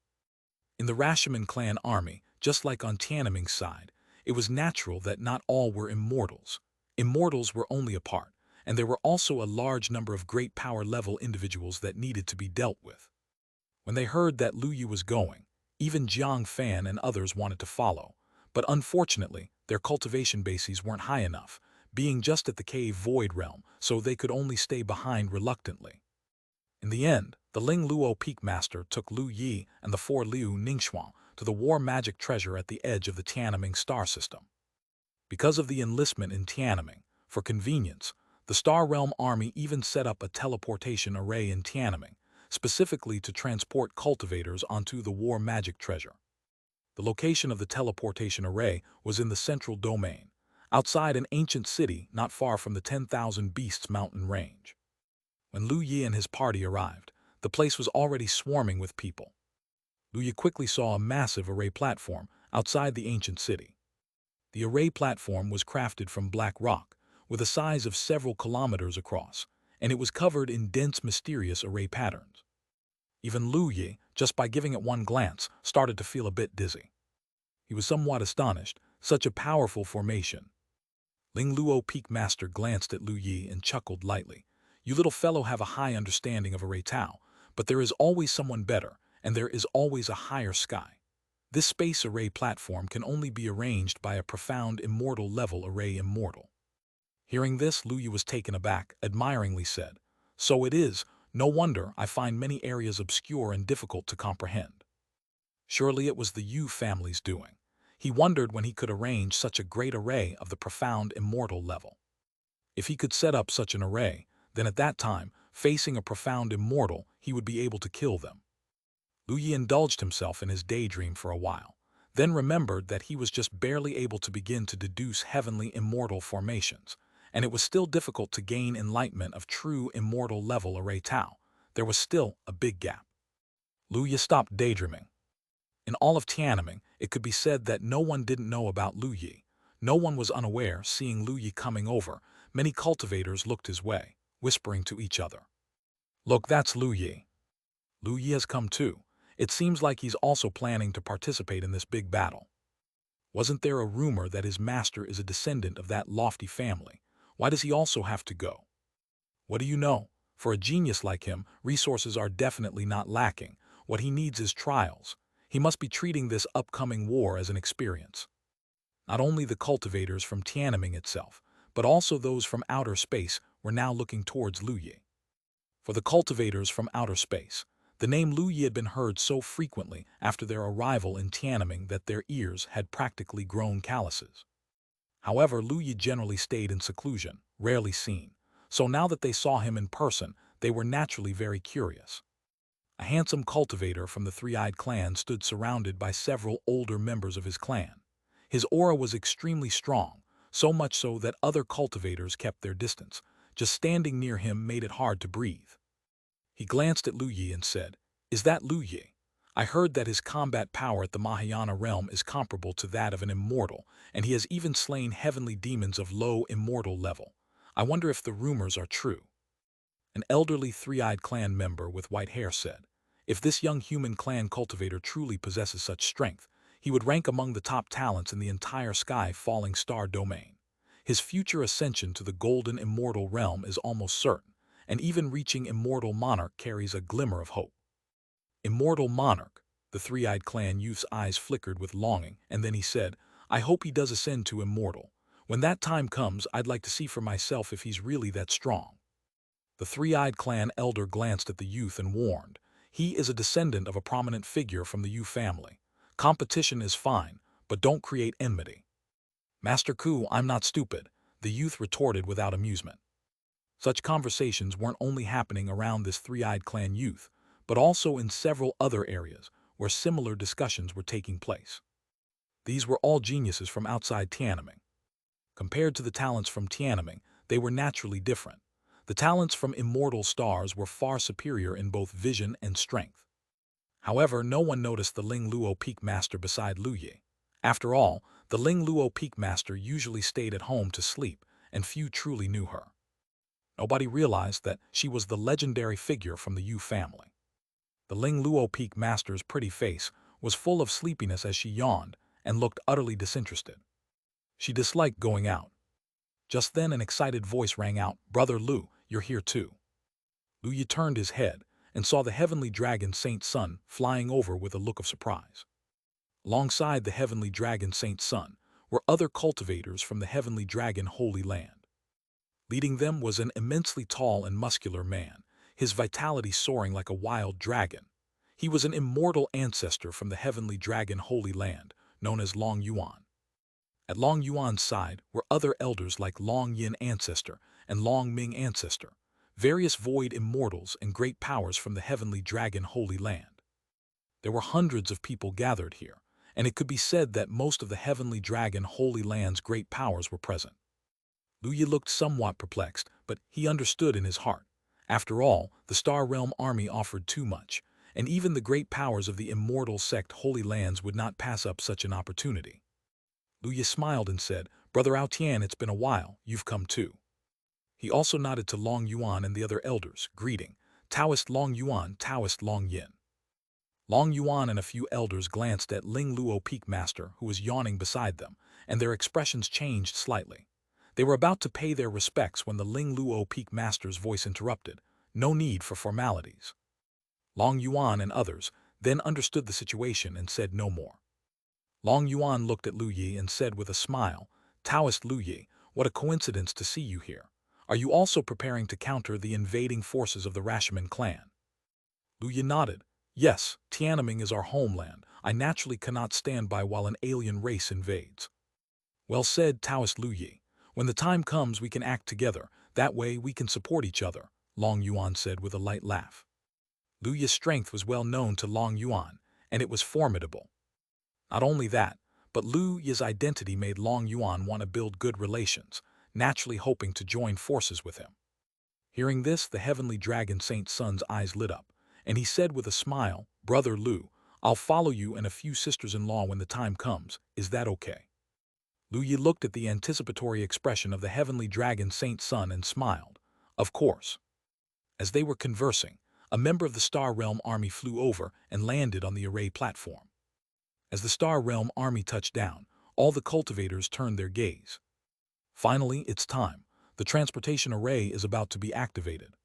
In the Rashomon clan army, just like on Tiananmen's side, it was natural that not all were immortals. Immortals were only a part, and there were also a large number of great power level individuals that needed to be dealt with. When they heard that Lu Yi was going, even Jiang Fan and others wanted to follow, but unfortunately, their cultivation bases weren't high enough, being just at the cave void realm, so they could only stay behind reluctantly. In the end, the Ling Luo Peak Master took Lu Yi and the four Liu Ningxuang to the war magic treasure at the edge of the Tiananmen star system. Because of the enlistment in Tiananmen, for convenience, the Star Realm Army even set up a teleportation array in Tiananmen, specifically to transport cultivators onto the war magic treasure. The location of the teleportation array was in the central domain, outside an ancient city not far from the 10,000 Beasts mountain range. When Lu Yi and his party arrived, the place was already swarming with people. Lu Yi quickly saw a massive array platform outside the ancient city. The array platform was crafted from black rock, with a size of several kilometers across, and it was covered in dense, mysterious array patterns. Even Lu Yi, just by giving it one glance, started to feel a bit dizzy. He was somewhat astonished, such a powerful formation. Ling Luo Peak Master glanced at Lu Yi and chuckled lightly. You little fellow have a high understanding of a Reitao, But there is always someone better, and there is always a higher sky. This space array platform can only be arranged by a profound immortal level array immortal. Hearing this, Lu Yu was taken aback, admiringly said, "So it is, no wonder I find many areas obscure and difficult to comprehend." Surely it was the Yu family's doing. He wondered when he could arrange such a great array of the profound immortal level. If he could set up such an array, then at that time, facing a profound immortal, he would be able to kill them. Lu Yi indulged himself in his daydream for a while, then remembered that he was just barely able to begin to deduce heavenly immortal formations, and it was still difficult to gain enlightenment of true immortal level array Tao. There was still a big gap. Lu Yi stopped daydreaming. In all of Tiananmen, it could be said that no one didn't know about Lu Yi. No one was unaware. Seeing Lu Yi coming over, many cultivators looked his way, whispering to each other, "Look, that's Lu Yi. Lu Yi has come too. It seems like he's also planning to participate in this big battle. Wasn't there a rumor that his master is a descendant of that lofty family? Why does he also have to go? What do you know? For a genius like him, resources are definitely not lacking. What he needs is trials. He must be treating this upcoming war as an experience." Not only the cultivators from Tiananmen itself, but also those from outer space were now looking towards Lu Yi. For the cultivators from outer space, the name Lu Yi had been heard so frequently after their arrival in Tiananmen that their ears had practically grown calluses. However, Lu Yi generally stayed in seclusion, rarely seen, so now that they saw him in person, they were naturally very curious. A handsome cultivator from the Three-Eyed Clan stood surrounded by several older members of his clan. His aura was extremely strong, so much so that other cultivators kept their distance. Just standing near him made it hard to breathe. He glanced at Lu Yi and said, "Is that Lu Yi? I heard that his combat power at the Mahayana realm is comparable to that of an immortal, and he has even slain heavenly demons of low immortal level. I wonder if the rumors are true." An elderly Three-Eyed Clan member with white hair said, "If this young human clan cultivator truly possesses such strength, he would rank among the top talents in the entire sky falling star domain. His future ascension to the golden immortal realm is almost certain, and even reaching immortal monarch carries a glimmer of hope." Immortal monarch, the Three-Eyed Clan youth's eyes flickered with longing, and then he said, "I hope he does ascend to immortal. When that time comes, I'd like to see for myself if he's really that strong." The Three-Eyed Clan elder glanced at the youth and warned, "He is a descendant of a prominent figure from the Yu family. Competition is fine, but don't create enmity." "Master Ku, I'm not stupid," the youth retorted without amusement. Such conversations weren't only happening around this Three-Eyed Clan youth, but also in several other areas where similar discussions were taking place. These were all geniuses from outside Tiananmen. Compared to the talents from Tiananmen, they were naturally different. The talents from immortal stars were far superior in both vision and strength. However, no one noticed the Ling Luo Peak Master beside Lu Yi. After all, the Ling Luo Peak Master usually stayed at home to sleep, and few truly knew her. Nobody realized that she was the legendary figure from the Yu family. The Ling Luo Peak Master's pretty face was full of sleepiness as she yawned and looked utterly disinterested. She disliked going out. Just then an excited voice rang out, "Brother Lu, you're here too." Lu Yi turned his head and saw the heavenly dragon Saint Sun flying over with a look of surprise. Alongside the heavenly dragon Saint Sun were other cultivators from the heavenly dragon Holy Land. Leading them was an immensely tall and muscular man, his vitality soaring like a wild dragon. He was an immortal ancestor from the heavenly dragon Holy Land, known as Long Yuan. At Long Yuan's side were other elders like Long Yin Ancestor and Long Ming Ancestor, various void immortals and great powers from the heavenly dragon Holy Land. There were hundreds of people gathered here, and it could be said that most of the heavenly dragon Holy Land's great powers were present. Lu Yi looked somewhat perplexed, but he understood in his heart. After all, the Star Realm army offered too much, and even the great powers of the immortal sect Holy Lands would not pass up such an opportunity. Lu Yi smiled and said, "Brother Aotian, it's been a while, you've come too." He also nodded to Long Yuan and the other elders, greeting, "Taoist Long Yuan, Taoist Long Yin." Long Yuan and a few elders glanced at Ling Luo Peak Master, who was yawning beside them, and their expressions changed slightly. They were about to pay their respects when the Ling Luo Peak Master's voice interrupted, "No need for formalities." Long Yuan and others then understood the situation and said no more. Long Yuan looked at Lu Yi and said with a smile, "Taoist Lu Yi, what a coincidence to see you here. Are you also preparing to counter the invading forces of the Rashomon clan?" Lu Yi nodded. "Yes, Tiananmen is our homeland. I naturally cannot stand by while an alien race invades." "Well said, Taoist Lu Yi. When the time comes we can act together. That way we can support each other," Long Yuan said with a light laugh. Lu Yi's strength was well known to Long Yuan, and it was formidable. Not only that, but Lu Yi's identity made Long Yuan want to build good relations, naturally hoping to join forces with him. Hearing this, the heavenly dragon Saint Sun's eyes lit up, and he said with a smile, "Brother Lu, I'll follow you and a few sisters-in-law when the time comes. Is that okay?" Lu Yi looked at the anticipatory expression of the heavenly dragon Saint Sun and smiled. "Of course." As they were conversing, a member of the Star Realm Army flew over and landed on the array platform. As the Star Realm Army touched down, all the cultivators turned their gaze. Finally, it's time. The transportation array is about to be activated.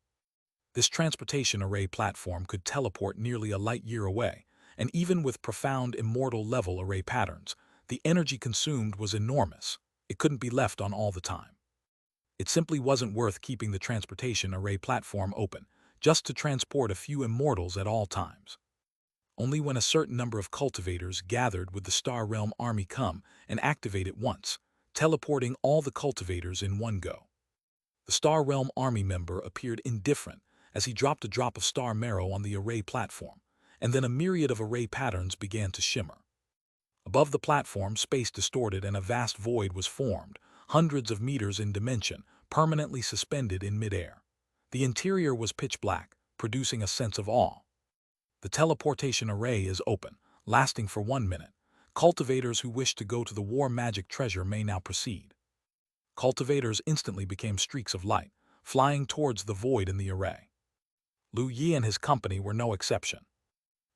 This transportation array platform could teleport nearly a light year away, and even with profound immortal level array patterns, the energy consumed was enormous. It couldn't be left on all the time. It simply wasn't worth keeping the transportation array platform open, just to transport a few immortals at all times. Only when a certain number of cultivators gathered would the Star Realm Army come and activate it once, teleporting all the cultivators in one go. The Star Realm Army member appeared indifferent as he dropped a drop of star marrow on the array platform, and then a myriad of array patterns began to shimmer. Above the platform, space distorted and a vast void was formed, hundreds of meters in dimension, permanently suspended in midair. The interior was pitch black, producing a sense of awe. The teleportation array is open, lasting for 1 minute. Cultivators who wish to go to the war magic treasure may now proceed. Cultivators instantly became streaks of light, flying towards the void in the array. Lu Yi and his company were no exception.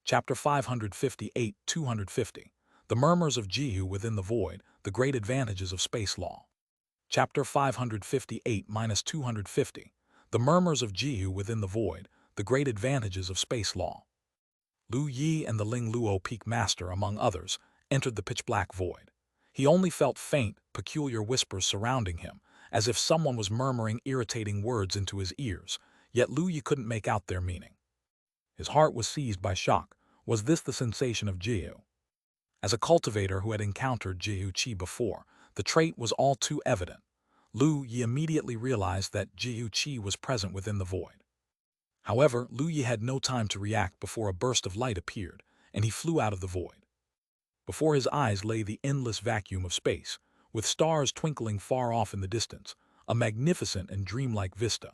Chapter 558-250. The Murmurs of Jihu Within the Void, the Great Advantages of Space Law. Chapter 558-250. The Murmurs of Jihu Within the Void, the Great Advantages of Space Law. Lu Yi and the Ling Luo Peak Master, among others, entered the pitch-black void. He only felt faint, peculiar whispers surrounding him, as if someone was murmuring irritating words into his ears, yet Lu Yi couldn't make out their meaning. His heart was seized by shock. Was this the sensation of Jihu? As a cultivator who had encountered Jihu Qi before, the trait was all too evident. Lu Yi immediately realized that Jihu Qi was present within the void. However, Lu Yi had no time to react before a burst of light appeared, and he flew out of the void. Before his eyes lay the endless vacuum of space, with stars twinkling far off in the distance, a magnificent and dreamlike vista.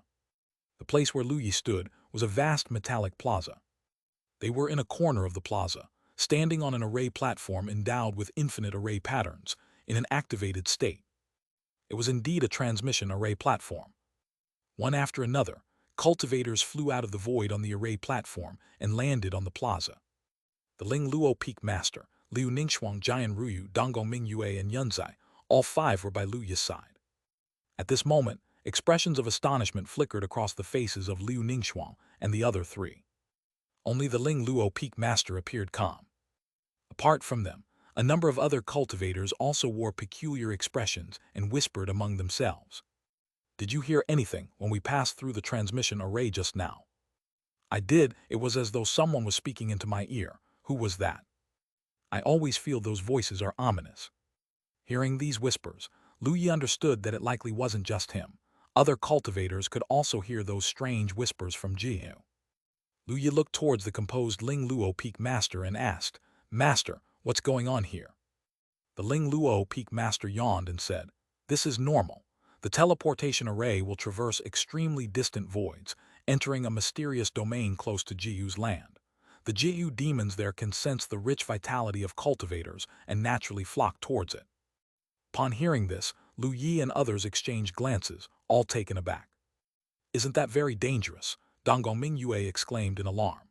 The place where Lu Yi stood was a vast metallic plaza. They were in a corner of the plaza, standing on an array platform endowed with infinite array patterns, in an activated state. It was indeed a transmission array platform. One after another, cultivators flew out of the void on the array platform and landed on the plaza. The Ling Luo Peak Master, Liu Ningxuang, Jian Ruyu, Donggong Mingyue, and Yunzai, all 5 were by Lu Yi's side. At this moment, expressions of astonishment flickered across the faces of Liu Ningxuang and the other 3. Only the Ling Luo Peak Master appeared calm. Apart from them, a number of other cultivators also wore peculiar expressions and whispered among themselves. "Did you hear anything when we passed through the transmission array just now?" "I did. It was as though someone was speaking into my ear." "Who was that?" "I always feel those voices are ominous." Hearing these whispers, Lu Yi understood that it likely wasn't just him. Other cultivators could also hear those strange whispers from Jihu. Lu Yi looked towards the composed Ling Luo Peak Master and asked, "Master, what's going on here?" The Ling Luo Peak Master yawned and said, "This is normal. The teleportation array will traverse extremely distant voids, entering a mysterious domain close to Jihu's land. The Jihu demons there can sense the rich vitality of cultivators and naturally flock towards it." Upon hearing this, Lu Yi and others exchanged glances, all taken aback. "Isn't that very dangerous?" Donggong Mingyue exclaimed in alarm.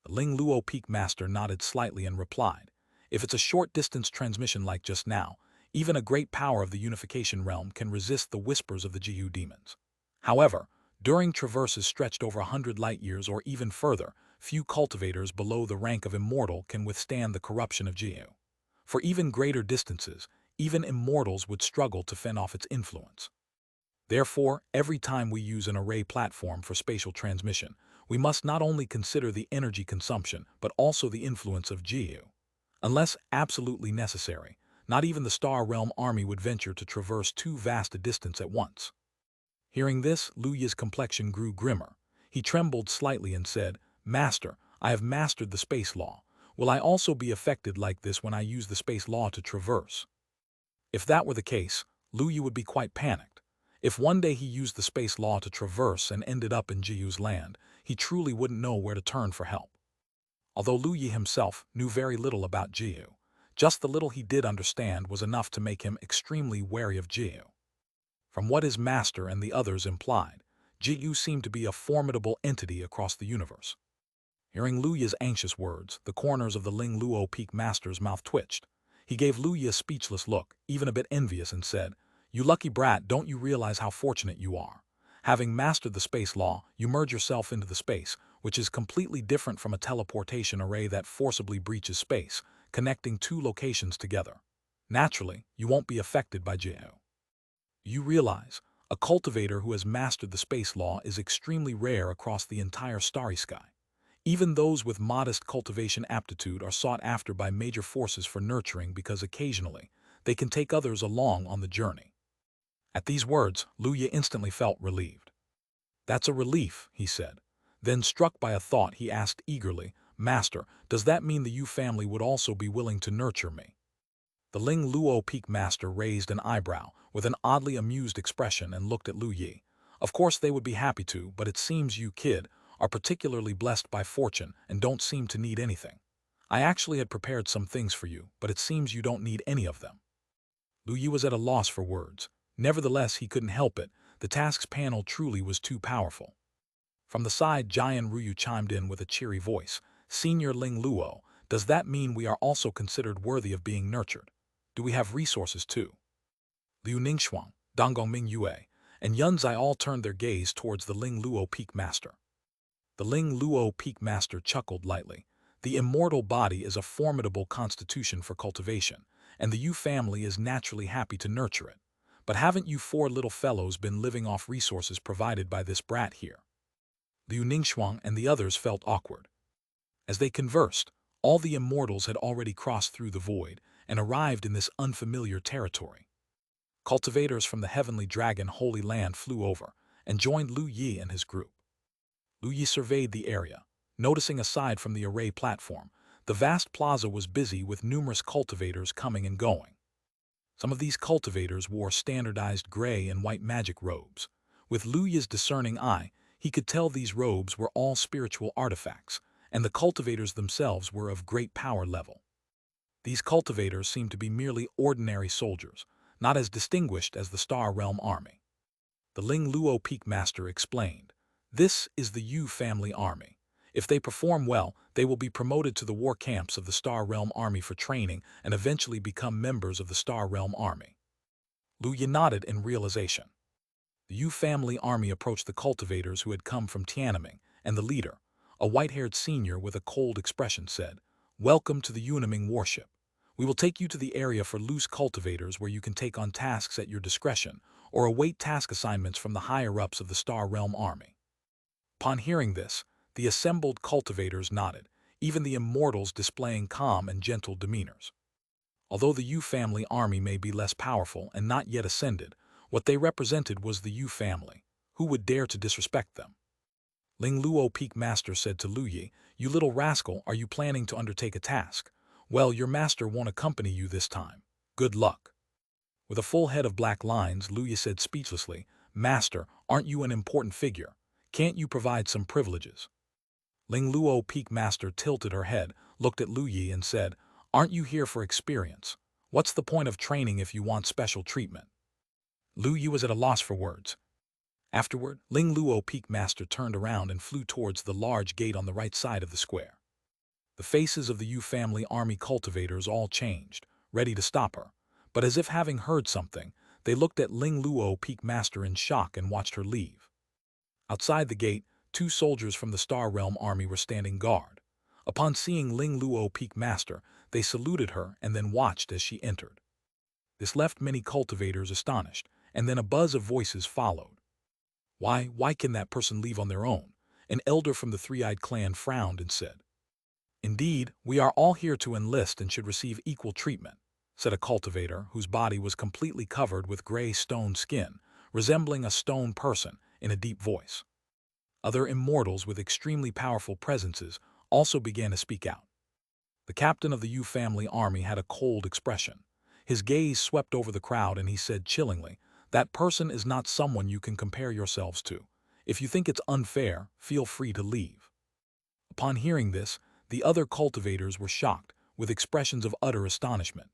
The Ling Luo Peak Master nodded slightly and replied, "If it's a short-distance transmission like just now, even a great power of the unification realm can resist the whispers of the Jihu demons. However, during traverses stretched over 100 light-years or even further, few cultivators below the rank of Immortal can withstand the corruption of Jiu. For even greater distances, even Immortals would struggle to fend off its influence. Therefore, every time we use an array platform for spatial transmission, we must not only consider the energy consumption, but also the influence of Jiu. Unless absolutely necessary, not even the Star Realm army would venture to traverse too vast a distance at once. Hearing this, Luya's complexion grew grimmer. He trembled slightly and said, "Master, I have mastered the space law. Will I also be affected like this when I use the space law to traverse?" If that were the case, Luya would be quite panicked. If one day he used the space law to traverse and ended up in Jiu's land, he truly wouldn't know where to turn for help. Although Luya himself knew very little about Jiu, just the little he did understand was enough to make him extremely wary of Jiu. From what his master and the others implied, Jiu seemed to be a formidable entity across the universe. Hearing Luya's anxious words, the corners of the Ling Luo Peak Master's mouth twitched. He gave Luya a speechless look, even a bit envious, and said, "You lucky brat, don't you realize how fortunate you are? Having mastered the space law, you merge yourself into the space, which is completely different from a teleportation array that forcibly breaches space, connecting two locations together. Naturally, you won't be affected by Jiu. You realize, a cultivator who has mastered the space law is extremely rare across the entire starry sky. Even those with modest cultivation aptitude are sought after by major forces for nurturing because occasionally they can take others along on the journey." At these words, Luya instantly felt relieved. "That's a relief," he said. Then, struck by a thought, he asked eagerly, "Master, does that mean the Yu family would also be willing to nurture me?" The Ling Luo Peak Master raised an eyebrow with an oddly amused expression and looked at Lu Yi. "Of course they would be happy to, but it seems you, kid, are particularly blessed by fortune and don't seem to need anything. I actually had prepared some things for you, but it seems you don't need any of them." Lu Yi was at a loss for words. Nevertheless, he couldn't help it. The task's panel truly was too powerful. From the side, Jian Ruyu chimed in with a cheery voice. "Senior Ling Luo, does that mean we are also considered worthy of being nurtured? Do we have resources too?" Liu Ningxuang, Donggong Yue, and Yunzai all turned their gaze towards the Ling Luo Peak Master. The Ling Luo Peak Master chuckled lightly. "The immortal body is a formidable constitution for cultivation, and the Yu family is naturally happy to nurture it. But haven't you four little fellows been living off resources provided by this brat here?" Liu Ningxuang and the others felt awkward. As they conversed, all the immortals had already crossed through the void and arrived in this unfamiliar territory. Cultivators from the Heavenly Dragon Holy Land flew over and joined Lu Yi and his group. Lu Yi surveyed the area, noticing aside from the array platform, the vast plaza was busy with numerous cultivators coming and going. Some of these cultivators wore standardized gray and white magic robes. With Lu Yi's discerning eye, he could tell these robes were all spiritual artifacts, and the cultivators themselves were of great power level. These cultivators seemed to be merely ordinary soldiers, not as distinguished as the Star Realm army. The Ling Luo Peak Master explained, "This is the Yu family army. If they perform well, they will be promoted to the war camps of the Star Realm army for training and eventually become members of the Star Realm army." Lu Yi nodded in realization. The Yu family army approached the cultivators who had come from Tiananmen, and the leader, a white-haired senior with a cold expression, said, "Welcome to the Uniming warship. We will take you to the area for loose cultivators where you can take on tasks at your discretion or await task assignments from the higher-ups of the Star Realm army." Upon hearing this, the assembled cultivators nodded, even the immortals displaying calm and gentle demeanors. Although the Yu family army may be less powerful and not yet ascended, what they represented was the Yu family. Who would dare to disrespect them? Ling Luo Peak Master said to Lu Yi, "You little rascal, are you planning to undertake a task? Well, your master won't accompany you this time. Good luck." With a full head of black lines, Lu Yi said speechlessly, "Master, aren't you an important figure? Can't you provide some privileges?" Ling Luo Peak Master tilted her head, looked at Lu Yi and said, "Aren't you here for experience? What's the point of training if you want special treatment?" Lu Yi was at a loss for words. Afterward, Ling Luo Peak Master turned around and flew towards the large gate on the right side of the square. The faces of the Yu family army cultivators all changed, ready to stop her, but as if having heard something, they looked at Ling Luo Peak Master in shock and watched her leave. Outside the gate, 2 soldiers from the Star Realm army were standing guard. Upon seeing Ling Luo Peak Master, they saluted her and then watched as she entered. This left many cultivators astonished, and then a buzz of voices followed. Why can that person leave on their own? An elder from the Three-Eyed Clan frowned and said, "Indeed, we are all here to enlist and should receive equal treatment," said a cultivator whose body was completely covered with gray stone skin, resembling a stone person, in a deep voice. Other immortals with extremely powerful presences also began to speak out. The captain of the Yu family army had a cold expression. His gaze swept over the crowd and he said chillingly, "That person is not someone you can compare yourselves to. If you think it's unfair, feel free to leave." Upon hearing this, the other cultivators were shocked, with expressions of utter astonishment.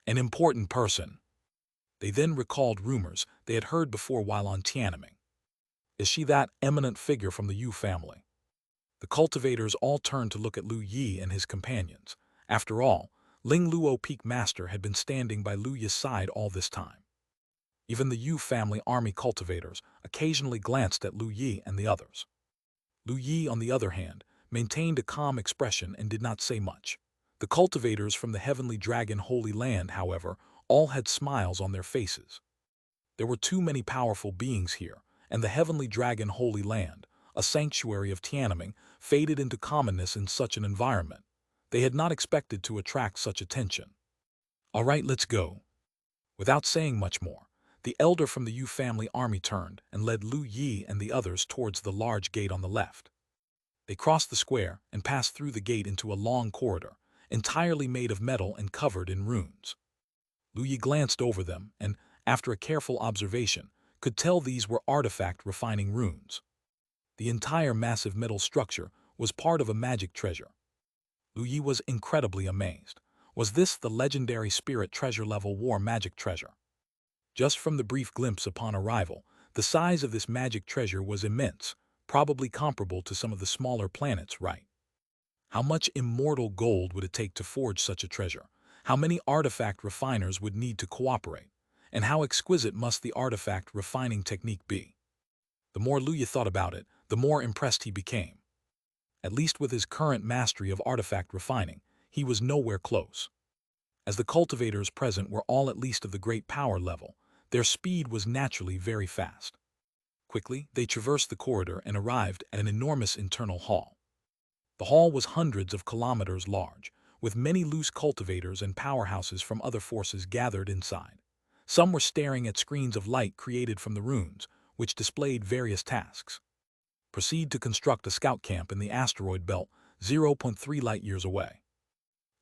An important person. They then recalled rumors they had heard before while on Tiananmen. Is she that eminent figure from the Yu family? The cultivators all turned to look at Lu Yi and his companions. After all, Ling Luo Peak Master had been standing by Lu Yi's side all this time. Even the Yu family army cultivators occasionally glanced at Lu Yi and the others. Lu Yi, on the other hand, maintained a calm expression and did not say much. The cultivators from the Heavenly Dragon Holy Land, however, all had smiles on their faces. There were too many powerful beings here, and the Heavenly Dragon Holy Land, a sanctuary of Tiananmen, faded into commonness in such an environment. They had not expected to attract such attention. "All right, let's go." Without saying much more, the elder from the Yu family army turned and led Lu Yi and the others towards the large gate on the left. They crossed the square and passed through the gate into a long corridor, entirely made of metal and covered in runes. Lu Yi glanced over them and, after a careful observation, could tell these were artifact refining runes. The entire massive metal structure was part of a magic treasure. Lu Yi was incredibly amazed. Was this the legendary spirit treasure-level war magic treasure? Just from the brief glimpse upon arrival, the size of this magic treasure was immense, probably comparable to some of the smaller planets, right? How much immortal gold would it take to forge such a treasure? How many artifact refiners would need to cooperate? And how exquisite must the artifact refining technique be? The more Lu Yi thought about it, the more impressed he became. At least with his current mastery of artifact refining, he was nowhere close. As the cultivators present were all at least of the great power level, their speed was naturally very fast. Quickly, they traversed the corridor and arrived at an enormous internal hall. The hall was hundreds of kilometers large, with many loose cultivators and powerhouses from other forces gathered inside. Some were staring at screens of light created from the runes, which displayed various tasks. Proceed to construct a scout camp in the asteroid belt 0.3 light-years away.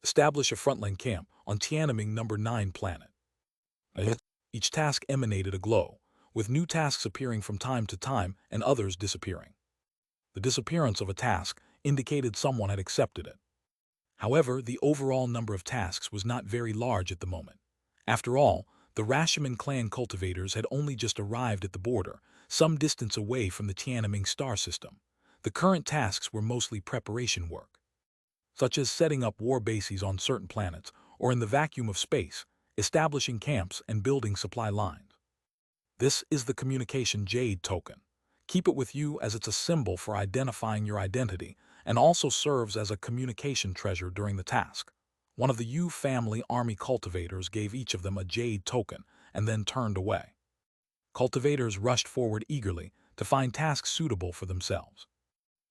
Establish a frontline camp on Tiananmen number 9 planet. Each task emanated a glow, with new tasks appearing from time to time and others disappearing. The disappearance of a task indicated someone had accepted it. However, the overall number of tasks was not very large at the moment. After all, the Rashomon clan cultivators had only just arrived at the border, some distance away from the Tiananmen star system. The current tasks were mostly preparation work, such as setting up war bases on certain planets or in the vacuum of space, establishing camps and building supply lines. This is the communication Jade token. Keep it with you as it's a symbol for identifying your identity and also serves as a communication treasure during the task. One of the Yu family army cultivators gave each of them a Jade token and then turned away. Cultivators rushed forward eagerly to find tasks suitable for themselves.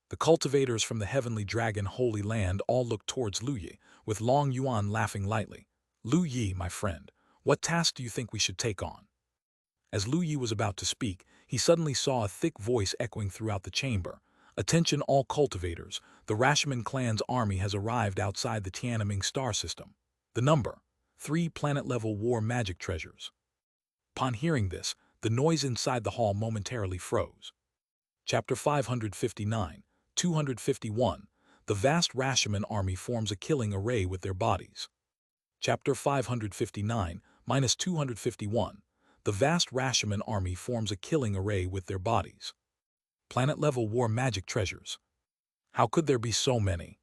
The cultivators from the Heavenly Dragon Holy Land all looked towards Lu Yi, with Long Yuan laughing lightly. "Lu Yi, my friend, what task do you think we should take on?" As Lu Yi was about to speak, he suddenly saw a thick voice echoing throughout the chamber. "Attention all cultivators, the Rashomon clan's army has arrived outside the Tiananmen star system. The number, 3 planet-level war magic treasures." Upon hearing this, the noise inside the hall momentarily froze. Chapter 559, 251, The vast Rashomon army forms a killing array with their bodies. Chapter 559-251, The vast Rashomon army forms a killing array with their bodies. Planet-level war magic treasures. How could there be so many?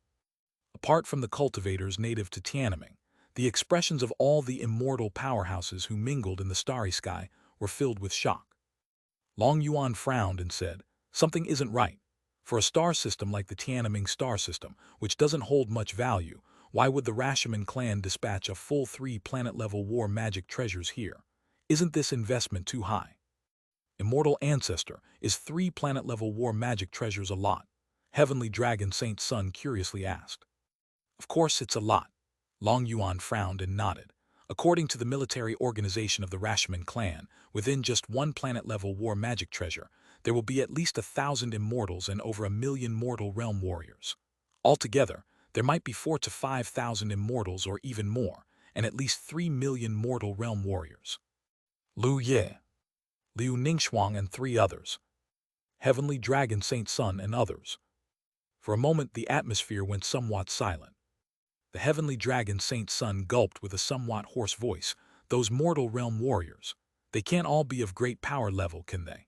Apart from the cultivators native to Tiananmen, the expressions of all the immortal powerhouses who mingled in the starry sky were filled with shock. Long Yuan frowned and said, "Something isn't right. For a star system like the Tiananmen star system, which doesn't hold much value, why would the Rashomon clan dispatch a full 3 planet-level war magic treasures here? Isn't this investment too high? Immortal Ancestor, is 3 planet-level war magic treasures a lot? Heavenly Dragon Saint Sun curiously asked. Of course it's a lot. Long Yuan frowned and nodded. According to the military organization of the Rashomon clan, within just 1 planet-level war magic treasure, there will be at least 1,000 immortals and over 1,000,000 mortal realm warriors. Altogether, there might be 4 to 5,000 immortals or even more, and at least 3,000,000 mortal realm warriors. Lu Ye, Liu Ningxuang and 3 others. Heavenly Dragon Saint Sun and others. For a moment the atmosphere went somewhat silent. The Heavenly Dragon Saint Sun gulped with a somewhat hoarse voice. Those mortal realm warriors. They can't all be of great power level, can they?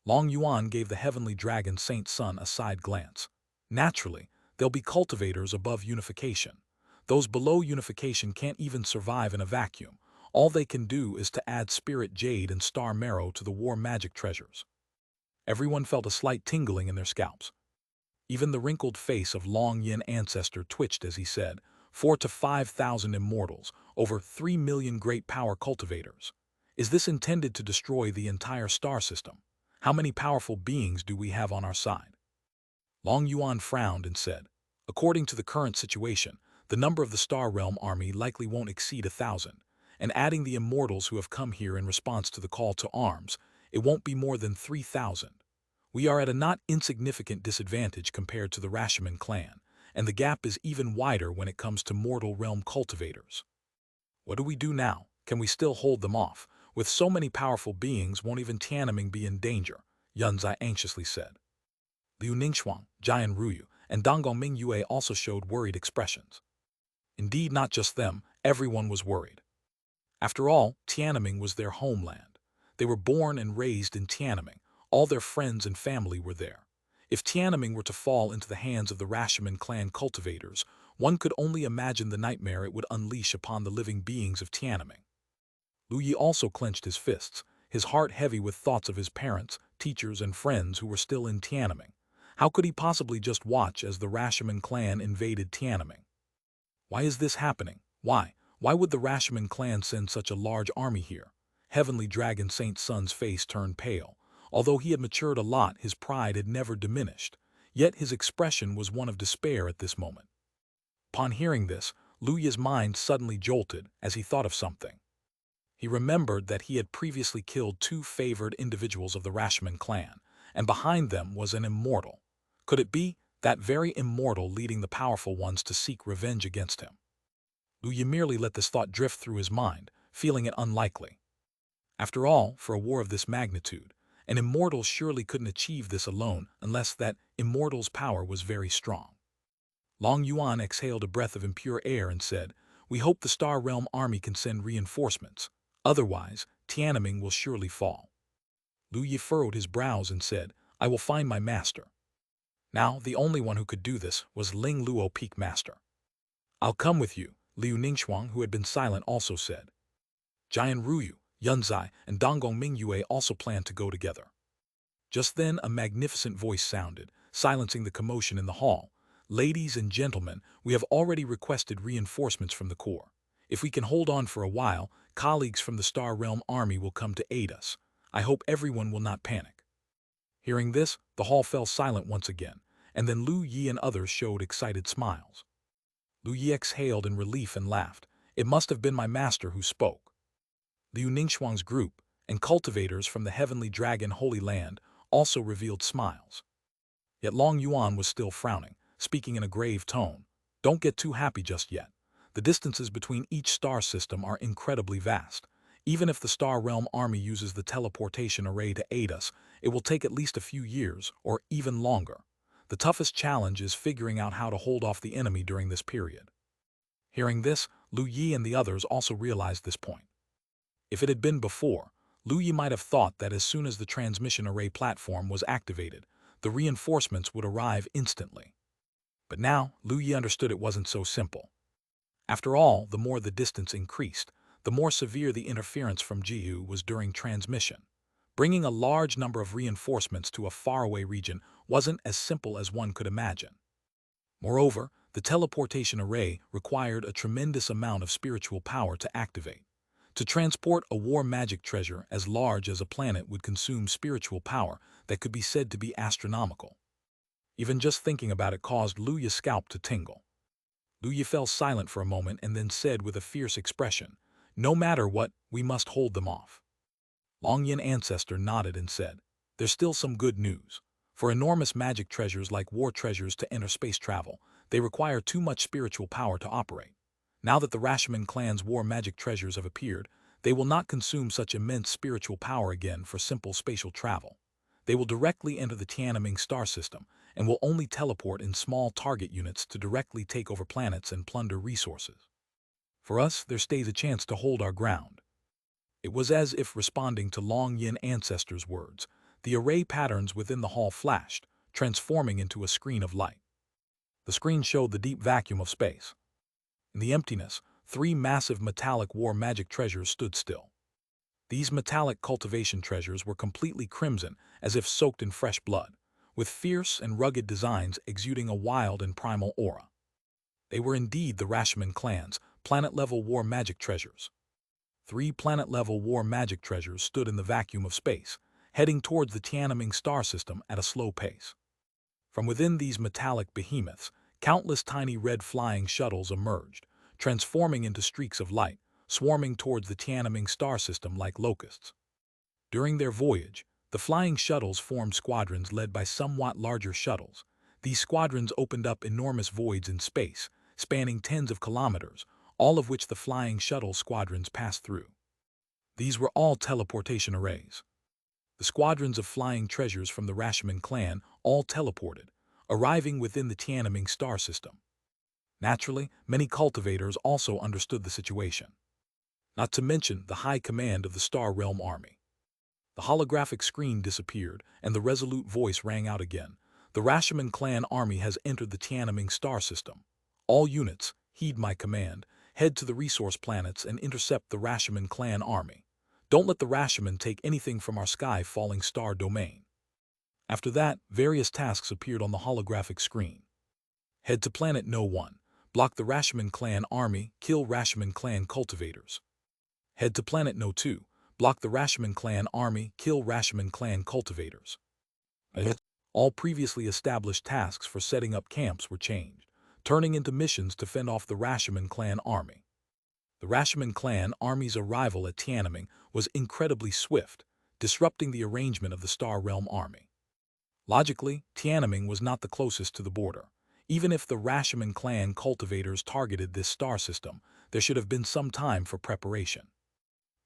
Long Yuan gave the Heavenly Dragon Saint Sun a side glance. Naturally, they'll be cultivators above unification. Those below unification can't even survive in a vacuum. All they can do is to add spirit jade and star marrow to the war magic treasures. Everyone felt a slight tingling in their scalps. Even the wrinkled face of Long Yin Ancestor twitched as he said, 4 to 5,000 immortals, over 3,000,000 great power cultivators. Is this intended to destroy the entire star system? How many powerful beings do we have on our side? Long Yuan frowned and said, according to the current situation, the number of the Star Realm army likely won't exceed 1,000, and adding the immortals who have come here in response to the call to arms, it won't be more than 3,000. We are at a not insignificant disadvantage compared to the Rashomon clan, and the gap is even wider when it comes to mortal realm cultivators. What do we do now? Can we still hold them off? With so many powerful beings, won't even Tiananmen be in danger? Yunzai anxiously said. Liu Ningxuang, Jian Ruyu, and Dongong Mingyue also showed worried expressions. Indeed, not just them, everyone was worried. After all, Tiananmen was their homeland. They were born and raised in Tiananmen. All their friends and family were there. If Tiananmen were to fall into the hands of the Rashomon clan cultivators, one could only imagine the nightmare it would unleash upon the living beings of Tiananmen. Lu Yi also clenched his fists, his heart heavy with thoughts of his parents, teachers, and friends who were still in Tiananmen. How could he possibly just watch as the Rashomon clan invaded Tiananmen? Why is this happening? Why? Why would the Rashomon clan send such a large army here? Heavenly Dragon Saint Sun's face turned pale. Although he had matured a lot, his pride had never diminished. Yet his expression was one of despair at this moment. Upon hearing this, Lu Yi's mind suddenly jolted as he thought of something. He remembered that he had previously killed 2 favored individuals of the Rashomon clan, and behind them was an immortal. Could it be that very immortal leading the powerful ones to seek revenge against him? Lu Yi merely let this thought drift through his mind, feeling it unlikely. After all, for a war of this magnitude, an immortal surely couldn't achieve this alone unless that immortal's power was very strong. Long Yuan exhaled a breath of impure air and said, we hope the Star Realm army can send reinforcements. Otherwise, Tiananmen will surely fall. Lu Yi furrowed his brows and said, I will find my master. Now, the only one who could do this was Ling Luo Peak Master. I'll come with you, Liu Ningxuang, who had been silent, also said. Jian Ruyu, Yunzai, and Dongong Mingyue also planned to go together. Just then a magnificent voice sounded, silencing the commotion in the hall. Ladies and gentlemen, we have already requested reinforcements from the Corps. If we can hold on for a while, colleagues from the Star Realm army will come to aid us. I hope everyone will not panic. Hearing this, the hall fell silent once again, and then Lu Yi and others showed excited smiles. Lu Yi exhaled in relief and laughed. It must have been my master who spoke. Liu Ningxuang's group, and cultivators from the Heavenly Dragon Holy Land, also revealed smiles. Yet Long Yuan was still frowning, speaking in a grave tone. Don't get too happy just yet. The distances between each star system are incredibly vast. Even if the Star Realm army uses the teleportation array to aid us, it will take at least a few years, or even longer. The toughest challenge is figuring out how to hold off the enemy during this period. Hearing this, Lu Yi and the others also realized this point. If it had been before, Lu Yi might have thought that as soon as the transmission array platform was activated, the reinforcements would arrive instantly. But now, Lu Yi understood it wasn't so simple. After all, the more the distance increased, the more severe the interference from Jiyu was during transmission. Bringing a large number of reinforcements to a faraway region wasn't as simple as one could imagine. Moreover, the teleportation array required a tremendous amount of spiritual power to activate. To transport a war magic treasure as large as a planet would consume spiritual power that could be said to be astronomical. Even just thinking about it caused Luya's scalp to tingle. Luya fell silent for a moment and then said with a fierce expression, "No matter what, we must hold them off." Longyin Ancestor nodded and said, "There's still some good news. For enormous magic treasures like war treasures to enter space travel, they require too much spiritual power to operate. Now that the Rashomon clan's war magic treasures have appeared, they will not consume such immense spiritual power again for simple spatial travel. They will directly enter the Tiananmen star system and will only teleport in small target units to directly take over planets and plunder resources. For us, there stays a chance to hold our ground." It was as if responding to Longyin Ancestor's words, the array patterns within the hall flashed, transforming into a screen of light. The screen showed the deep vacuum of space. In the emptiness, 3 massive metallic war magic treasures stood still. These metallic cultivation treasures were completely crimson, as if soaked in fresh blood, with fierce and rugged designs exuding a wild and primal aura. They were indeed the Rashomon clan's planet-level war magic treasures. 3 planet-level war magic treasures stood in the vacuum of space, heading towards the Tiananmen star system at a slow pace. From within these metallic behemoths, countless tiny red flying shuttles emerged, transforming into streaks of light, swarming towards the Tiananmen star system like locusts. During their voyage, the flying shuttles formed squadrons led by somewhat larger shuttles. These squadrons opened up enormous voids in space, spanning tens of kilometers, all of which the flying shuttle squadrons passed through. These were all teleportation arrays. The squadrons of flying treasures from the Rashomon clan all teleported, arriving within the Tiananmen star system. Naturally, many cultivators also understood the situation. Not to mention the high command of the Star Realm army. The holographic screen disappeared, and the resolute voice rang out again. "The Rashomon clan army has entered the Tiananmen star system. All units, heed my command, head to the resource planets and intercept the Rashomon clan army. Don't let the Rashomon take anything from our sky-falling star domain." After that, various tasks appeared on the holographic screen. Head to planet No 1. Block the Rashomon clan army, kill Rashomon clan cultivators. Head to planet No 2. Block the Rashomon clan army, kill Rashomon clan cultivators. All previously established tasks for setting up camps were changed, turning into missions to fend off the Rashomon clan army. The Rashomon clan army's arrival at Tiananmen was incredibly swift, disrupting the arrangement of the Star Realm army. Logically, Tiananmen was not the closest to the border. Even if the Rashomon clan cultivators targeted this star system, there should have been some time for preparation.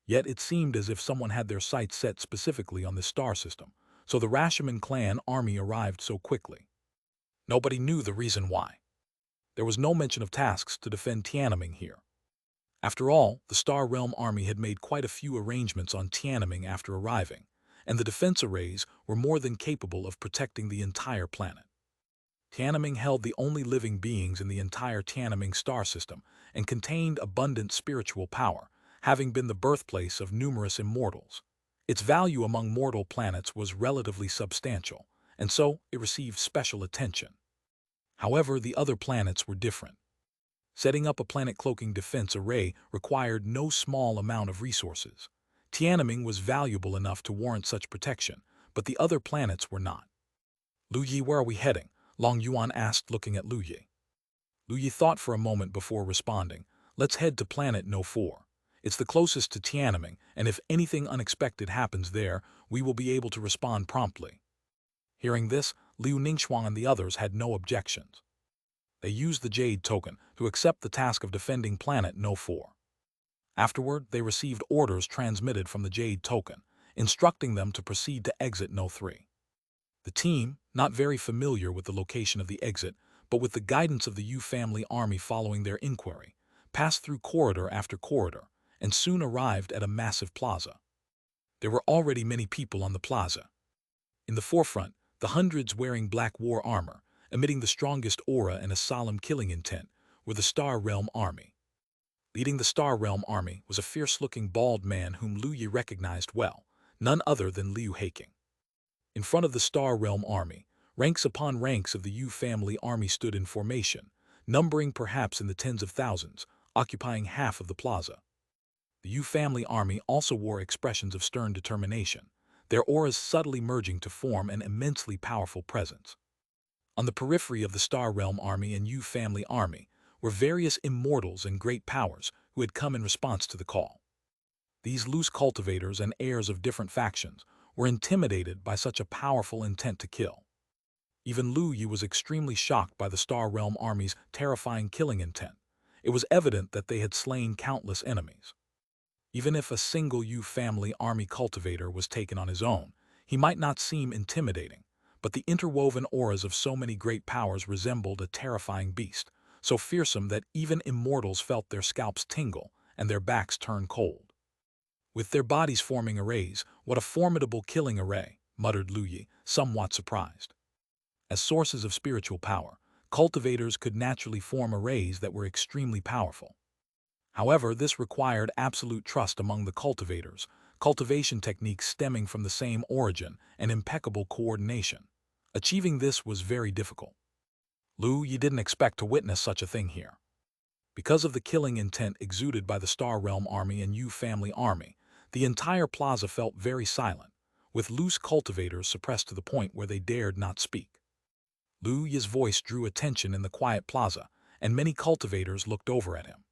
Yet it seemed as if someone had their sights set specifically on this star system, so the Rashomon clan army arrived so quickly. Nobody knew the reason why. There was no mention of tasks to defend Tiananmen here. After all, the Star Realm army had made quite a few arrangements on Tiananmen after arriving, and the defense arrays were more than capable of protecting the entire planet. Tiananmen held the only living beings in the entire Tiananmen star system and contained abundant spiritual power, having been the birthplace of numerous immortals. Its value among mortal planets was relatively substantial, and so it received special attention. However, the other planets were different. Setting up a planet-cloaking defense array required no small amount of resources. Tiananmen was valuable enough to warrant such protection, but the other planets were not. "Lu Yi, where are we heading?" Long Yuan asked, looking at Lu Yi. Lu Yi thought for a moment before responding, "Let's head to planet No 4. It's the closest to Tiananmen, and if anything unexpected happens there, we will be able to respond promptly." Hearing this, Liu Ningxuang and the others had no objections. They used the Jade token to accept the task of defending planet No 4. Afterward, they received orders transmitted from the Jade token, instructing them to proceed to exit No 3. The team, not very familiar with the location of the exit, but with the guidance of the Yu family army following their inquiry, passed through corridor after corridor, and soon arrived at a massive plaza. There were already many people on the plaza. In the forefront, the hundreds wearing black war armor, emitting the strongest aura and a solemn killing intent, were the Star Realm army. Leading the Star Realm army was a fierce-looking bald man whom Lu Yi recognized well, none other than Liu Haking. In front of the Star Realm army, ranks upon ranks of the Yu family army stood in formation, numbering perhaps in the tens of thousands, occupying half of the plaza. The Yu family army also wore expressions of stern determination, their auras subtly merging to form an immensely powerful presence. On the periphery of the Star Realm army and Yu family army were various immortals and great powers who had come in response to the call. These loose cultivators and heirs of different factions were intimidated by such a powerful intent to kill. Even Lu Yu was extremely shocked by the Star Realm army's terrifying killing intent. It was evident that they had slain countless enemies. Even if a single Yu family army cultivator was taken on his own, he might not seem intimidating, but the interwoven auras of so many great powers resembled a terrifying beast, so fearsome that even immortals felt their scalps tingle and their backs turn cold. With their bodies forming arrays, what a formidable killing array, muttered Lu Yi, somewhat surprised. As sources of spiritual power, cultivators could naturally form arrays that were extremely powerful. However, this required absolute trust among the cultivators, cultivation techniques stemming from the same origin, and impeccable coordination. Achieving this was very difficult. Lu Yi didn't expect to witness such a thing here. Because of the killing intent exuded by the Star Realm army and Yu family army, the entire plaza felt very silent, with loose cultivators suppressed to the point where they dared not speak. Lu Yi's voice drew attention in the quiet plaza, and many cultivators looked over at him.